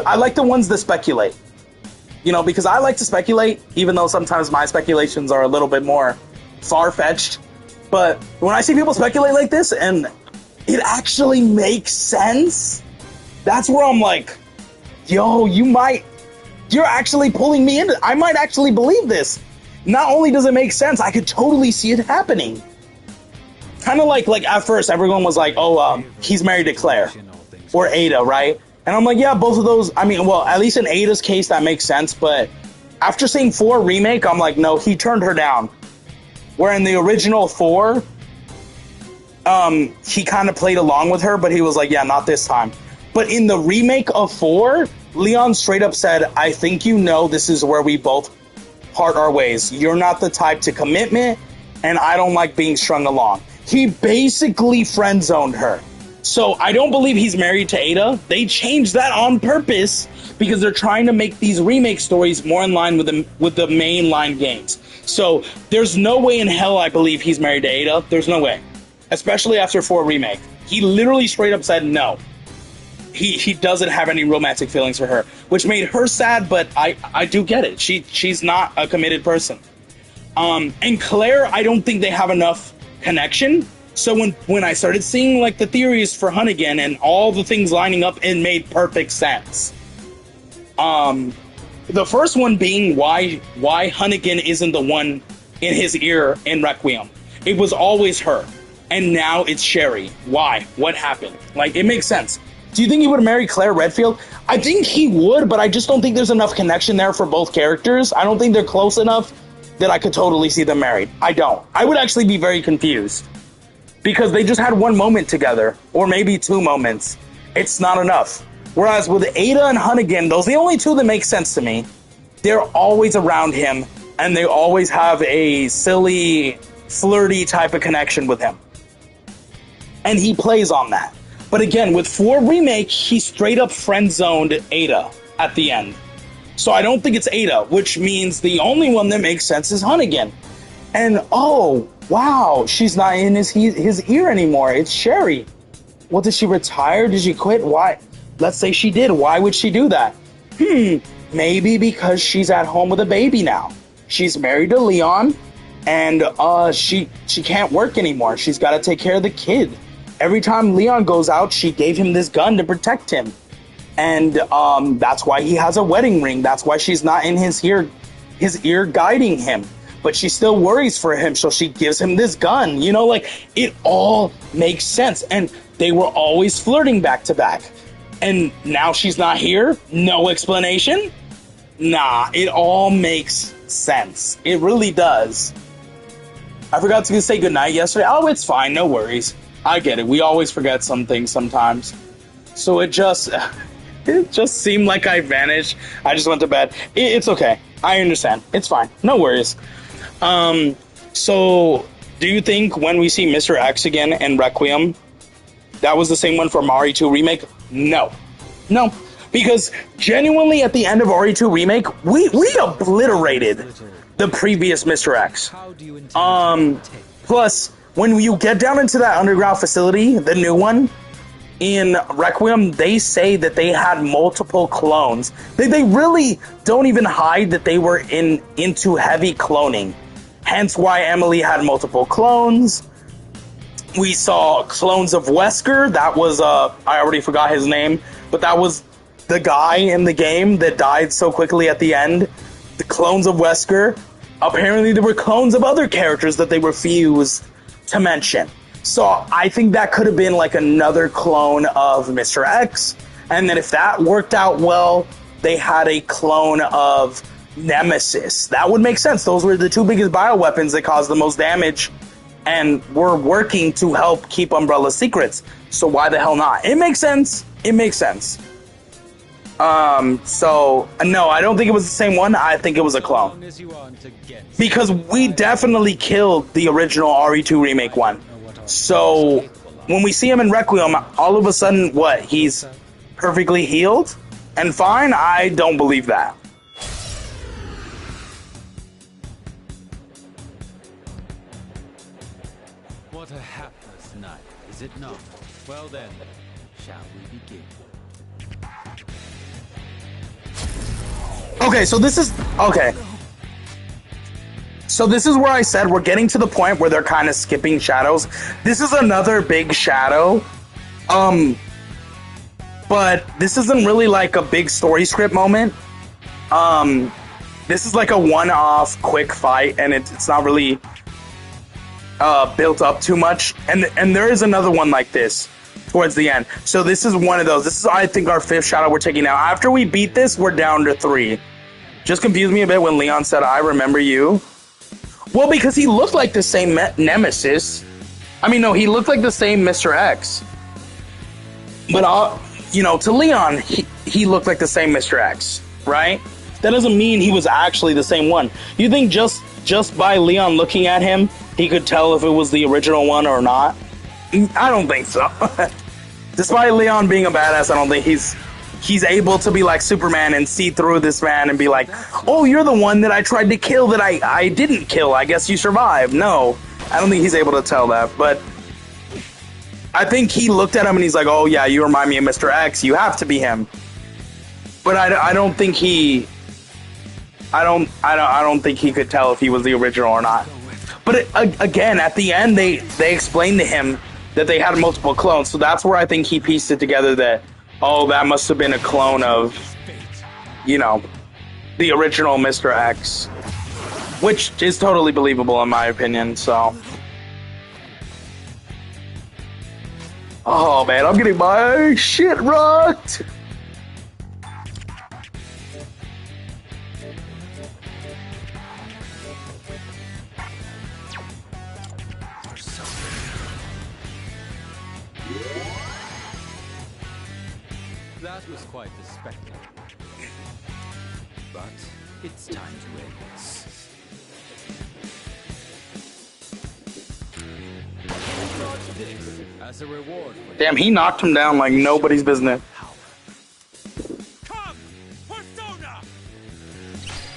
I like the ones that speculate. You know, because I like to speculate, even though sometimes my speculations are a little bit more far-fetched. But when I see people speculate like this, and it actually makes sense, that's where I'm like, yo, you're actually pulling me into, I might actually believe this. Not only does it make sense, I could totally see it happening. Kind of like at first, everyone was like, oh, he's married to Claire. Or Ada, right? And I'm like, yeah, both of those, I mean, well, at least in Ada's case, that makes sense. But after seeing 4 Remake, I'm like, no, he turned her down. Where in the original 4, he kind of played along with her, but he was like, yeah, not this time. But in the remake of 4, Leon straight up said, I think you know this is where we both part our ways. You're not the type to commitment, and I don't like being strung along. He basically friend-zoned her. So I don't believe he's married to Ada. They changed that on purpose because they're trying to make these remake stories more in line with the mainline games. So there's no way in hell I believe he's married to Ada. There's no way. Especially after 4 Remake. He literally straight up said no. He doesn't have any romantic feelings for her, which made her sad, but I do get it. She's not a committed person. And Claire, I don't think they have enough connection. So when I started seeing like the theories for Hunnigan and all the things lining up, it made perfect sense. The first one being why Hunnigan isn't the one in his ear in Requiem. It was always her. And now it's Sherry. Why? What happened? Like, it makes sense. Do you think he would marry Claire Redfield? I think he would, but I just don't think there's enough connection there for both characters. I don't think they're close enough that I could totally see them married. I don't. I would actually be very confused. Because they just had 1 moment together. Or maybe 2 moments. It's not enough. Whereas with Ada and Hunnigan, those are the only 2 that make sense to me. They're always around him. And they always have a silly, flirty type of connection with him. And he plays on that. But again, with 4 Remake, he straight up friend-zoned Ada at the end. So I don't think it's Ada, which means the only one that makes sense is Hunnigan. And oh, wow, she's not in his ear anymore. It's Sherry. Well, did she retire? Did she quit? Why? Let's say she did. Why would she do that? Maybe because she's at home with a baby now. She's married to Leon, and she can't work anymore. She's got to take care of the kid. Every time Leon goes out, she gave him this gun to protect him. And that's why he has a wedding ring. That's why she's not in his ear guiding him. But she still worries for him, so she gives him this gun. You know, like, it all makes sense. And they were always flirting back to back. and now she's not here? No explanation? Nah, it all makes sense. It really does. I forgot to say goodnight yesterday. Oh, it's fine, no worries. I get it. We always forget some things sometimes. So it just seemed like I vanished. I just went to bed. It's okay. I understand. It's fine. No worries. So do you think when we see Mr. X again in Requiem, that was the same one for RE2 Remake? No. No. Because genuinely at the end of RE2 Remake, we obliterated the previous Mr. X. Plus, when you get down into that underground facility, the new one, in Requiem, they say that they had multiple clones. They really don't even hide that they were into heavy cloning. Hence why Emily had multiple clones. We saw clones of Wesker. That was, I already forgot his name, but that was the guy in the game that died so quickly at the end. The clones of Wesker. Apparently there were clones of other characters that they refused to mention. So I think that could have been like another clone of Mr. X. And then if that worked out well, they had a clone of Nemesis. That would make sense. Those were the two biggest bioweapons that caused the most damage and were working to help keep Umbrella's secrets. So why the hell not? It makes sense. It makes sense. So no, I don't think it was the same one. I think it was a clone. Because we definitely killed the original RE2 Remake one. So when we see him in Requiem, all of a sudden, what? He's perfectly healed and fine? I don't believe that. What a hapless night, is it not? Well then, shall we begin? Okay, so this is... Okay. So this is where I said we're getting to the point where they're kind of skipping shadows. This is another big shadow. But this isn't really like a big story script moment. This is like a one-off quick fight, and it's not really built up too much. And there is another one like this towards the end. So this is one of those. This is, I think, our 5th shadow we're taking now. After we beat this, we're down to 3. Just confused me a bit when Leon said, "I remember you." Well, because he looked like the same Nemesis. I mean, no, he looked like the same Mr. X. But, you know, to Leon, he looked like the same Mr. X, right? That doesn't mean he was actually the same one. You think just by Leon looking at him, he could tell if it was the original one or not? I don't think so. Despite Leon being a badass, I don't think he's able to be like Superman and see through this man and be like, "Oh, you're the one that I tried to kill that I didn't kill. I guess you survived." No, I don't think he's able to tell that. But I think he looked at him and he's like, "Oh yeah, you remind me of Mr. X. You have to be him." But I don't think he... I don't think he could tell if he was the original or not. But again, at the end, they explained to him that they had multiple clones. So that's where I think he pieced it together that, oh, that must have been a clone of, you know, the original Mr. X. Which is totally believable in my opinion, so. Oh man, I'm getting my shit rocked! That was quite the spectacle. But it's time to end this. As a reward for Damn, he knocked him down like nobody's business. Come, Persona!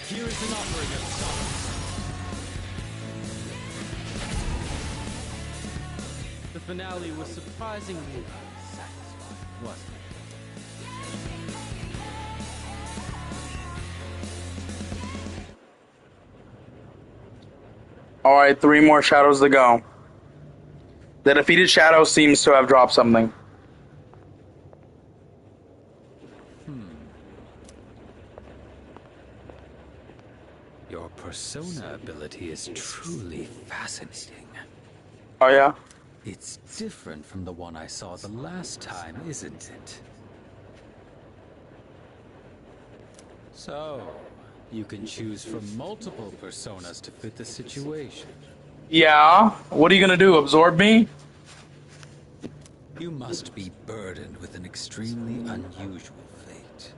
Here is an offering of solace. The finale was surprisingly satisfying, wasn't it? Alright, 3 more shadows to go. The defeated shadow seems to have dropped something. Your persona ability is truly fascinating. Oh yeah? It's different from the one I saw the last time, isn't it? So, you can choose from multiple personas to fit the situation. Yeah? What are you gonna do, absorb me? You must be burdened with an extremely unusual fate.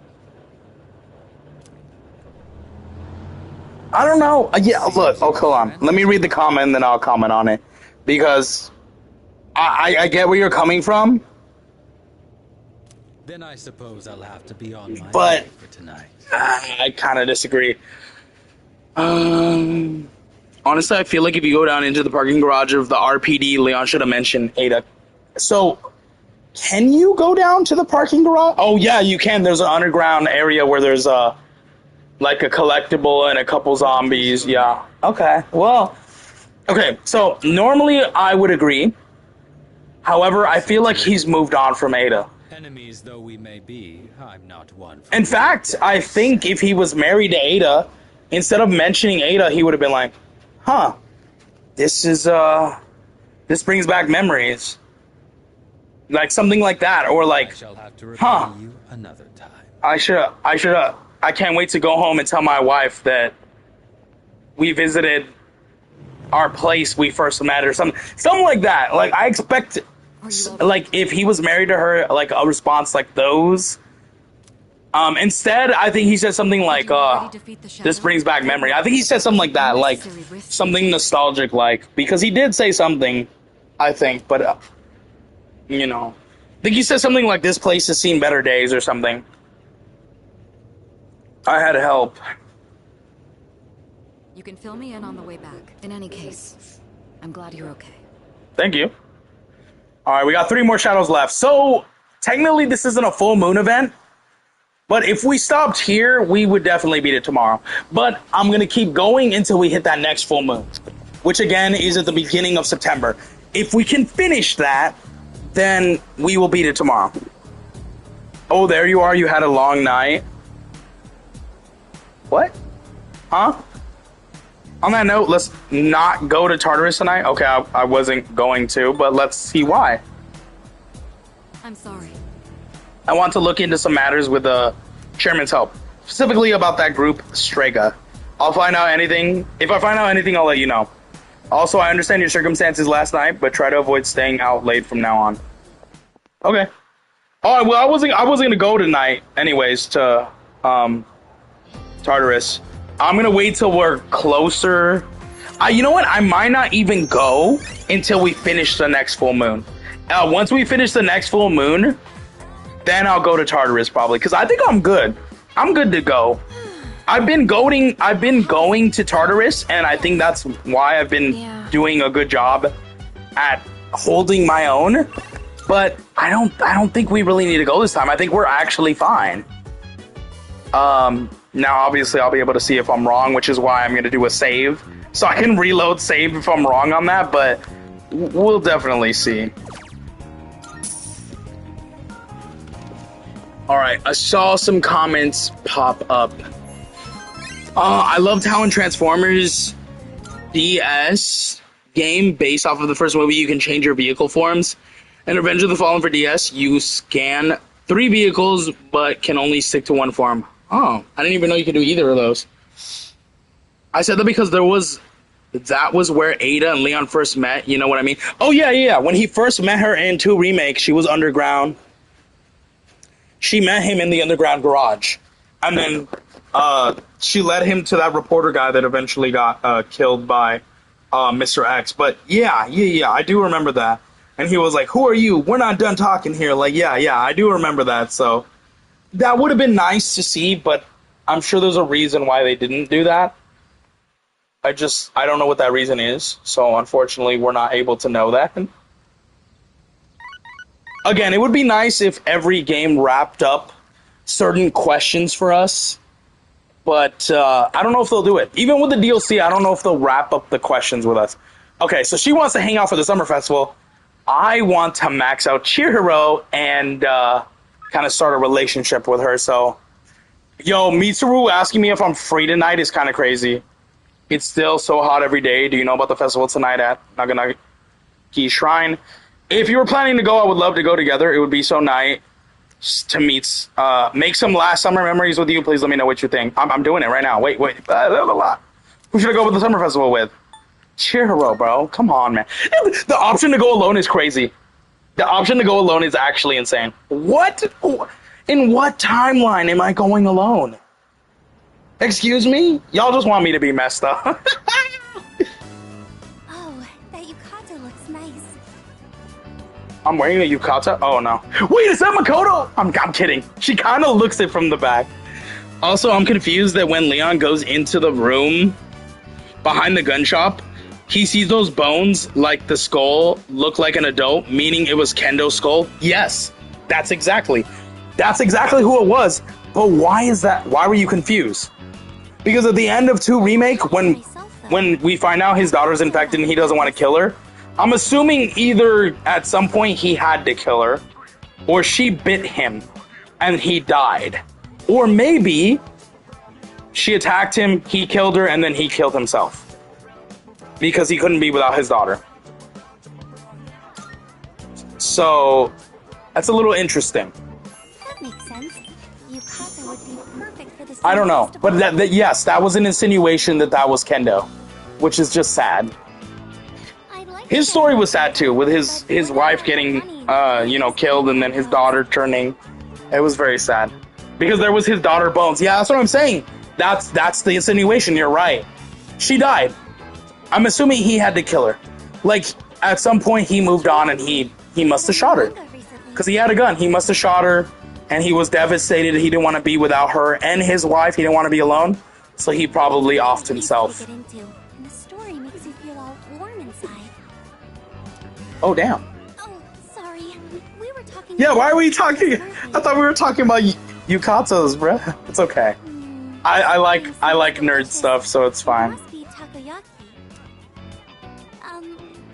I don't know. Yeah, look. Oh, hold on. Let me read the comment and then I'll comment on it. Because I get where you're coming from. Then I suppose I'll have to be on my But way for tonight. I kind of disagree. Honestly, I feel like if you go down into the parking garage of the RPD, Leon should have mentioned Ada. So, can you go down to the parking garage? Oh, yeah, you can. There's an underground area where there's like a collectible and a couple zombies. Yeah. Okay. Well, okay. So, normally I would agree. However, I feel like he's moved on from Ada. Enemies though we may be, I'm not one. In fact, I think if he was married to Ada, instead of mentioning Ada, he would have been like, huh, this brings back memories. Like something like that, or like, I shall have to huh, repay you another time. I can't wait to go home and tell my wife that we visited our place we first met, or something like that. Like, I expect, like, if he was married to her, like a response like those. Instead, I think he said something like, this brings back memory. I think he said something like that, like something nostalgic, like, because he did say something, I think, but you know, I think he said something like, this place has seen better days or something. I had help. You can fill me in on the way back. In any case, I'm glad you're okay. Thank you. Alright, we got 3 more shadows left. So, technically this isn't a full moon event, but if we stopped here, we would definitely beat it tomorrow. But I'm going to keep going until we hit that next full moon, which again is at the beginning of September. If we can finish that, then we will beat it tomorrow. Oh, there you are. You had a long night. What? Huh? On that note, let's not go to Tartarus tonight. Okay, I wasn't going to, but let's see why. I'm sorry. I want to look into some matters with the chairman's help, specifically about that group, Strega. I'll find out anything. If I find out anything, I'll let you know. Also, I understand your circumstances last night, but try to avoid staying out late from now on. Okay. Oh, well, I wasn't gonna go tonight, anyways, to Tartarus. I'm gonna wait till we're closer. You know what? I might not even go until we finish the next full moon. Once we finish the next full moon, then I'll go to Tartarus probably, because I think I'm good. I'm good to go. I've been going to Tartarus, and I think that's why I've been doing a good job at holding my own. But I don't think we really need to go this time. I think we're actually fine. Now obviously I'll be able to see if I'm wrong, which is why I'm going to do a save, so I can reload save if I'm wrong on that, but we'll definitely see. Alright, I saw some comments pop up. I loved how in Transformers DS game, based off of the first movie, you can change your vehicle forms. In Revenge of the Fallen for DS, you scan 3 vehicles, but can only stick to one form. Oh, I didn't even know you could do either of those. I said that because that was where Ada and Leon first met, you know what I mean? Oh, yeah. When he first met her in 2 Remake, she was underground. She met him in the underground garage. And then she led him to that reporter guy that eventually got killed by Mr. X. But yeah, I do remember that. And he was like, who are you? We're not done talking here. Like, yeah, I do remember that. So that would have been nice to see, but I'm sure there's a reason why they didn't do that. I don't know what that reason is. So unfortunately, we're not able to know that. Again, it would be nice if every game wrapped up certain questions for us. But I don't know if they'll do it. Even with the DLC, I don't know if they'll wrap up the questions with us. Okay, so she wants to hang out for the summer festival. I want to max out Chihiro and kind of start a relationship with her. So, yo, Mitsuru asking me if I'm free tonight is kind of crazy. It's still so hot every day. Do you know about the festival tonight at Naganaki Shrine? If you were planning to go, I would love to go together. It would be so nice to meet, make some last summer memories with you. Please let me know what you think. I'm doing it right now. Wait. Who should I go with the summer festival with? Chihiro, bro. Come on, man. The option to go alone is crazy. The option to go alone is actually insane. What? In what timeline am I going alone? Excuse me? Y'all just want me to be messed up. Oh, that yukata looks nice. I'm wearing a yukata? Oh, no. Wait, is that Makoto? I'm kidding. She kind of looks it from the back. Also, I'm confused that when Leon goes into the room behind the gun shop, he sees those bones, like the skull, look like an adult, meaning it was Kendo's skull. Yes, that's exactly who it was. But why is that? Why were you confused? Because at the end of 2 Remake, when we find out his daughter's infected and he doesn't want to kill her, I'm assuming either at some point he had to kill her, or she bit him and he died. Or maybe she attacked him, he killed her, and then he killed himself. Because he couldn't be without his daughter. So, that's a little interesting. That makes sense. Yukata would be perfect for the I don't know, but yes, that was an insinuation that was Kendo, which is just sad. His story was sad too, with his wife getting killed and then his daughter turning. It was very sad because there was his daughter Bones. Yeah, that's what I'm saying. That's the insinuation. You're right. She died. I'm assuming he had to kill her. Like at some point he moved on and he must have shot her because he had a gun. He must have shot her. And he was devastated. He didn't want to be without her and his wife. He didn't want to be alone. So he probably offed himself. And the story makes you feel all warm inside. Oh, damn. Oh, sorry. We were talking. Yeah, why were we talking? I thought we were talking about yukatas, bruh. It's okay. I like nerd stuff, so it's fine. Must be takoyaki.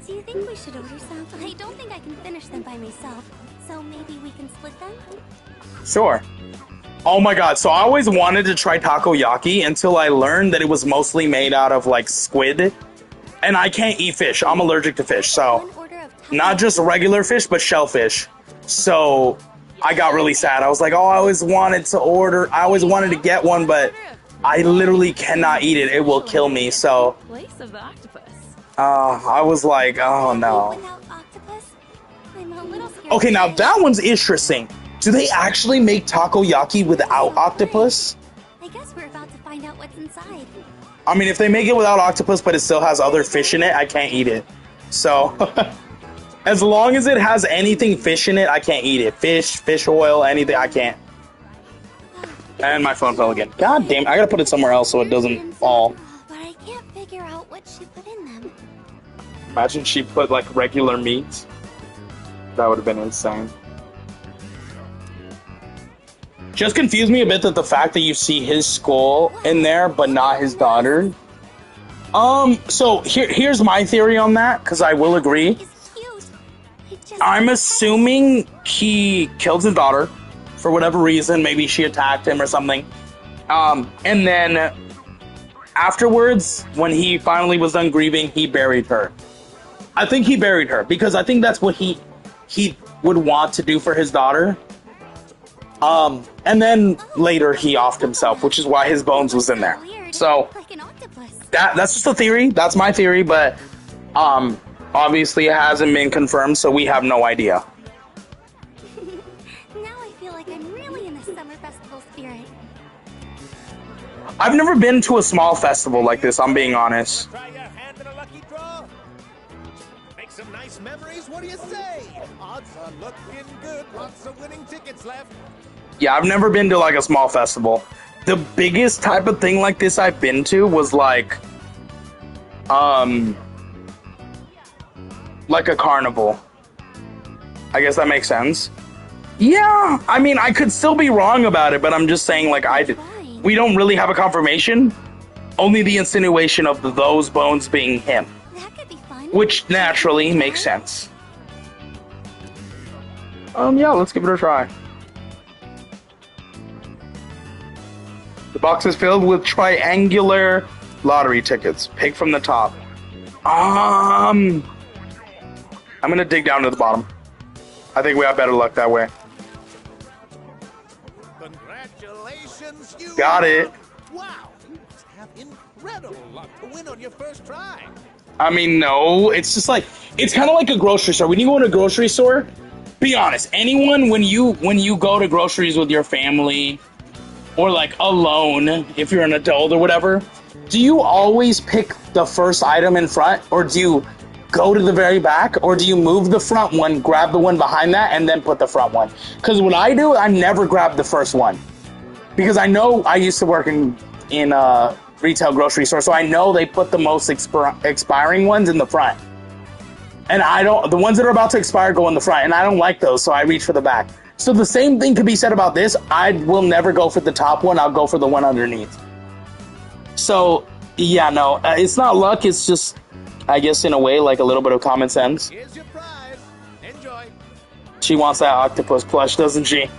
Do you think we should order some? I don't think I can finish them by myself. So maybe we can split them? Sure. Oh my god, so I always wanted to try takoyaki until I learned that it was mostly made out of like squid. And I can't eat fish. I'm allergic to fish, so not just regular fish, but shellfish. So I got really sad. I was like, oh, I always wanted to get one, but I literally cannot eat it. It will kill me, so I was like, oh no. Okay, now that one's interesting. Do they actually make takoyaki without octopus? I guess we're about to find out what's inside. I mean, if they make it without octopus, but it still has other fish in it, I can't eat it. So, as long as it has anything fish in it, I can't eat it. Fish oil, anything, I can't. And my phone fell again. God damn, I gotta put it somewhere else so it doesn't fall. But I can't figure out what she put in them. Imagine she put like regular meat. That would have been insane. Just confused me a bit that the fact that you see his skull in there, but not his daughter. So here's my theory on that, because I will agree. I'm assuming he killed his daughter for whatever reason. Maybe she attacked him or something. And then afterwards, when he finally was done grieving, he buried her. I think he buried her because I think that's what he would want to do for his daughter. And then later he offed himself, which is why his bones was in there. So that's just a theory. That's my theory, but obviously it hasn't been confirmed, so we have no idea. Now I feel like I'm really in the summer festival spirit. I've never been to a small festival like this, I'm being honest. Try your hand in a lucky draw. Make some nice memories. What do you say? Odds are looking good. Lots of winning tickets left. Yeah, I've never been to like a small festival. The biggest type of thing like this I've been to was like a carnival. I guess that makes sense. Yeah, I mean, I could still be wrong about it, but I'm just saying, like, we don't really have a confirmation. Only the insinuation of those bones being him. That could be fun. Which naturally makes sense. Yeah, let's give it a try. The box is filled with triangular lottery tickets. Pick from the top. I'm gonna dig down to the bottom. I think we have better luck that way. Congratulations, you Got it. Wow, you must have incredible luck to win on your first try. I mean, no, it's just like, it's kind of like a grocery store. When you go to a grocery store, be honest, anyone, when you go to groceries with your family or like alone, if you're an adult or whatever, do you always pick the first item in front, or do you go to the very back, or do you move the front one, grab the one behind that, and then put the front one? Because what I do, I never grab the first one. Because I know I used to work in a retail grocery store, so I know they put the most expiring ones in the front. And the ones that are about to expire go in the front, and I don't like those, so I reach for the back. So the same thing could be said about this. I will never go for the top one, I'll go for the one underneath. So, yeah, no, it's not luck, it's just, I guess in a way, like a little bit of common sense. Here's your prize. Enjoy. She wants that octopus plush, doesn't she?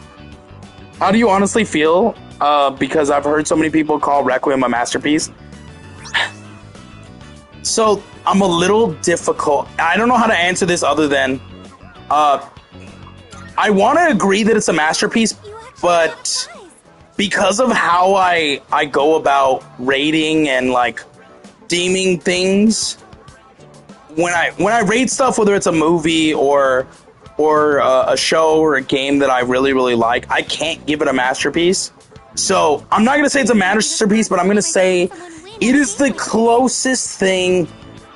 How do you honestly feel? Because I've heard so many people call Requiem a masterpiece. So, I'm a little difficult. I don't know how to answer this other than, I want to agree that it's a masterpiece, but because of how I go about rating and like deeming things, when I rate stuff, whether it's a movie or a show or a game that I really, really like, I can't give it a masterpiece. So I'm not going to say it's a masterpiece, but I'm going to say it is the closest thing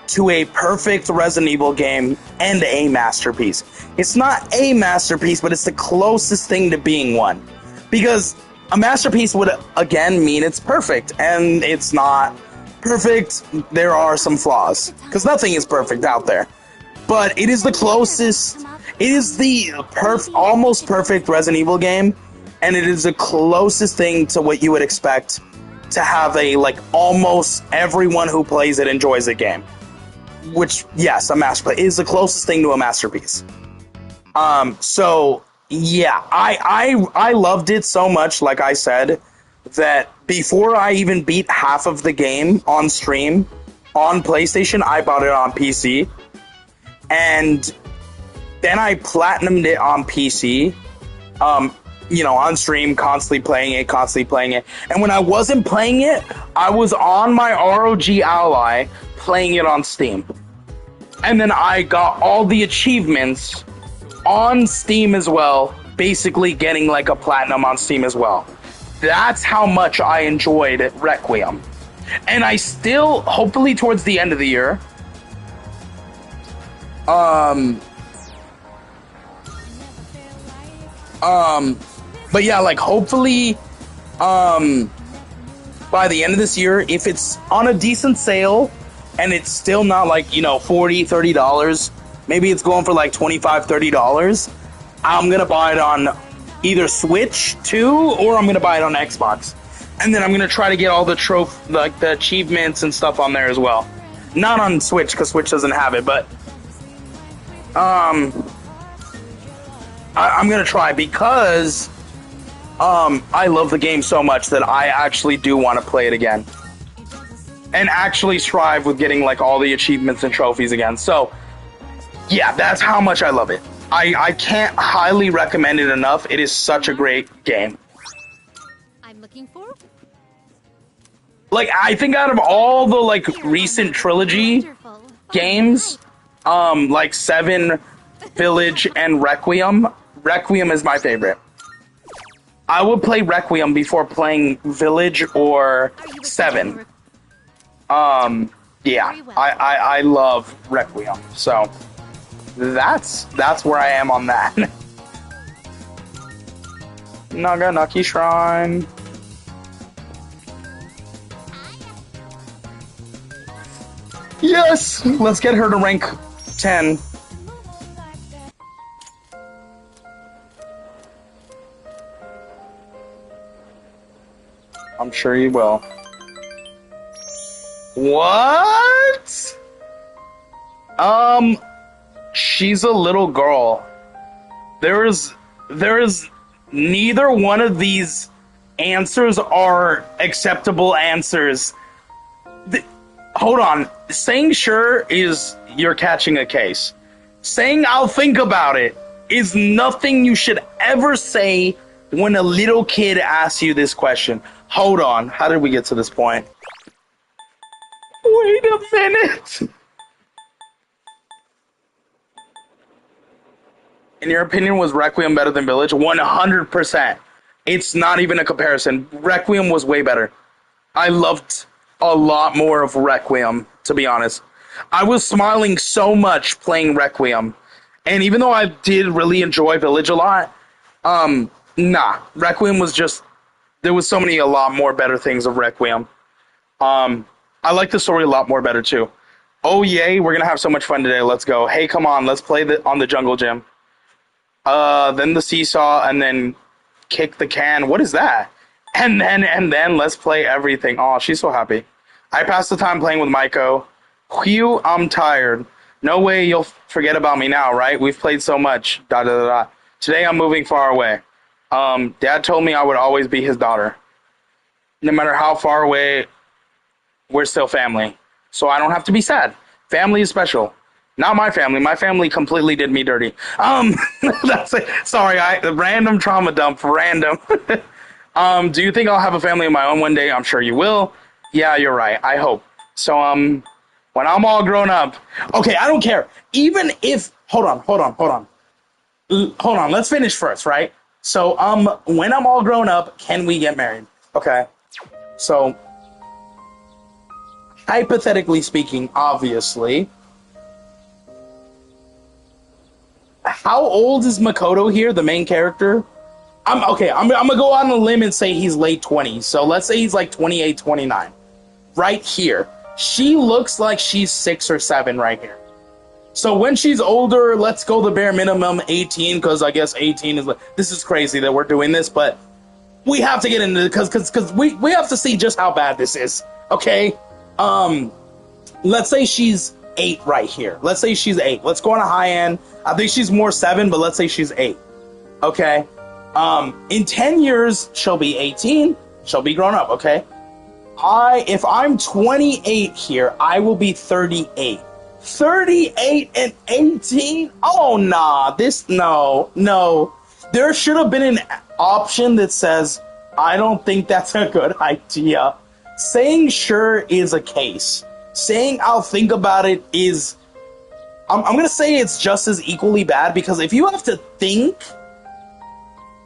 to a perfect Resident Evil game and a masterpiece. It's not a masterpiece, but it's the closest thing to being one. Because a masterpiece would, again, mean it's perfect, and it's not perfect. There are some flaws, because nothing is perfect out there. But it is the closest, it is the almost perfect Resident Evil game, and it is the closest thing to what you would expect to have like, almost everyone who plays it enjoys the game. Which, yes, a masterpiece is the closest thing to a masterpiece. So, yeah, I loved it so much, like I said, that before I even beat half of the game on stream, on PlayStation, I bought it on PC. And then I platinumed it on PC, on stream, constantly playing it. And when I wasn't playing it, I was on my ROG Ally playing it on Steam. And then I got all the achievements on Steam as well, basically getting like a platinum on Steam as well. That's how much I enjoyed Requiem. And I still, hopefully towards the end of the year, but yeah, like hopefully, by the end of this year, if it's on a decent sale and it's still not like, $40, $30, maybe it's going for like $25, $30, I'm gonna buy it on either Switch 2 or I'm gonna buy it on Xbox. And then I'm gonna try to get all the the achievements and stuff on there as well. Not on Switch, because Switch doesn't have it, but I'm gonna try, because I love the game so much that I actually do want to play it again. And actually strive with getting like all the achievements and trophies again. So, yeah, that's how much I love it. I can't highly recommend it enough. It is such a great game. I'm looking for. Like, I think out of all the like recent trilogy games, like 7, Village, and Requiem is my favorite. I would play Requiem before playing Village or 7. Yeah, I love Requiem, so that's where I am on that. Naganaki Shrine. Yes! Let's get her to rank 10. I'm sure you will. What? She's a little girl. There is neither one of these answers are acceptable answers. Hold on. Saying sure is you're catching a case. Saying I'll think about it is nothing you should ever say when a little kid asks you this question. Hold on, how did we get to this point? Wait a minute. In your opinion, was Requiem better than Village? 100%. It's not even a comparison. Requiem was way better. I loved a lot more of Requiem, to be honest. I was smiling so much playing Requiem. And even though I did really enjoy Village a lot, Requiem was just... There was a lot more better things of Requiem. I like the story a lot more better, too. Oh, yay, we're going to have so much fun today. Let's go. Hey, come on, let's play on the jungle gym. Then the seesaw, and then kick the can. What is that? And then let's play everything. Oh, she's so happy. I passed the time playing with Maiko. Whew, I'm tired. No way you'll forget about me now, right? We've played so much. Today I'm moving far away. Dad told me I would always be his daughter. No matter how far away, we're still family. So I don't have to be sad. Family is special. Not my family. My family completely did me dirty. That's it. Sorry, random trauma dump. Random. Do you think I'll have a family of my own one day? I'm sure you will. Yeah, you're right. I hope. So, when I'm all grown up... Okay, I don't care. Even if... Hold on. Let's finish first, right? So, when I'm all grown up, can we get married? Okay. So, hypothetically speaking, obviously... How old is Makoto here, the main character? I'm gonna go on a limb and say he's late 20s. So let's say he's like 28, 29. Right here. She looks like she's 6 or 7 right here. So when she's older, let's go the bare minimum 18, because I guess 18 is... This is crazy that we're doing this, but we have to get into it, because we have to see just how bad this is. Okay? Let's say she's 8 right here. Let's say she's 8. Let's go on a high end. I think she's more 7, but let's say she's 8. Okay? In 10 years, she'll be 18. She'll be grown up, okay? If I'm 28 here, I will be 38. 38 and 18? Oh, nah. No. There should have been an option that says, I don't think that's a good idea. Saying sure is a case. Saying I'll think about it is... I'm going to say it's just as equally bad, because if you have to think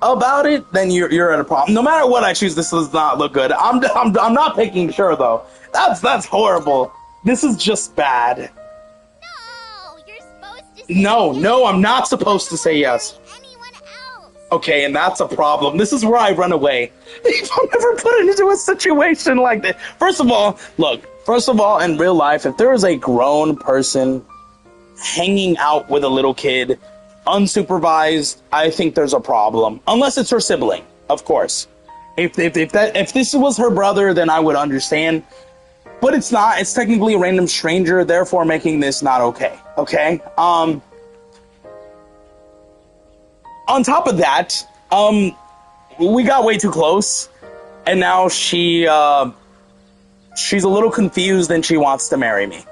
about it, then you're at a problem. No matter what I choose, this does not look good. I'm not picking sure, though. That's horrible. This is just bad. No, you're supposed to say No, I'm not supposed to say yes. anyone else. Okay, and that's a problem. This is where I run away. If I'm ever put into a situation like this. First of all, in real life, if there is a grown person hanging out with a little kid, unsupervised, I think there's a problem. Unless it's her sibling, of course. If this was her brother, then I would understand. But it's not. It's technically a random stranger, therefore making this not okay. Okay? On top of that, we got way too close, and now she's a little confused and she wants to marry me.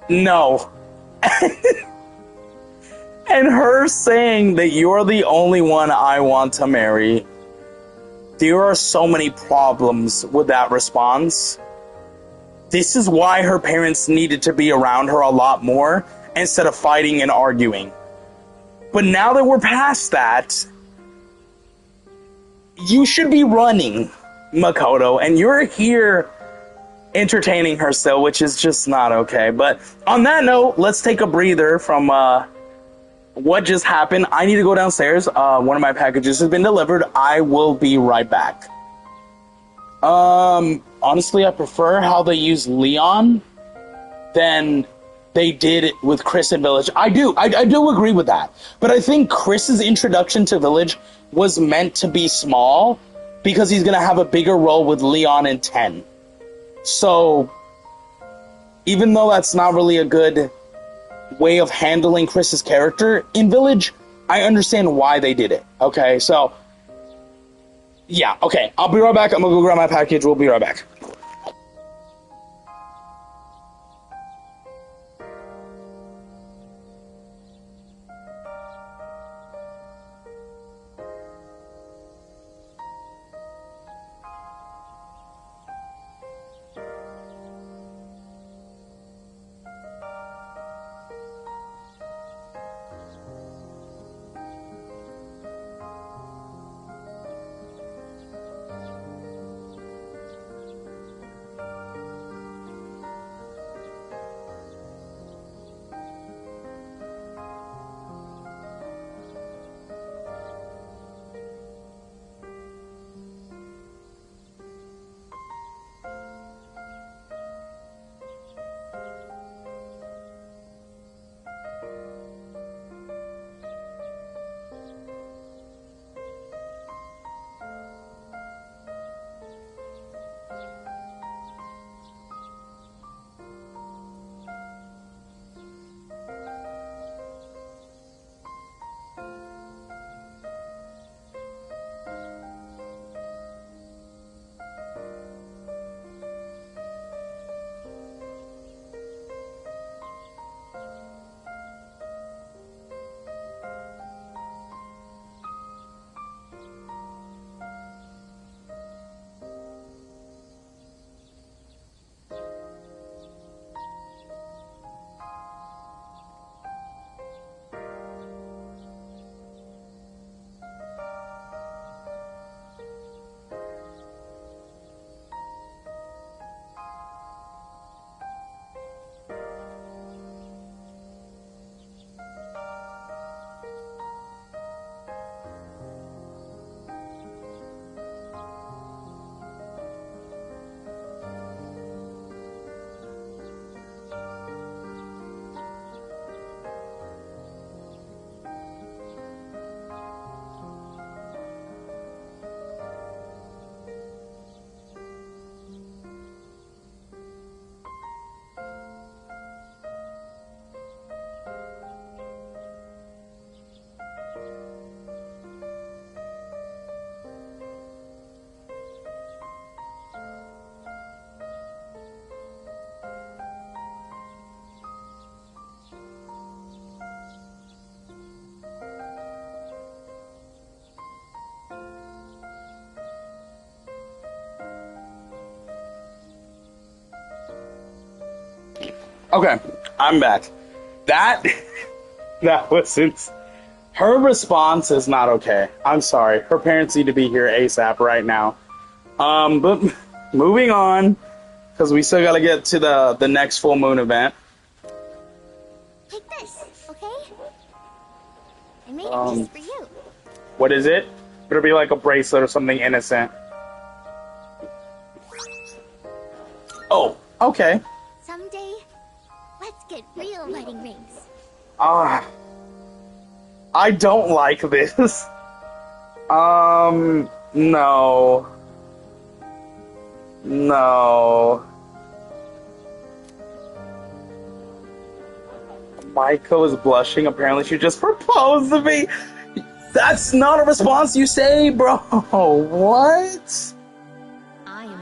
No. And her saying that you're the only one I want to marry, there are so many problems with that response. This is why her parents needed to be around her a lot more instead of fighting and arguing. But now that we're past that, you should be running, Makoto, and you're here entertaining her still, which is just not okay. But on that note, let's take a breather from what just happened. I need to go downstairs. One of my packages has been delivered. I will be right back. Honestly, I prefer how they use Leon than they did it with Chris in Village. I do agree with that. But I think Chris's introduction to Village was meant to be small because he's going to have a bigger role with Leon in 10. So, even though that's not really a good way of handling Chris's character in Village, I understand why they did it. Okay, so... yeah, okay. I'll be right back. I'm gonna go grab my package. We'll be right back. Okay, I'm back. That wasn't. Her response is not okay. I'm sorry. Her parents need to be here ASAP right now. But moving on, because we still got to get to the next full moon event. Take this, okay? I made it just for you. What is it? Better be like a bracelet or something innocent. Oh, okay. Someday, let's get real wedding rings. I don't like this. No. No. Maiko is blushing. Apparently she just proposed to me. That's not a response you say, bro. What?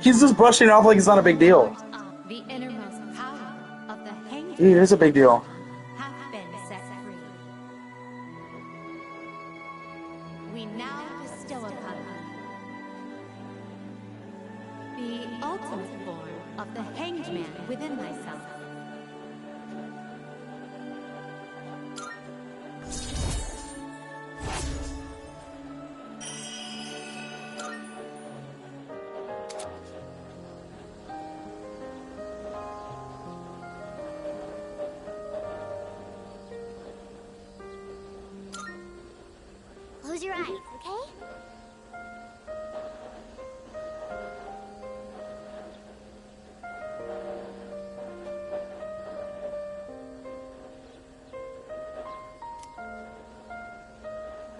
He's just brushing it off like it's not a big deal. The innermost power of the hanged It is a big deal. hath been set free. We now bestow upon thee the ultimate form of the hanged man within thyself. Close your eyes, okay?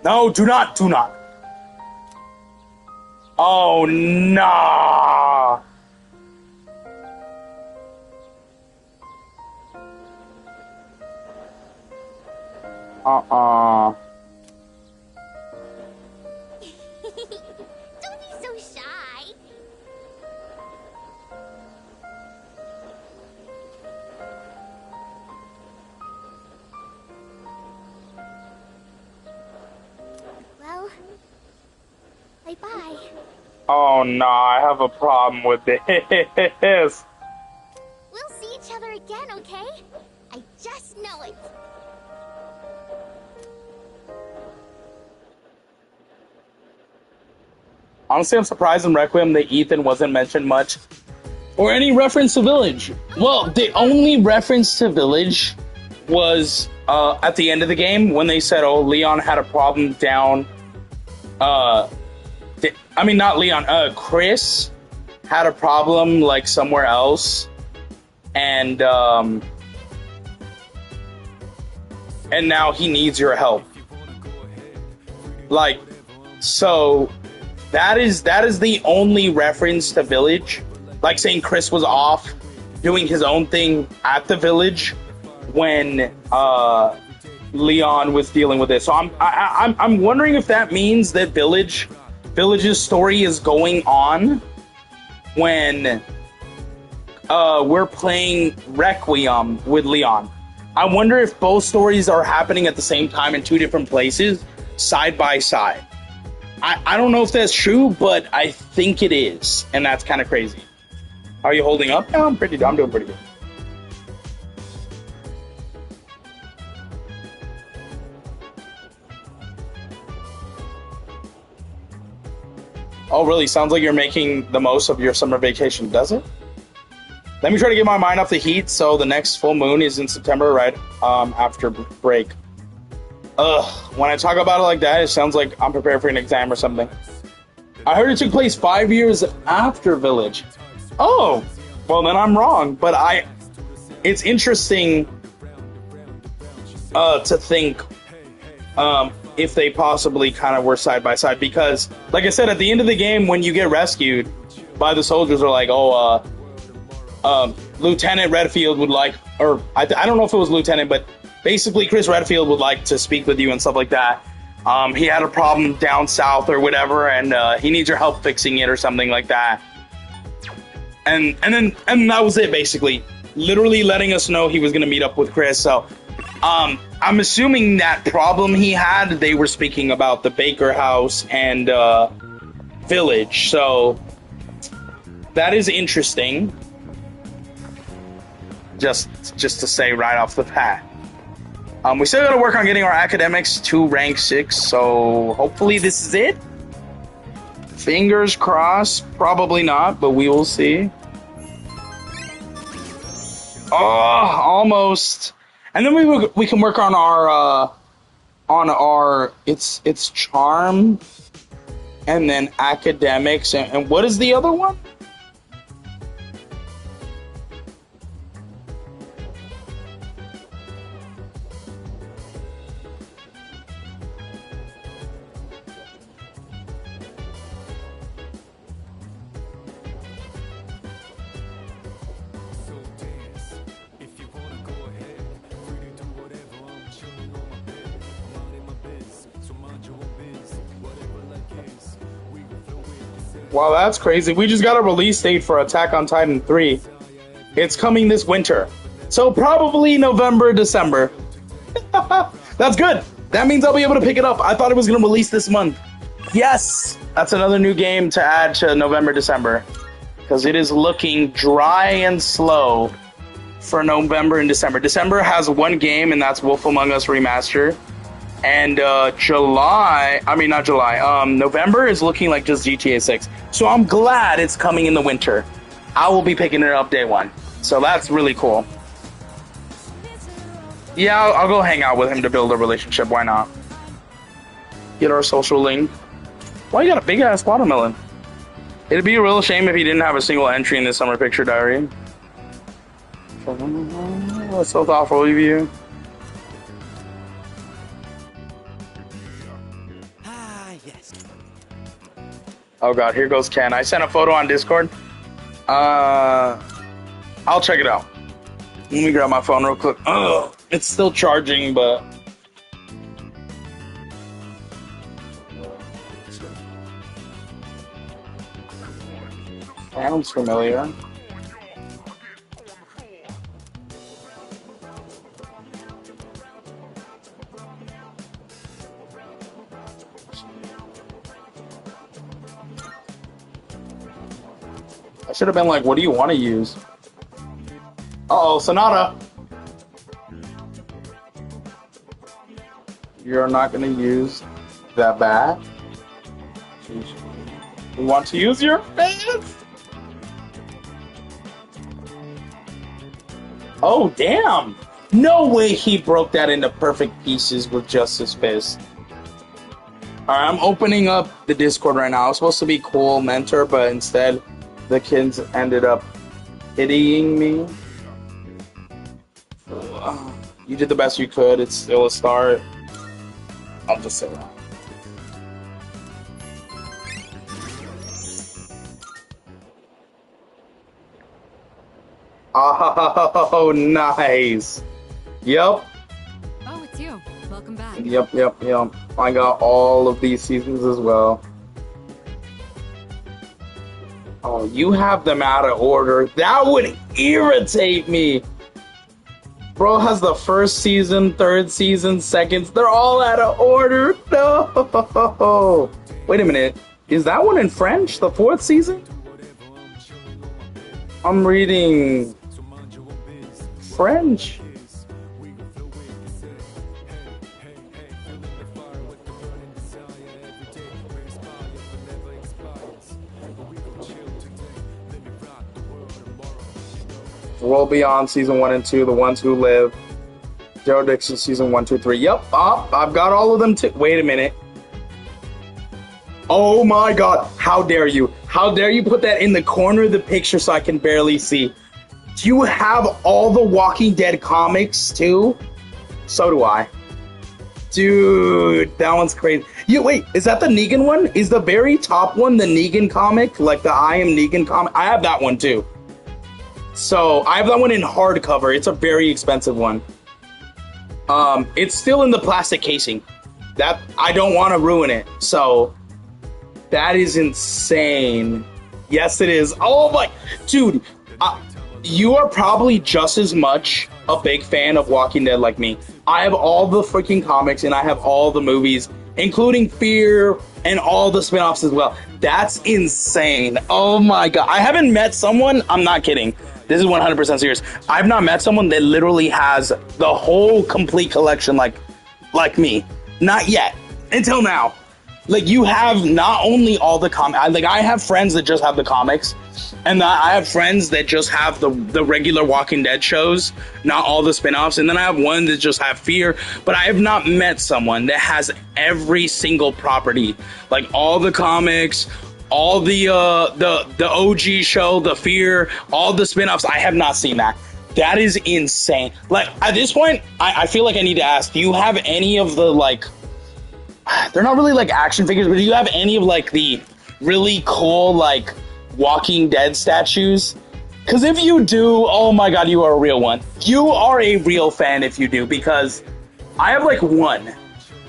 No, do not. Oh, nah. Don't be so shy. Well, bye-bye. Oh, no, I have a problem with this. We'll see each other again, okay? I just know it. Honestly, I'm surprised in Requiem that Ethan wasn't mentioned much. Or any reference to Village. Well, the only reference to Village was at the end of the game when they said, oh, Leon had a problem down... not Leon, Chris had a problem, like, somewhere else. And now he needs your help. Like, so... That is the only reference to Village. Like saying Chris was off doing his own thing at the Village when Leon was dealing with this. So I'm wondering if that means that Village's story is going on when we're playing Requiem with Leon. I wonder if both stories are happening at the same time in two different places, side by side. I don't know if that's true, but I think it is, and that's kind of crazy. Are you holding up? Yeah, I'm doing pretty good. Oh, really? Sounds like you're making the most of your summer vacation, does it? Let me try to get my mind off the heat, so the next full moon is in September, right after break. When I talk about it like that, it sounds like I'm prepared for an exam or something. I heard it took place 5 years after Village. Oh, well then I'm wrong, but it's interesting to think if they possibly kind of were side by side, because like I said, at the end of the game when you get rescued by the soldiers are like, Lieutenant Redfield would like, or I don't know if it was Lieutenant, but basically Chris Redfield would like to speak with you and stuff like that. He had a problem down south or whatever, and he needs your help fixing it or something like that. And that was it, basically. Literally letting us know he was going to meet up with Chris. So I'm assuming that problem he had, they were speaking about the Baker House and Village. So that is interesting. Just to say right off the bat. We still got to work on getting our academics to rank 6, so hopefully this is it. Fingers crossed. Probably not, but we will see. Oh, almost. And then we can work on our it's charm, and then academics, and what is the other one? Wow, that's crazy. We just got a release date for Attack on Titan 3. It's coming this winter. So probably November, December. That's good. That means I'll be able to pick it up. I thought it was going to release this month. Yes! That's another new game to add to November, December. Because it is looking dry and slow for November and December. December has one game, and that's Wolf Among Us Remastered. And November is looking like just GTA 6. So I'm glad it's coming in the winter. I will be picking it up day one. So that's really cool. Yeah, I'll go hang out with him to build a relationship. Why not? Get our social link. Why you got a big ass watermelon? It'd be a real shame if he didn't have a single entry in the summer picture diary. That's so thoughtful of you. Oh god, here goes Ken. I sent a photo on Discord. I'll check it out. Let me grab my phone real quick. Oh, it's still charging, but... sounds familiar. I should have been like, what do you want to use? Uh-oh, Sonata! You're not going to use that bat? You want to use your fist? Oh, damn! No way he broke that into perfect pieces with just his fist. Alright, I'm opening up the Discord right now. I was supposed to be cool mentor, but instead... the kids ended up pitying me. You did the best you could. It's still a start. I'll just say that. Oh, nice. Yep. Oh, it's you. Welcome back. Yep. I got all of these seasons as well. Oh, you have them out of order. That would irritate me. Bro has the first season, third season, seconds. They're all out of order. No. Wait a minute. Is that one in French? The fourth season? I'm reading French. World Beyond Season 1 and 2, The Ones Who Live. Zero Dixon Season 1, 2, 3. Yep, I've got all of them too. Wait a minute. Oh my god, how dare you? How dare you put that in the corner of the picture so I can barely see? Do you have all the Walking Dead comics too? So do I. Dude, that one's crazy. Wait, is that the Negan one? Is the very top one the Negan comic? Like the I Am Negan comic? I have that one too. So, I have that one in hardcover. It's a very expensive one. It's still in the plastic casing. That I don't want to ruin it. So, that is insane. Yes, it is. Oh my... Dude, you are probably just as much a big fan of Walking Dead like me. I have all the freaking comics and I have all the movies, including Fear and all the spin-offs as well. That's insane. Oh my god. I haven't met someone, I'm not kidding, This is 100% serious. I've not met someone that literally has the whole complete collection like me. Not yet. Until now. Like, you have not only all the comics. Like, I have friends that just have the comics. And I have friends that just have the regular Walking Dead shows, not all the spin-offs. And then I have one that just have Fear. But I have not met someone that has every single property. Like, all the comics, all the OG show, the Fear, all the spin-offs. I have not seen that. That is insane. Like, at this point, I feel like I need to ask, do you have any of the, like, they're not really like action figures, but do you have any of like the really cool like Walking Dead statues? Because if you do, oh my god, you are a real one. You are a real fan if you do, because I have like one.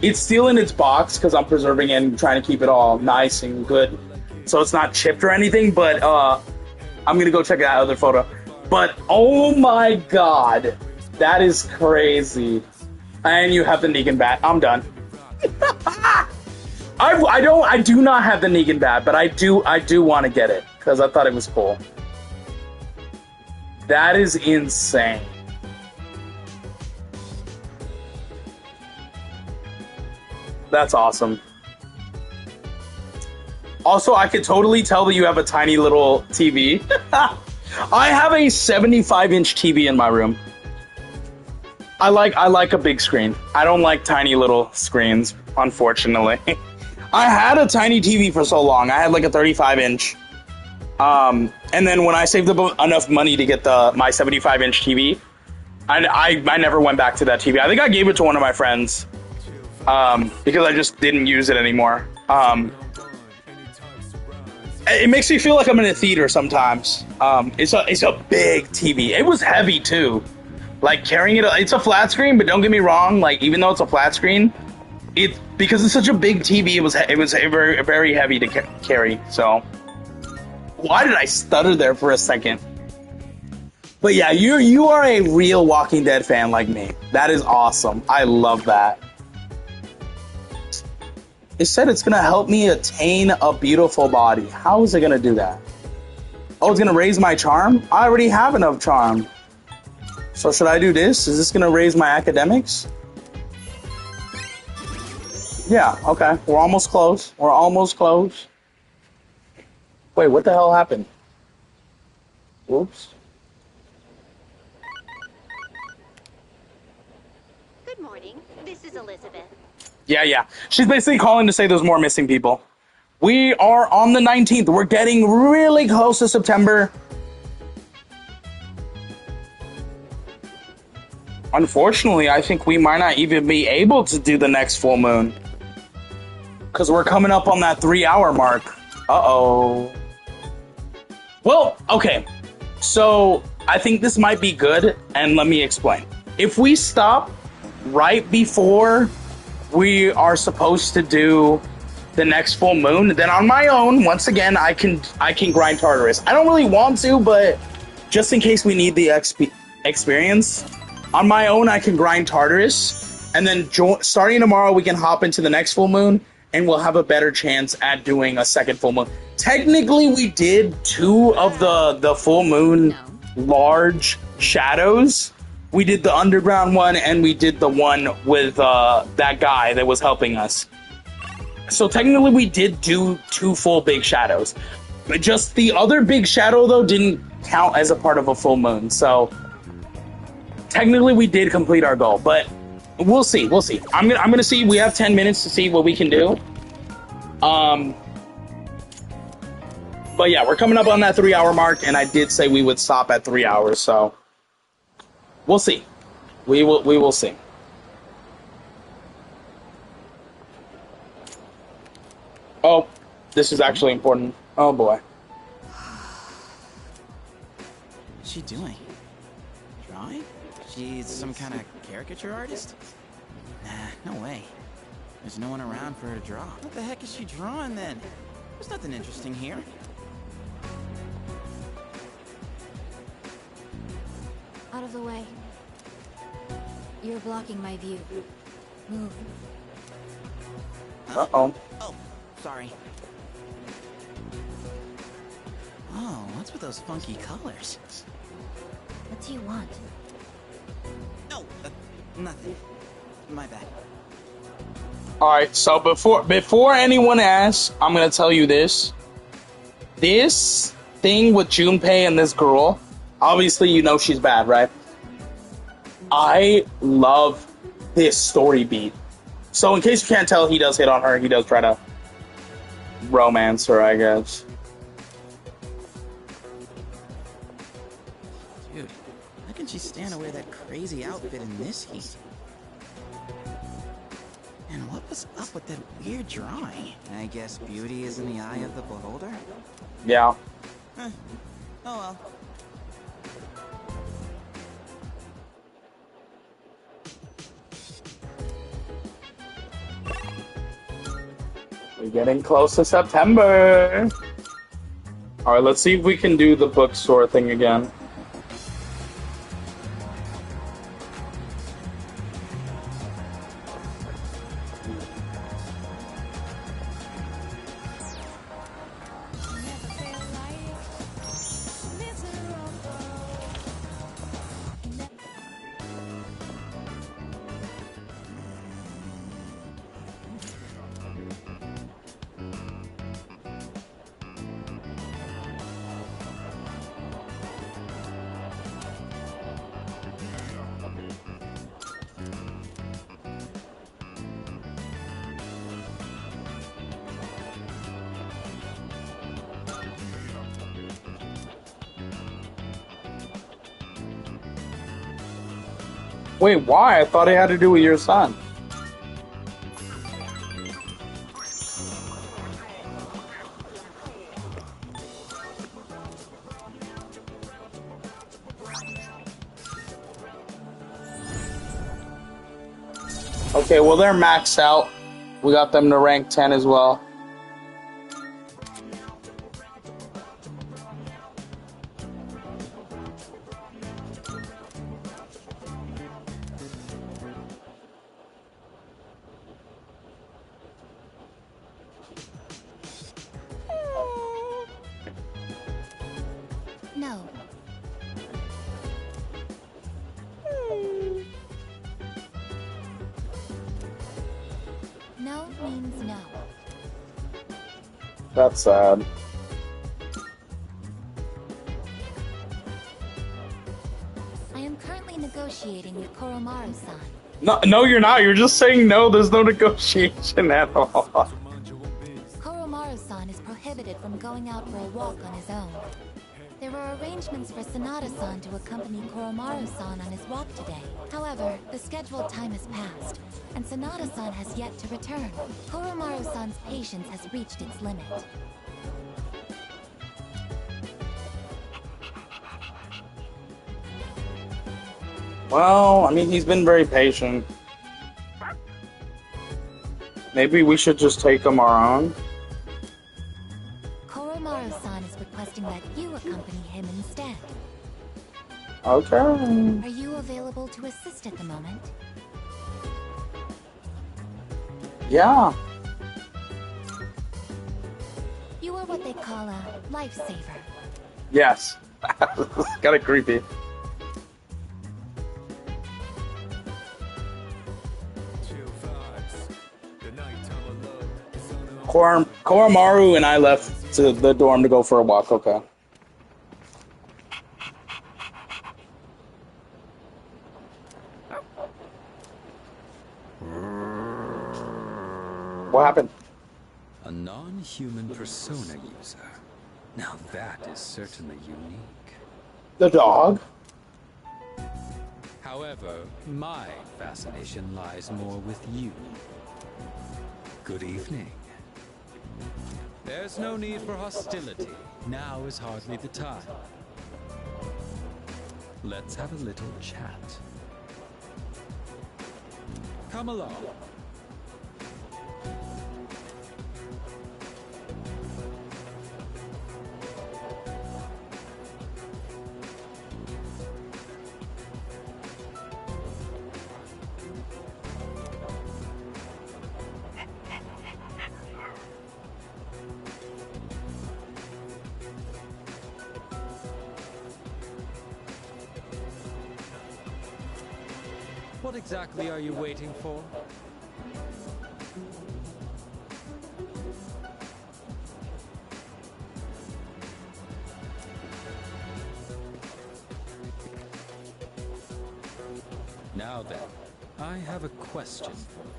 It's still in its box because I'm preserving it and trying to keep it all nice and good, so it's not chipped or anything. But I'm gonna go check that other photo. But oh my god, that is crazy. And you have the Negan bat. I'm done. I do not have the Negan bat, but I do want to get it because I thought it was cool. That is insane. That's awesome. Also, I could totally tell that you have a tiny little TV. I have a 75-inch TV in my room. I like a big screen. I don't like tiny little screens, unfortunately. I had a tiny TV for so long. I had like a 35-inch. And then when I saved up enough money to get my 75-inch TV, I never went back to that TV. I think I gave it to one of my friends because I just didn't use it anymore. It makes me feel like I'm in a theater sometimes. It's a big TV. It was heavy too. Like, carrying it, it's a flat screen, but don't get me wrong, like, even though it's a flat screen, because it's such a big TV, it was very, very heavy to carry, so. Why did I stutter there for a second? But yeah, you are a real Walking Dead fan like me. That is awesome. I love that. It said it's gonna help me attain a beautiful body. How is it gonna do that? Oh, it's gonna raise my charm? I already have enough charm. So should I do this? Is this gonna raise my academics? Yeah, okay. We're almost close. We're almost close. Wait, what the hell happened? Whoops. Good morning. This is Elizabeth. Yeah. She's basically calling to say there's more missing people. We are on the 19th. We're getting really close to September. Unfortunately, I think we might not even be able to do the next full moon. Because we're coming up on that 3-hour mark. Uh-oh. Well, okay. So, I think this might be good, and let me explain. If we stop right before we are supposed to do the next full moon, then on my own, once again, I can grind Tartarus. I don't really want to, but just in case we need the experience, on my own, I can grind Tartarus, and then starting tomorrow, we can hop into the next full moon, and we'll have a better chance at doing a second full moon. Technically, we did 2 of the full moon large shadows. We did the underground one, and we did the one with that guy that was helping us. So technically, we did do 2 full big shadows. But just the other big shadow, though, didn't count as a part of a full moon, so technically, we did complete our goal, but we'll see. We'll see. I'm gonna see. We have 10 minutes to see what we can do. But yeah, we're coming up on that 3-hour mark, and I did say we would stop at 3 hours, so we'll see. We will see. Oh, this is actually important. Oh boy. What's she doing? Drawing? She's some kind of caricature artist? Nah, no way. There's no one around for her to draw. What the heck is she drawing then? There's nothing interesting here. Out of the way. You're blocking my view. Move. Uh-oh. Oh, sorry. Oh, what's with those funky colors? What do you want? No, nothing. My bad. All right, so before anyone asks, I'm gonna tell you this. This thing with Junpei and this girl, obviously you know she's bad, right? I love this story beat. So in case you can't tell, he does hit on her. He does try to romance her, I guess. Dude, how can she stand to wear that crazy outfit in this heat? And what was up with that weird drawing? I guess beauty is in the eye of the beholder? Yeah. Oh well. We're getting close to September. Alright, let's see if we can do the bookstore thing again. Wait, why? I thought it had to do with your son. Okay, well they're maxed out. We got them to rank 10 as well. No. No means no. That's sad. I am currently negotiating with Koromaru-san. No, you're not. You're just saying no. There's no negotiation at all. Koromaru-san is prohibited from going out for a walk on his own. There were arrangements for Sanada-san to accompany Koromaru-san on his walk today. However, the scheduled time has passed, and Sanada-san has yet to return. Koromaru-san's patience has reached its limit. Well, I mean, he's been very patient. Maybe we should just take him our own. Koromaru-san is requesting that you accompany him instead. Okay. Are you available to assist at the moment? Yeah. You are what they call a lifesaver. Yes. Kind of creepy. Koromaru and I left to the dorm to go for a walk. Okay. What happened? A non-human persona user. Now that is certainly unique. The dog? However, my fascination lies more with you. Good evening. There's no need for hostility. Now is hardly the time. Let's have a little chat. Come along. What exactly are you waiting for? Now then, I have a question for you.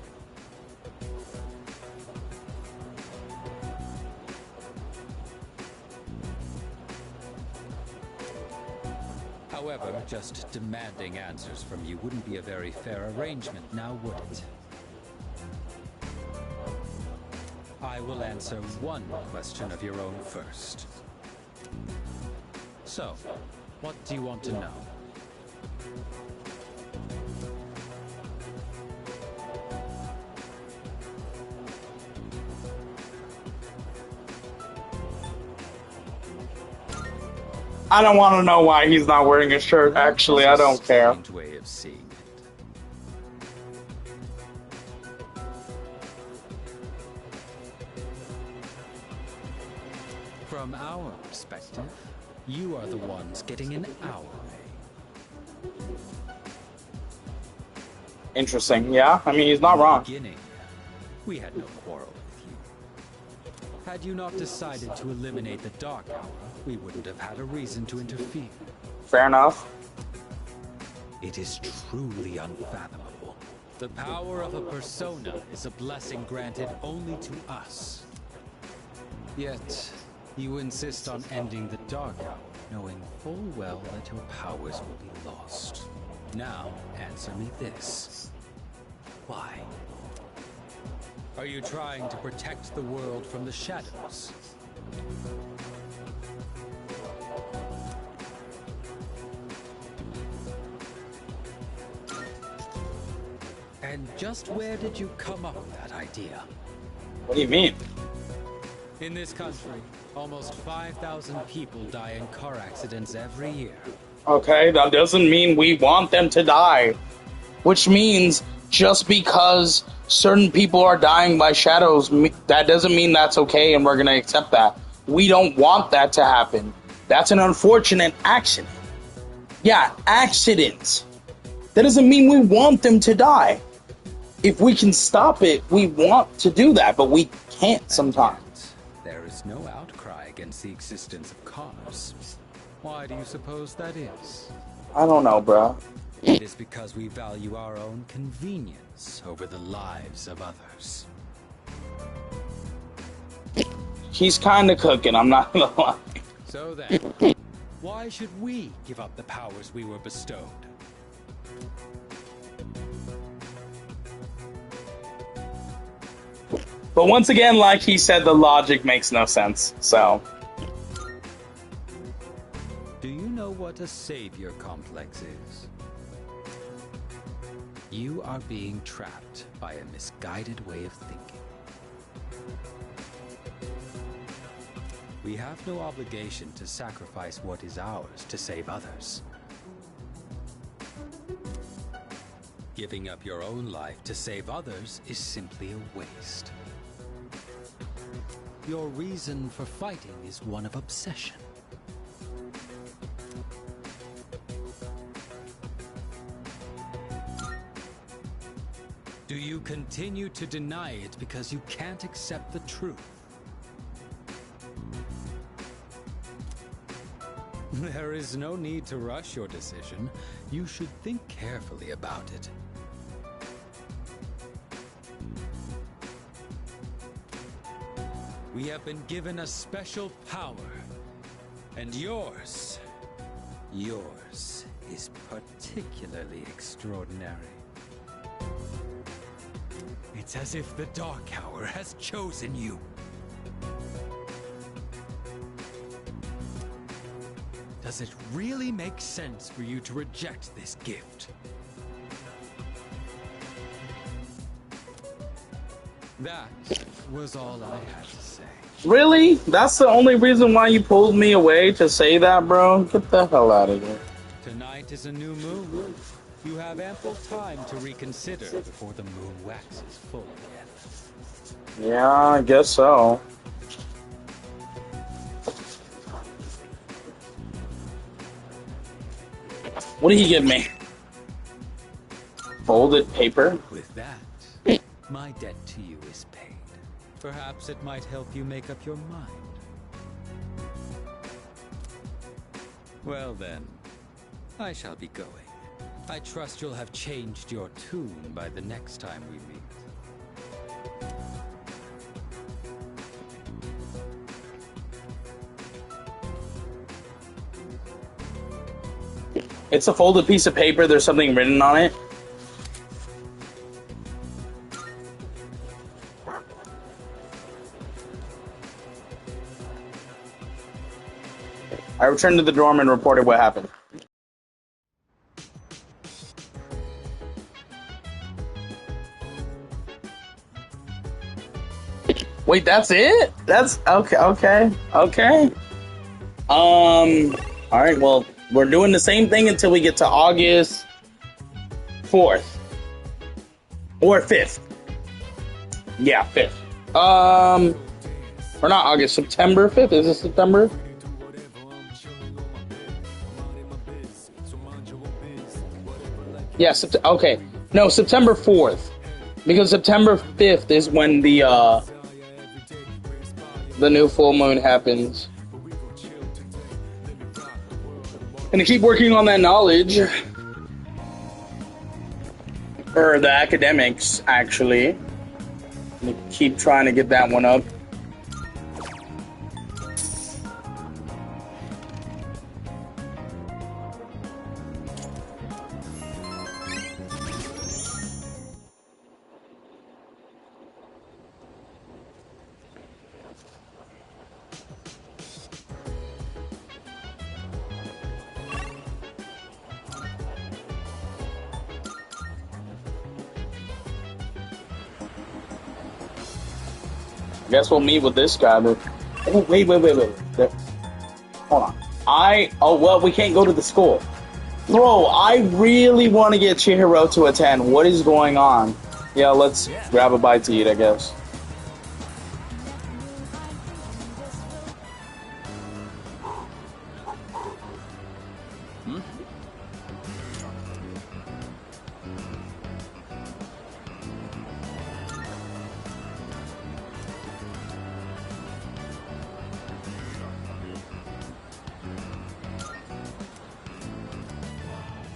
However, just demanding answers from you wouldn't be a very fair arrangement, now would it? I will answer one question of your own first. So, what do you want to know? I don't want to know why he's not wearing a shirt. Actually, I don't care. Way of seeing it. From our perspective, you are the ones getting in our way. Interesting. Yeah, I mean, he's not wrong. Beginning, we had no quarrel with you. Had you not decided to eliminate the Dark Hour, we wouldn't have had a reason to interfere. Fair enough. It is truly unfathomable. The power of a persona is a blessing granted only to us. Yet, you insist on ending the Dark Hour, knowing full well that your powers will be lost. Now, answer me this. Why? Are you trying to protect the world from the shadows? And just where did you come up with that idea? What do you mean? In this country, almost 5,000 people die in car accidents every year. Okay, that doesn't mean we want them to die. Which means just because certain people are dying by shadows, that doesn't mean that's okay and we're going to accept that. We don't want that to happen. That's an unfortunate accident. Yeah, accidents. That doesn't mean we want them to die. If we can stop it, we want to do that, but we can't sometimes. There is no outcry against the existence of cars. Why do you suppose that is? I don't know, bro. It is because we value our own convenience over the lives of others. He's kind of cooking, I'm not gonna lie. So then, why should we give up the powers we were bestowed? But once again, like he said, the logic makes no sense, so. Do you know what a savior complex is? You are being trapped by a misguided way of thinking. We have no obligation to sacrifice what is ours to save others. Giving up your own life to save others is simply a waste. Your reason for fighting is one of obsession. Do you continue to deny it because you can't accept the truth? There is no need to rush your decision. You should think carefully about it. We have been given a special power, and yours is particularly extraordinary. It's as if the Dark Hour has chosen you. Does it really make sense for you to reject this gift? That was all I had to say. Really? That's the only reason why you pulled me away to say that, bro? Get the hell out of here. Tonight is a new moon. You have ample time to reconsider before the moon waxes full again. Yeah, I guess so. What did he give me? Folded paper? With that, my debt to you is paid. Perhaps it might help you make up your mind. Well then, I shall be going. I trust you'll have changed your tune by the next time we meet. It's a folded piece of paper. There's something written on it. I returned to the dorm and reported what happened. Wait, that's it? That's okay, okay. Alright, well, we're doing the same thing until we get to August 4th. Or 5th. Yeah, 5th. Or not August, September 5th? Is it September? Yeah, okay. No, September 4th. Because September 5th is when the new full moon happens. And to keep working on that knowledge. Or the academics, actually. To keep trying to get that one up. Guess we'll meet with this guy, but oh, wait. There. Hold on. Oh well, we can't go to the school. Bro, I really want to get Chihiro to attend. What is going on? Yeah, let's grab a bite to eat, I guess.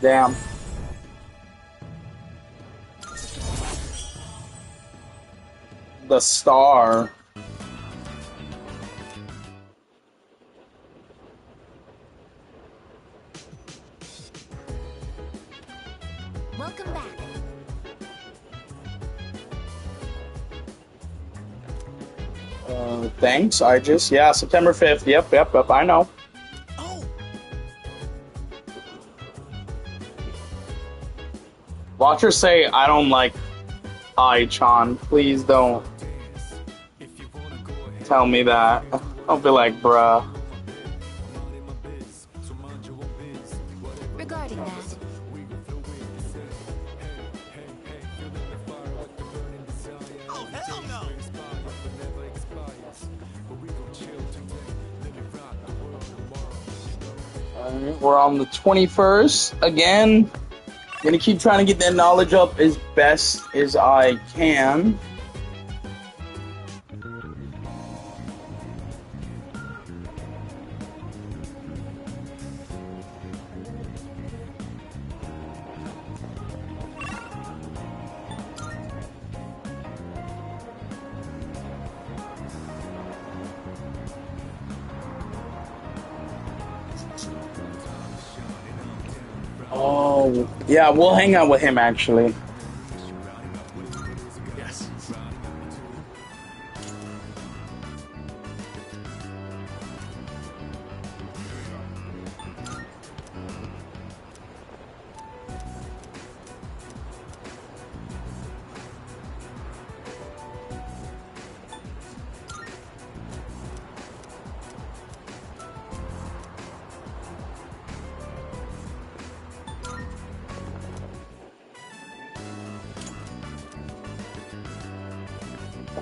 Damn. The star. Welcome back. Thanks, yeah, September 5th. Yep, I know. Watch her say, I don't like Ai-chan. Please don't tell me that. I'll be like, bruh. Regarding that, oh hell no! We're on the 21st again. Gonna keep trying to get that knowledge up as best as I can. Oh, yeah, we'll hang out with him actually. Yes.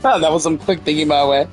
Oh, that was some quick thinking my way.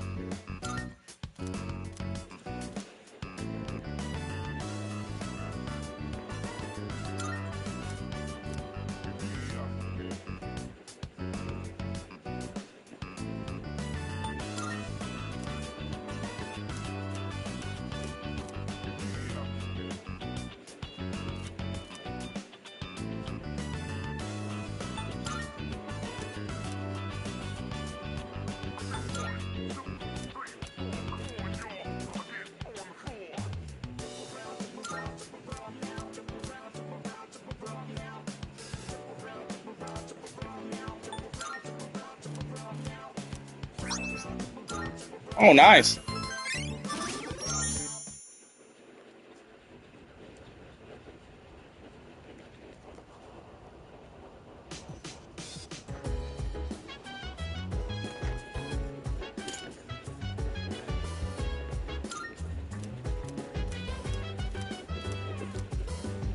Oh, nice.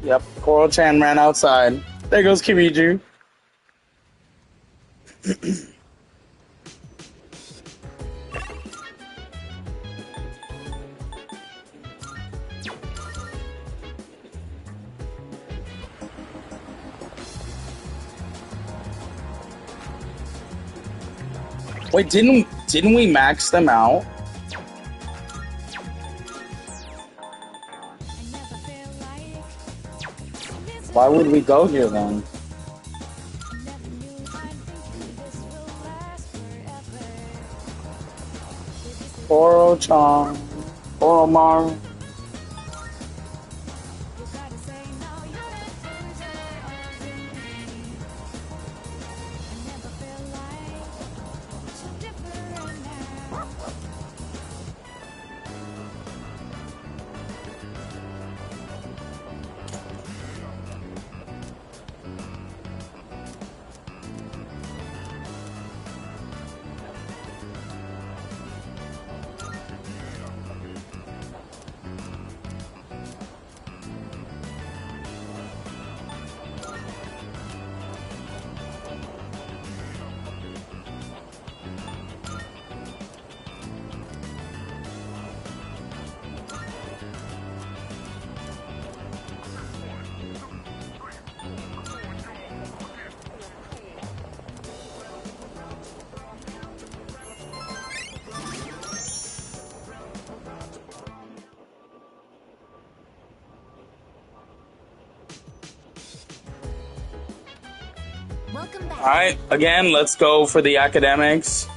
Yep, Koro-chan ran outside. There goes Kiriju. Wait, didn't we max them out? Why would we go here then? Koro-chan, Oromaru. Welcome back. All right, again, let's go for the academics.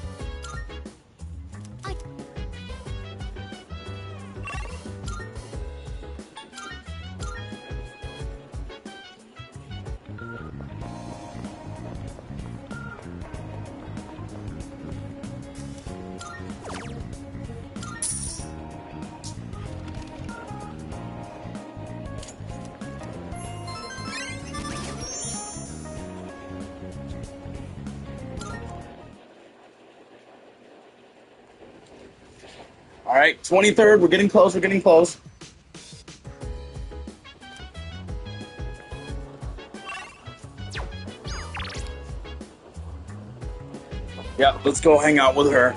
All right, 23rd, we're getting close, we're getting close. Yeah, let's go hang out with her.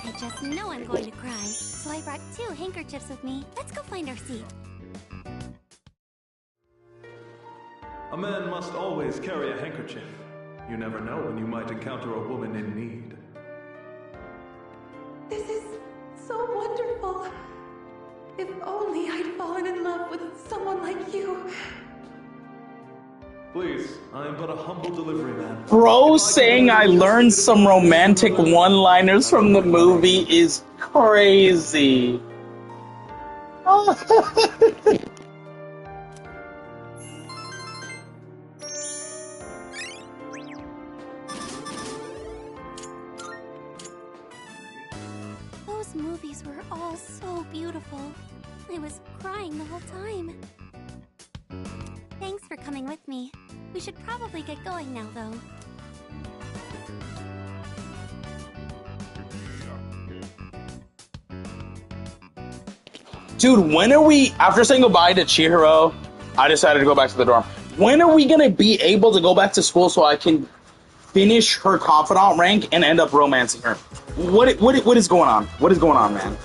I just know I'm going to cry, so I brought 2 handkerchiefs with me. Let's go find our seat. A man must always carry a handkerchief. You never know when you might encounter a woman in need. This is so wonderful. If only I'd fallen in love with someone like you. Please, I am but a humble delivery man. Bro saying I learned some romantic one-liners from the movie is crazy. Those movies were all so beautiful. I was crying the whole time. Thanks for coming with me. We should probably get going now, though. Dude, when are we, after saying goodbye to Chihiro, I decided to go back to the dorm. When are we gonna be able to go back to school so I can finish her confidant rank and end up romancing her? What is going on? What is going on, man?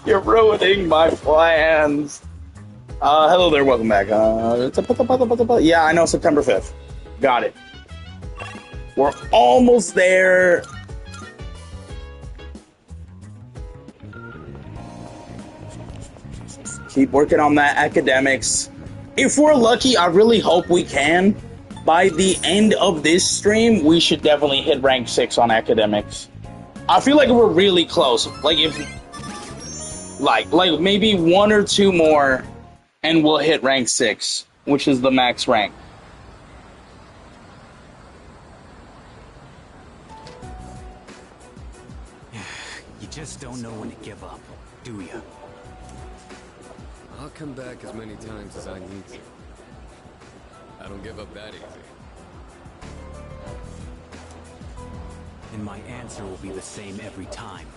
You're ruining my plans. Hello there, welcome back. Yeah, I know, September 5th. Got it. We're almost there. Keep working on that academics. If we're lucky, I really hope we can. By the end of this stream, we should definitely hit rank 6 on academics. I feel like we're really close. Like if, like maybe 1 or 2 more, and we'll hit rank 6, which is the max rank. just don't know when to give up, do ya? I'll come back as many times as I need to. I don't give up that easy. And my answer will be the same every time.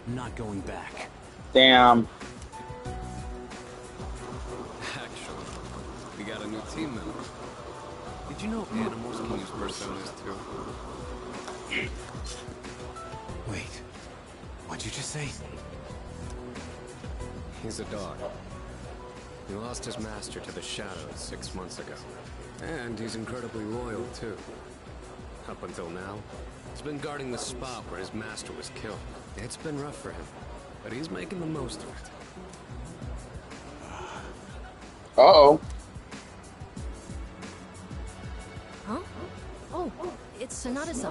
I'm not going back. Damn. Actually, we got a new team member. Did you know animals can use personas too? Wait, what'd you just say? He's a dog. He lost his master to the Shadows 6 months ago. And he's incredibly loyal too. Up until now, he's been guarding the spot where his master was killed. It's been rough for him, but he's making the most of it. Uh-oh. Huh? Oh, it's Sanada-san.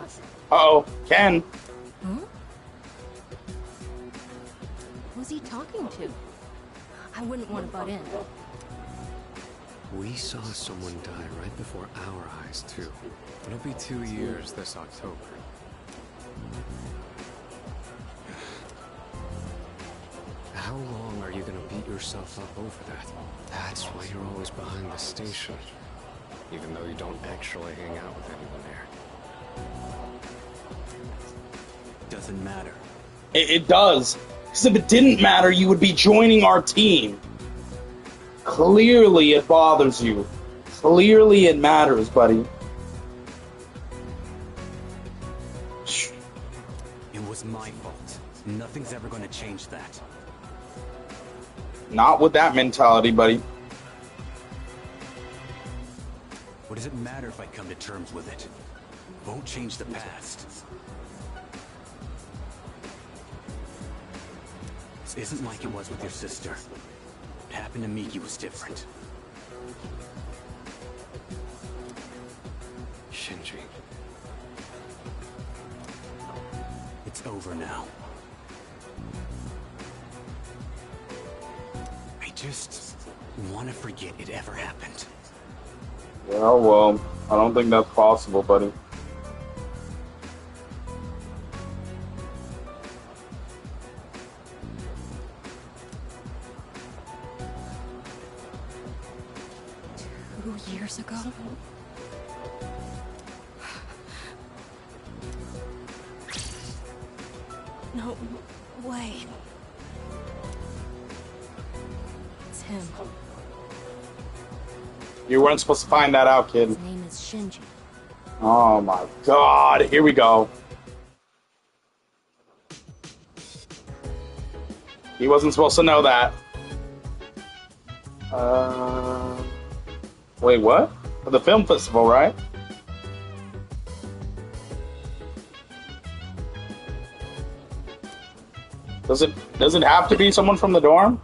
Uh-oh. Ken. Huh? Who's he talking to? I wouldn't want to butt in. We saw someone die right before our eyes, too. It'll be 2 years this October. How long are you gonna beat yourself up over that? That's why you're always behind the station. Even though you don't actually hang out with anyone there. Doesn't matter. It does. Because if it didn't matter, you would be joining our team. Clearly it bothers you. Clearly it matters, buddy. It was my fault. Nothing's ever going to change that. Not with that mentality, buddy. What does it matter if I come to terms with it? Won't change the past. This isn't like it was with your sister. What happened to Miki was different. Shinji. It's over now. I just want to forget it ever happened. Yeah, well, I don't think that's possible, buddy. Years ago? No way. It's him. You weren't supposed to find that out, kid. His name is Shinji. Oh my god, here we go. He wasn't supposed to know that. Wait, what? For the film festival, right? Does it have to be someone from the dorm?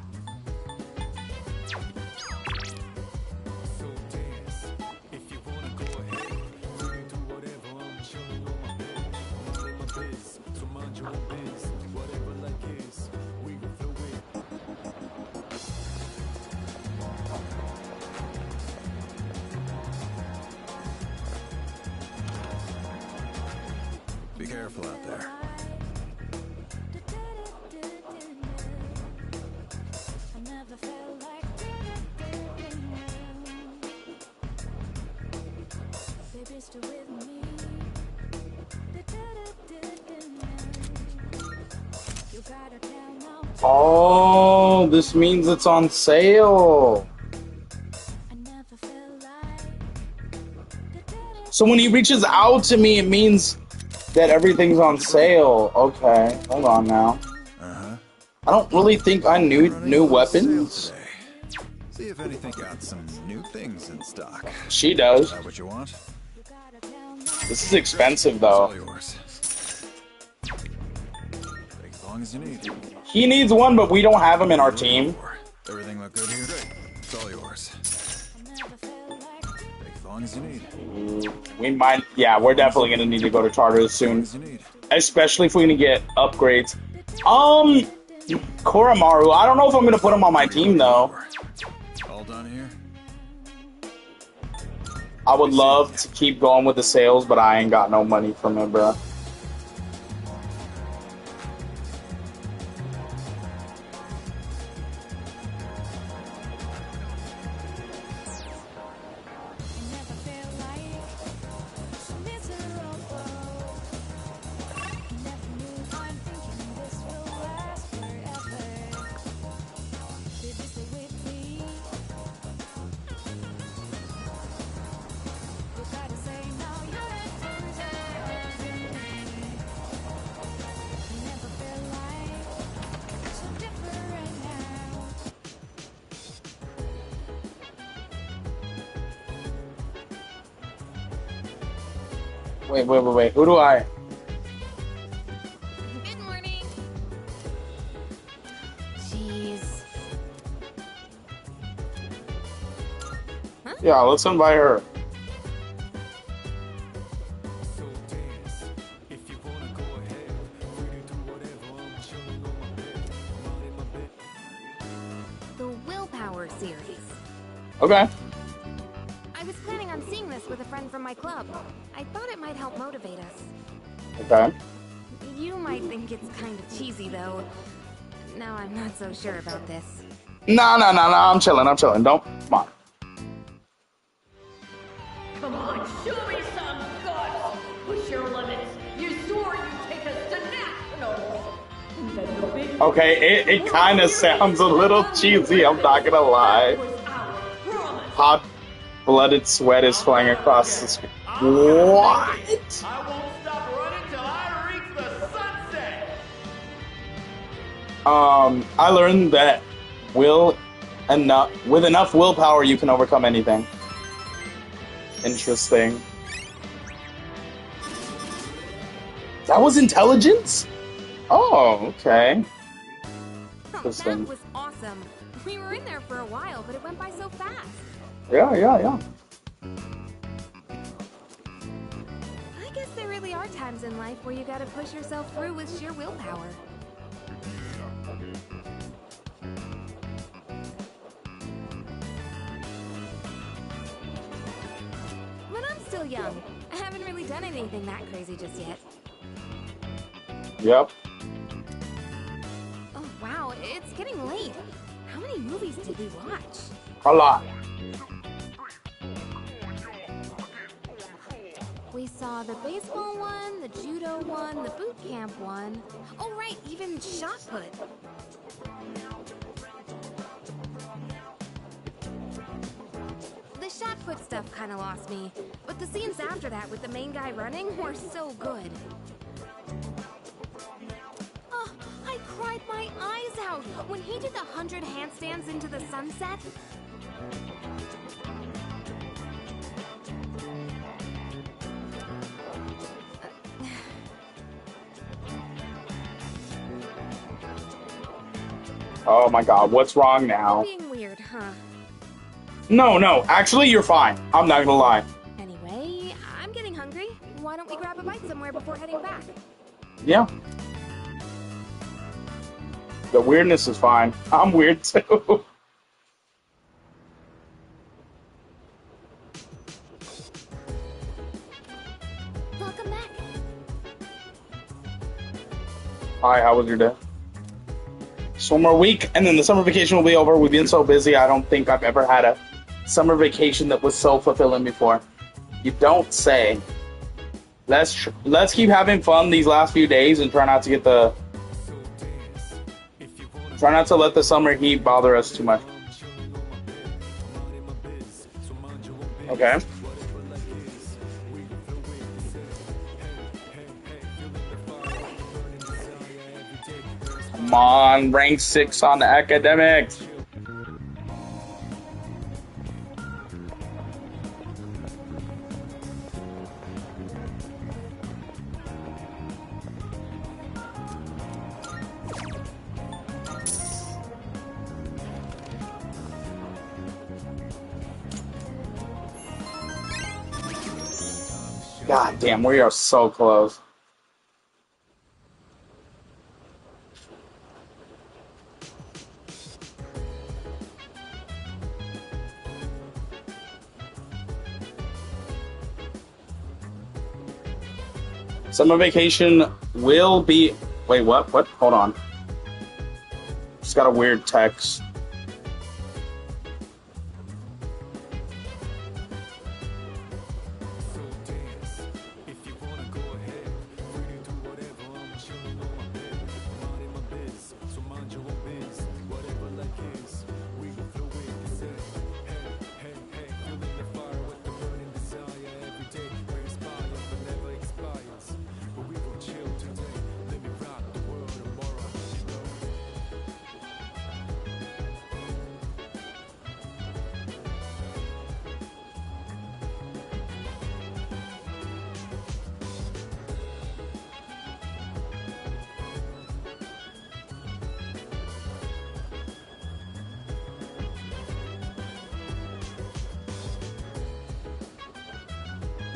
Be careful out there. Oh, this means it's on sale. So when he reaches out to me, it means that everything's on sale. Okay, hold on now. I don't really think I need new weapons. See if anything got some new things in stock. She does. Is that what you want? This is expensive, though. It's all yours. Take as long as you need. He needs one, but we don't have him in our team. Everything look good here? It's all yours. Take as long as you need. We might, yeah, we're definitely gonna need to go to Tartarus soon, especially if we're gonna get upgrades. Koromaru, I don't know if I'm gonna put him on my team though. All done here? I would love to keep going with the sales, but I ain't got no money from it, bro. Wait. Who do I? Good morning. Jeez. Yeah, let's invite her. The Willpower series. Okay. I was planning on seeing this with a friend from my club. I thought it might help motivate us. Okay. You might think it's kind of cheesy, though. Now I'm not so sure about this. No. I'm chilling. Don't. Come on. Come on, show me some guts! Push your limits. You swore you'd take us to nationals! And then the big... Okay, it kind of sounds a little cheesy, I'm not gonna lie. Hot-blooded sweat is flying across the screen. What? I won't stop running till I reach the sunset! I learned that with enough willpower, you can overcome anything. Interesting. That was intelligence? Oh, okay. Interesting. That was awesome. We were in there for a while, but it went by so fast. Yeah. I guess there really are times in life where you gotta push yourself through with sheer willpower. But I'm still young. I haven't really done anything that crazy just yet. Yep. Oh wow, it's getting late. How many movies did we watch? A lot. We saw the baseball one, the judo one, the boot camp one. Oh right, even shot put. The shot put stuff kind of lost me, but the scenes after that with the main guy running were so good. Oh, I cried my eyes out when he did the 100 handstands into the sunset. Oh my god, what's wrong now? Being weird, huh? No, actually you're fine. I'm not gonna lie. Anyway, I'm getting hungry. Why don't we grab a bite somewhere before heading back? Yeah. The weirdness is fine. I'm weird too. Welcome back. Hi, how was your day? So more week, and then the summer vacation will be over. We've been so busy, I don't think I've ever had a summer vacation that was so fulfilling before. You don't say. Let's keep having fun these last few days and try not to let the summer heat bother us too much. Okay. Come on, rank 6 on the academics. God damn, we are so close. Summer vacation will be... Wait, what? What? Hold on. Just got a weird text.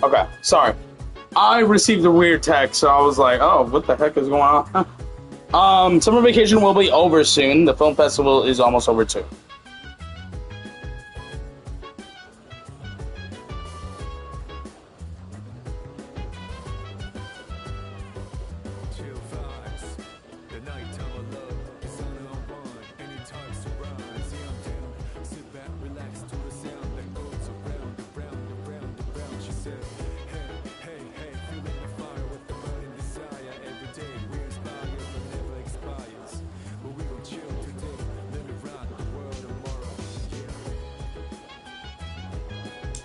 Okay, sorry. I received a weird text, so I was like, oh, what the heck is going on? Summer vacation will be over soon. The film festival is almost over too.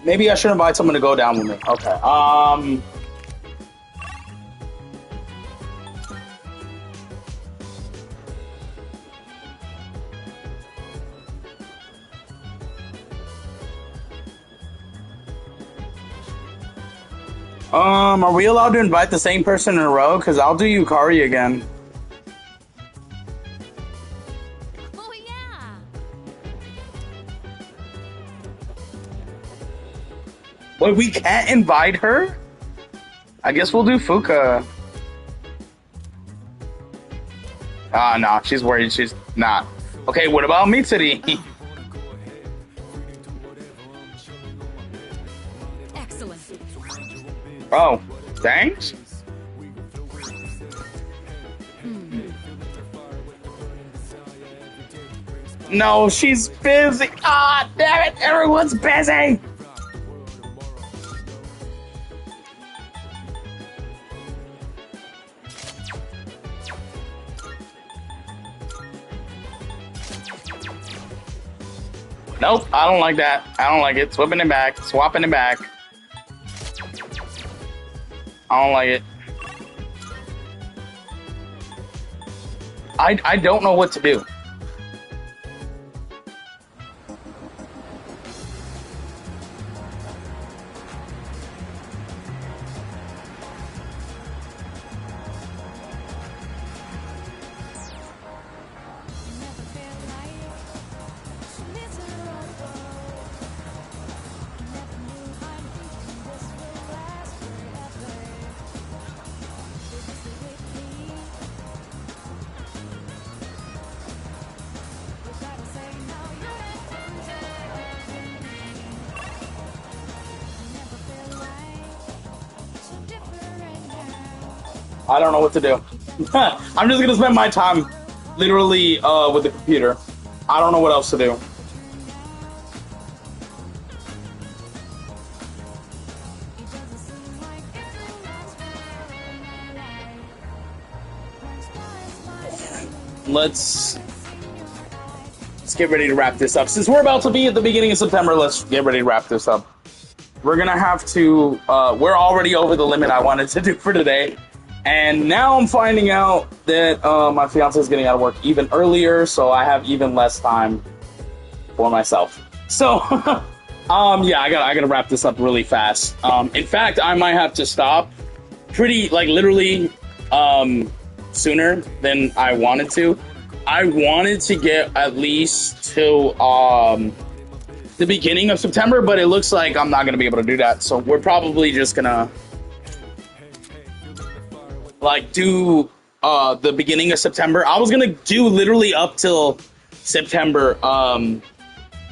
Maybe I should invite someone to go down with me. Okay. Are we allowed to invite the same person in a row? Because I'll do Yukari again. Oh, yeah. Wait, we can't invite her? I guess we'll do Fuka. Ah, no, she's worried she's not. Okay, what about Mitsuri? Excellent. Oh, thanks? No, she's busy. Ah, damn it, everyone's busy. Nope, I don't like that. I don't like it. Swapping it back. Swapping it back. I don't like it. I don't know what to do. I don't know what to do. I'm just gonna spend my time literally with the computer. I don't know what else to do. Let's get ready to wrap this up. Since we're about to be at the beginning of September, let's get ready to wrap this up. We're gonna have to, we're already over the limit I wanted to do for today. And now I'm finding out that my fiance is getting out of work even earlier, so I have even less time for myself. So, yeah, I gotta wrap this up really fast. In fact, I might have to stop pretty, like, literally sooner than I wanted to. I wanted to get at least till the beginning of September, but it looks like I'm not gonna be able to do that. So we're probably just gonna like do the beginning of September. I was gonna do literally up till September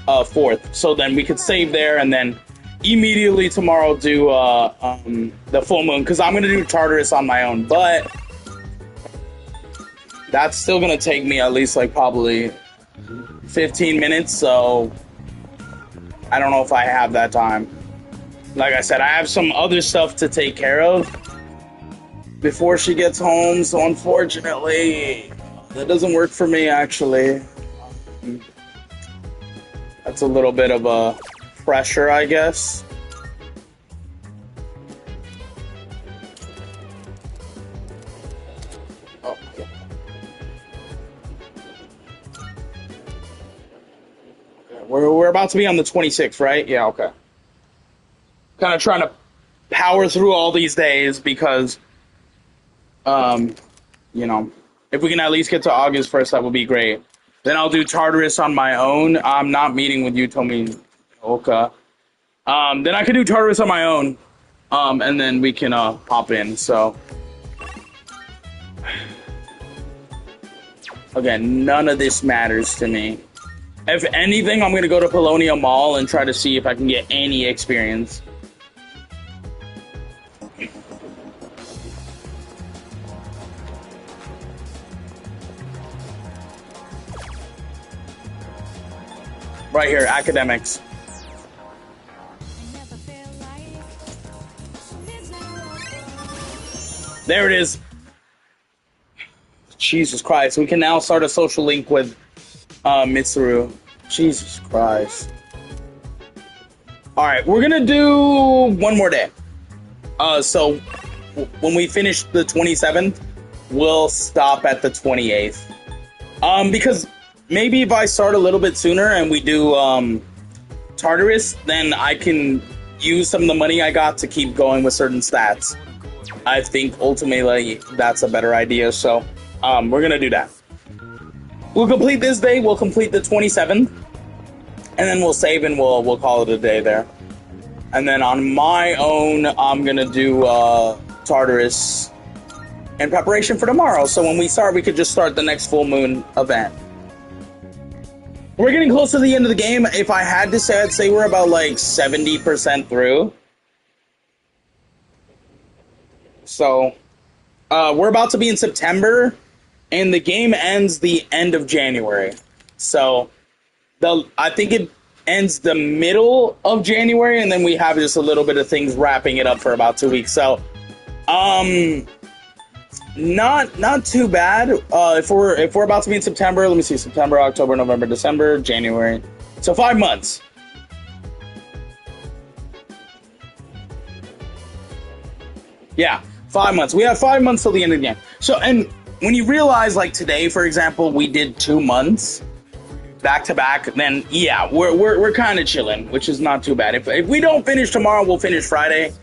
4th, so then we could save there and then immediately tomorrow do the full moon, because I'm gonna do Tartarus on my own, but that's still gonna take me at least like probably 15 minutes, so I don't know if I have that time. Like I said, I have some other stuff to take care of before she gets home, so unfortunately, that doesn't work for me, actually. That's a little bit of a pressure, I guess. Oh, okay. We're about to be on the 26th, right? Yeah, okay. Kind of trying to power through all these days because you know, if we can at least get to August 1st, that would be great. Then I'll do Tartarus on my own. I'm not meeting with Yutomi Oka. Then I could do Tartarus on my own. and then we can hop in. So again, none of this matters to me. If anything, I'm gonna go to Paulownia Mall and try to see if I can get any experience. Right here, academics. There it is. Jesus Christ. We can now start a social link with Mitsuru. Jesus Christ. Alright, we're gonna do one more day. So when we finish the 27th, we'll stop at the 28th. Because maybe if I start a little bit sooner and we do Tartarus, then I can use some of the money I got to keep going with certain stats. I think ultimately that's a better idea, so we're gonna do that. We'll complete this day, we'll complete the 27th, and then we'll save and we'll call it a day there. And then on my own, I'm gonna do Tartarus in preparation for tomorrow, so when we start, we could just start the next full moon event. We're getting close to the end of the game. If I had to say, I'd say we're about like 70% through. So, we're about to be in September, and the game ends the end of January. So, I think it ends the middle of January, and then we have just a little bit of things wrapping it up for about 2 weeks. So, not too bad. If we're about to be in September, let me see, September, October, November, December, January. So 5 months. Yeah. 5 months. We have 5 months till the end of the game. So, and when you realize, like today, for example, we did 2 months back to back, then yeah, we're kind of chilling, which is not too bad. If we don't finish tomorrow, we'll finish Friday.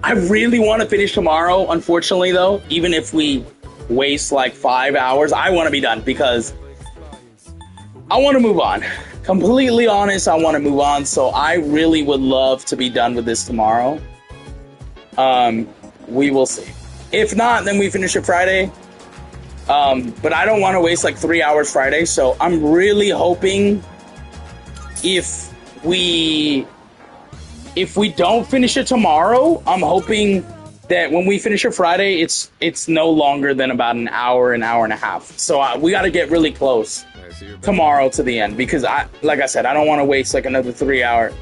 I really want to finish tomorrow. Unfortunately, though, even if we waste like 5 hours, I want to be done because I want to move on. Completely honest, I want to move on. So I really would love to be done with this tomorrow. We will see. If not, then we finish it Friday. But I don't want to waste like 3 hours Friday, so I'm really hoping if we don't finish it tomorrow, I'm hoping that when we finish it Friday, it's no longer than about an hour and a half. So we got to get really close tomorrow to the end because like I said, I don't want to waste like another 3 hours.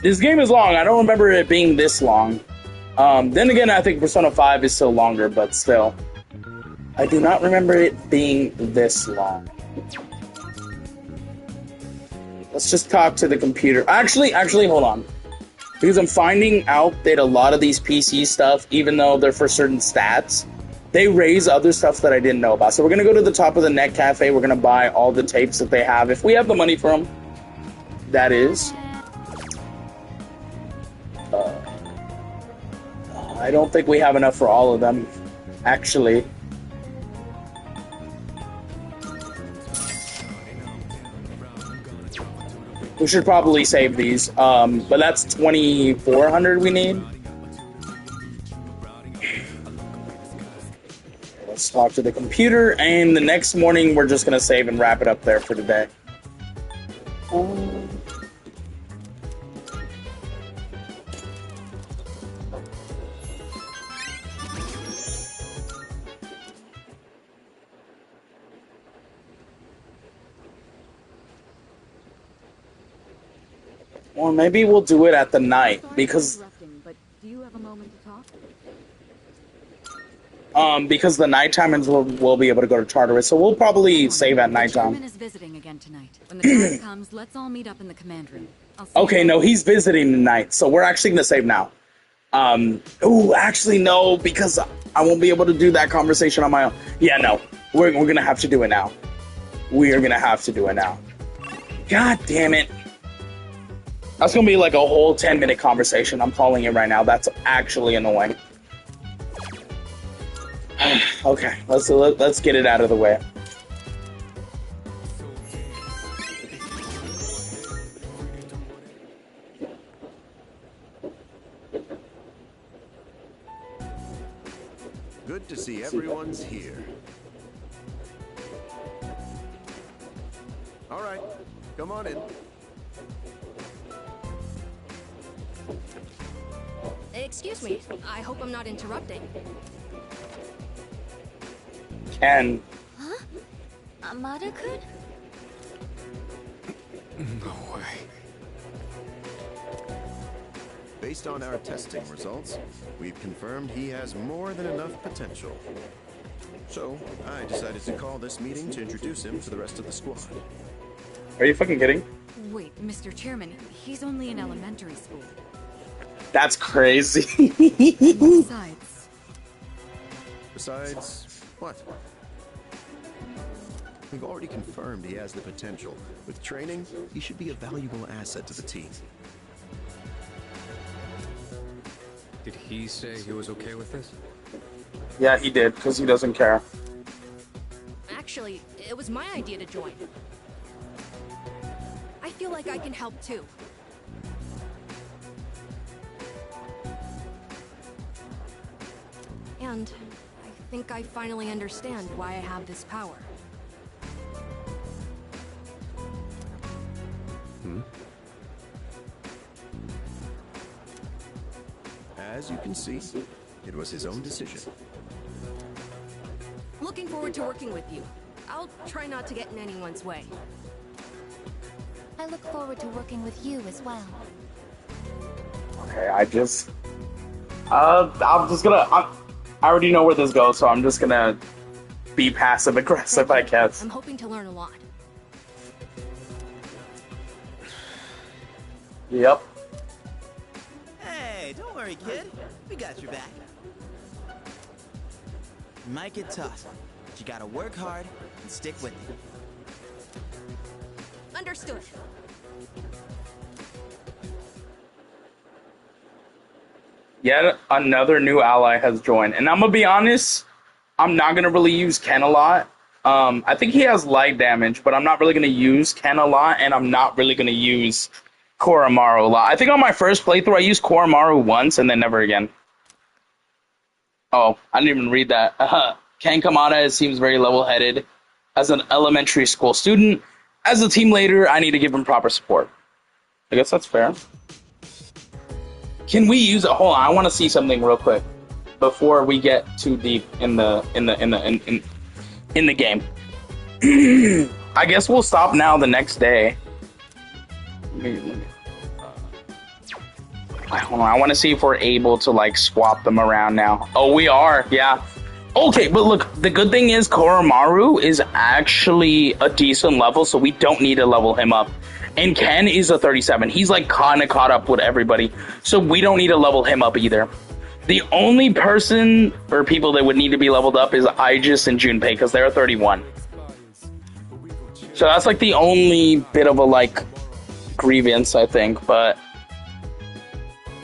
This game is long. I don't remember it being this long. Then again, I think Persona 5 is still longer, but still. I do not remember it being this long. Let's just talk to the computer. Actually, hold on. Because I'm finding out that a lot of these PC stuff, even though they're for certain stats, they raise other stuff that I didn't know about. So we're going to go to the top of the Net Cafe. We're going to buy all the tapes that they have. If we have the money for them, that is. I don't think we have enough for all of them, actually. We should probably save these, but that's 2,400 we need. Let's talk to the computer, and the next morning we're just gonna save and wrap it up there for today. Or maybe we'll do it at the night, because But do you have a moment to talk? because the nighttime is we'll be able to go to Tartarus, so we'll probably save at nighttime. Chairman is visiting again tonight. When the time comes, let's all meet up in the command room. Okay, no, he's visiting tonight, so we're actually gonna save now. Oh, actually no, because I won't be able to do that conversation on my own. Yeah, no, we're gonna have to do it now. We are gonna have to do it now. God damn it. That's gonna be like a whole 10-minute conversation. I'm calling it right now. That's actually annoying. Okay, let's get it out of the way. ends here. All right, come on in. Excuse me. I hope I'm not interrupting. Ken. Huh? Amada-kun? No way. Based on our testing results, we've confirmed he has more than enough potential. So, I decided to call this meeting to introduce him to the rest of the squad. Are you fucking kidding? Wait, Mr. Chairman, he's only in elementary school. That's crazy. Besides, what? We've already confirmed he has the potential. With training, he should be a valuable asset to the team. Did he say he was okay with this? Yeah, he did, because he doesn't care. Actually, it was my idea to join. I feel like I can help too. And I think I finally understand why I have this power. As you can see, it was his own decision. Looking forward to working with you. I'll try not to get in anyone's way. I look forward to working with you as well. Okay, I'm just gonna. I already know where this goes, so I'm just gonna be passive aggressive, I guess. I'm hoping to learn a lot. Yep. Hey, don't worry, kid. We got your back. You might get tough, but you gotta work hard and stick with it. Understood. Yet another new ally has joined, and I'm gonna be honest, I'm not gonna really use Ken a lot. I think he has light damage, but I'm not really gonna use Ken a lot, and I'm not really gonna use Koromaru a lot. I think on my first playthrough I used Koromaru once and then never again. Oh, I didn't even read that. Ken Kamada seems very level-headed. As an elementary school student, as a team leader, I need to give him proper support. I guess that's fair. Can we use it? Hold on, I want to see something real quick before we get too deep in the game. I guess we'll stop now the next day. Hold on, I want to see if we're able to like swap them around now. Oh, we are, yeah. Okay, but look, the good thing is Koromaru is actually a decent level, so we don't need to level him up. And Ken is a 37. He's like kind of caught up with everybody, so we don't need to level him up either. The only person or people that would need to be leveled up is Aegis and Junpei, because they're 31. So that's like the only bit of a like grievance, I think, but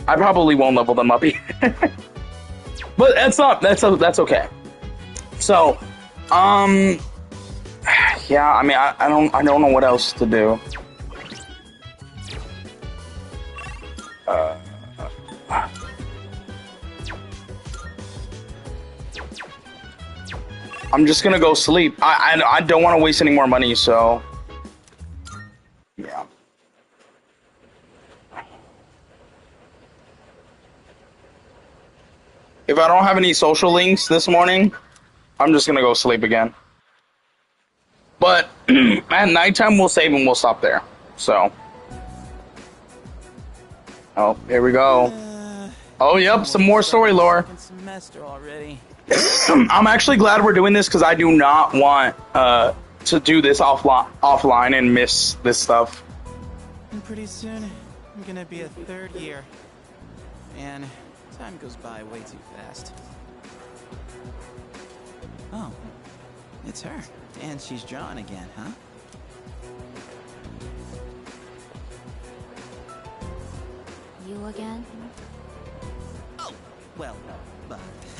I probably won't level them up either. But that's okay. So, yeah, I mean, I don't know what else to do. I'm just gonna go sleep. I don't want to waste any more money, so yeah. If I don't have any social links this morning, I'm just gonna go sleep again. But at nighttime, we'll save and we'll stop there. So, oh, here we go. Oh, yep, some more story lore. Semester already. I'm actually glad we're doing this because I do not want to do this offline and miss this stuff. And pretty soon, I'm gonna be a third year. And time goes by way too fast. Oh, it's her. And she's drawn again, huh? You again? Oh, well,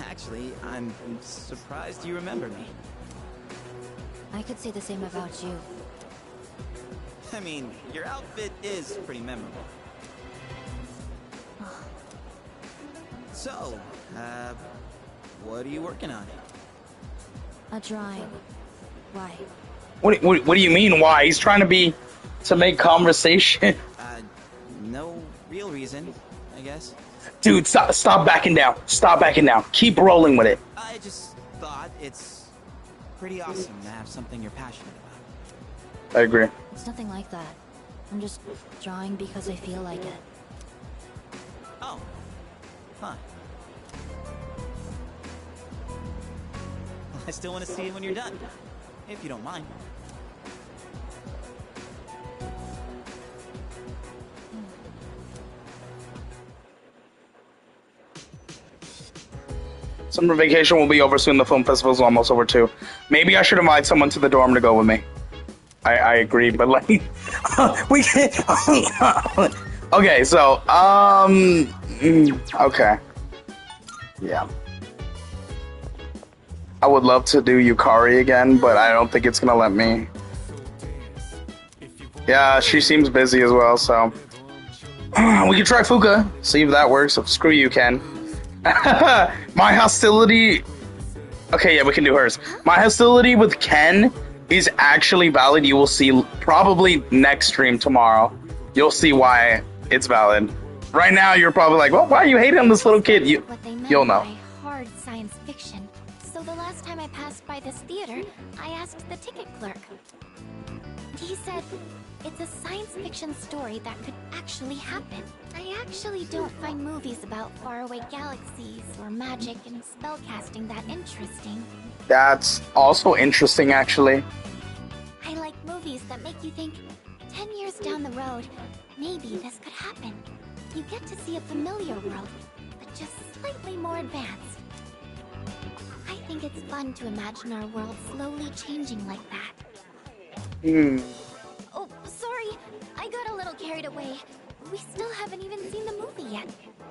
actually, I'm surprised you remember me. I could say the same about you. I mean, your outfit is pretty memorable. So, what are you working on? A drawing. Why? What do you mean, why? He's trying to make conversation. No real reason, I guess. Dude, stop backing down. Stop backing down. Keep rolling with it. I just thought it's pretty awesome to have something you're passionate about. I agree. It's nothing like that. I'm just drawing because I feel like it. Oh. Fine. I still want to see it when you're done. If you don't mind. Summer vacation will be over soon. The film festival's almost over too. Maybe I should invite someone to the dorm to go with me. I agree, but like we can't. Okay, so okay, yeah. I would love to do Yukari again, but I don't think it's gonna let me. Yeah, she seems busy as well, so we can try Fuka, see if that works. Screw you, Ken. My hostility. Okay, yeah, we can do hers. My hostility with Ken is actually valid. You will see probably next stream tomorrow. You'll see why it's valid. Right now, you're probably like, well, why are you hating on this little kid? You'll know. Hard science fiction. So the last time I passed by this theater, I asked the ticket clerk. He said, it's a science fiction story that could actually happen. I actually don't find movies about faraway galaxies or magic and spellcasting that interesting. That's also interesting, actually. I like movies that make you think, 10 years down the road, maybe this could happen. You get to see a familiar world, but just slightly more advanced. I think it's fun to imagine our world slowly changing like that. Oh, sorry. I got a little carried away. We still haven't even seen the movie yet.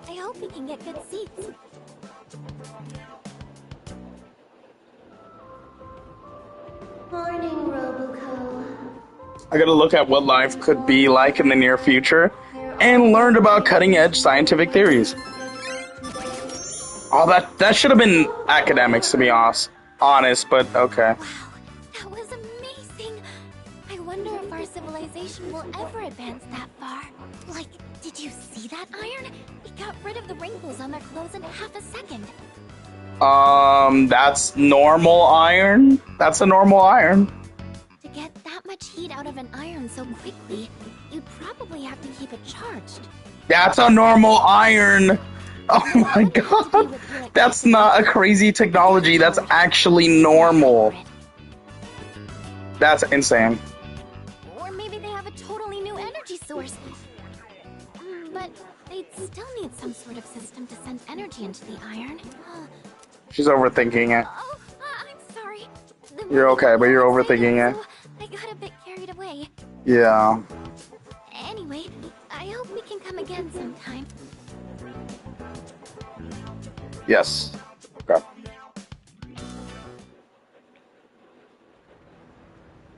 I hope we can get good seats. Morning, Roboco. I gotta look at what life could be like in the near future and learned about cutting-edge scientific theories. Oh, that should have been academics, to be honest, but okay. That was amazing. I wonder if our civilization will ever advance that far. Like, did you see that iron? It got rid of the wrinkles on their clothes in half a second. That's normal iron. That's a normal iron. To get that much heat out of an iron so quickly, you'd probably have to keep it charged. That's a normal iron. Oh my god. That's not a crazy technology. That's actually normal. That's insane. Or maybe they have a totally new energy source. But they'd still need some sort of system to send energy into the iron. She's overthinking it. Oh, I'm sorry. You're okay, but you're overthinking it. I got a bit carried away. Yeah. Anyway, I hope we can come again sometime. Yes. Okay.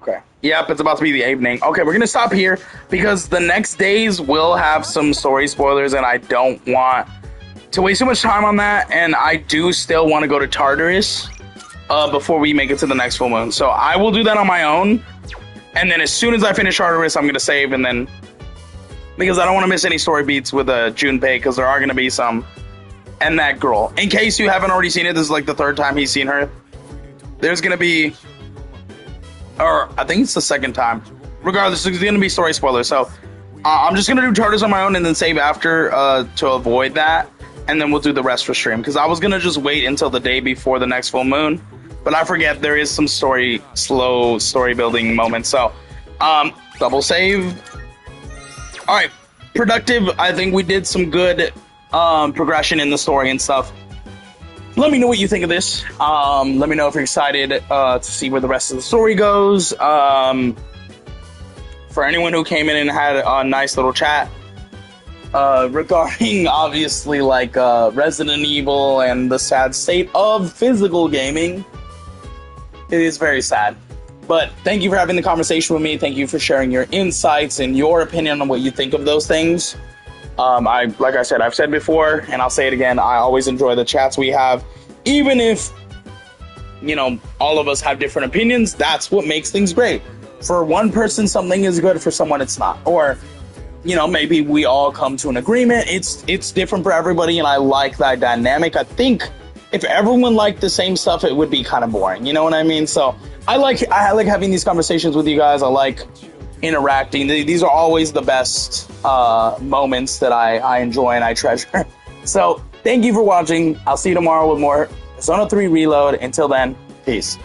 Okay. Yep, it's about to be the evening. Okay, we're gonna stop here because the next days will have some story spoilers, and I don't want to waste too much time on that. And I do still want to go to Tartarus before we make it to the next full moon. So I will do that on my own, and then as soon as I finish Tartarus, I'm gonna save, and then because I don't want to miss any story beats with Junpei, because there are gonna be some. And that girl. In case you haven't already seen it, this is like the third time he's seen her. There's gonna be, or I think it's the second time. Regardless, there's gonna be story spoilers. So I'm just gonna do Tartarus on my own and then save after to avoid that, and then we'll do the rest for stream. Because I was gonna just wait until the day before the next full moon, but I forget there is some slow story building moments. So double save. All right, productive. I think we did some good progression in the story and stuff. Let me know what you think of this. Let me know if you're excited to see where the rest of the story goes. For anyone who came in and had a nice little chat regarding obviously like Resident Evil and the sad state of physical gaming, it is very sad. But thank you for having the conversation with me. Thank you for sharing your insights and your opinion on what you think of those things. Like I said, I've said before, and I'll say it again, I always enjoy the chats we have, even if you know, all of us have different opinions. That's what makes things great. For one person, something is good. For someone, it's not. Or, you know, maybe we all come to an agreement. It's different for everybody, and I like that dynamic. I think if everyone liked the same stuff, it would be kind of boring. You know what I mean? So I like having these conversations with you guys. I like interacting. These are always the best moments that I enjoy and I treasure. So thank you for watching. I'll see you tomorrow with more Persona 3 Reload. Until then, peace.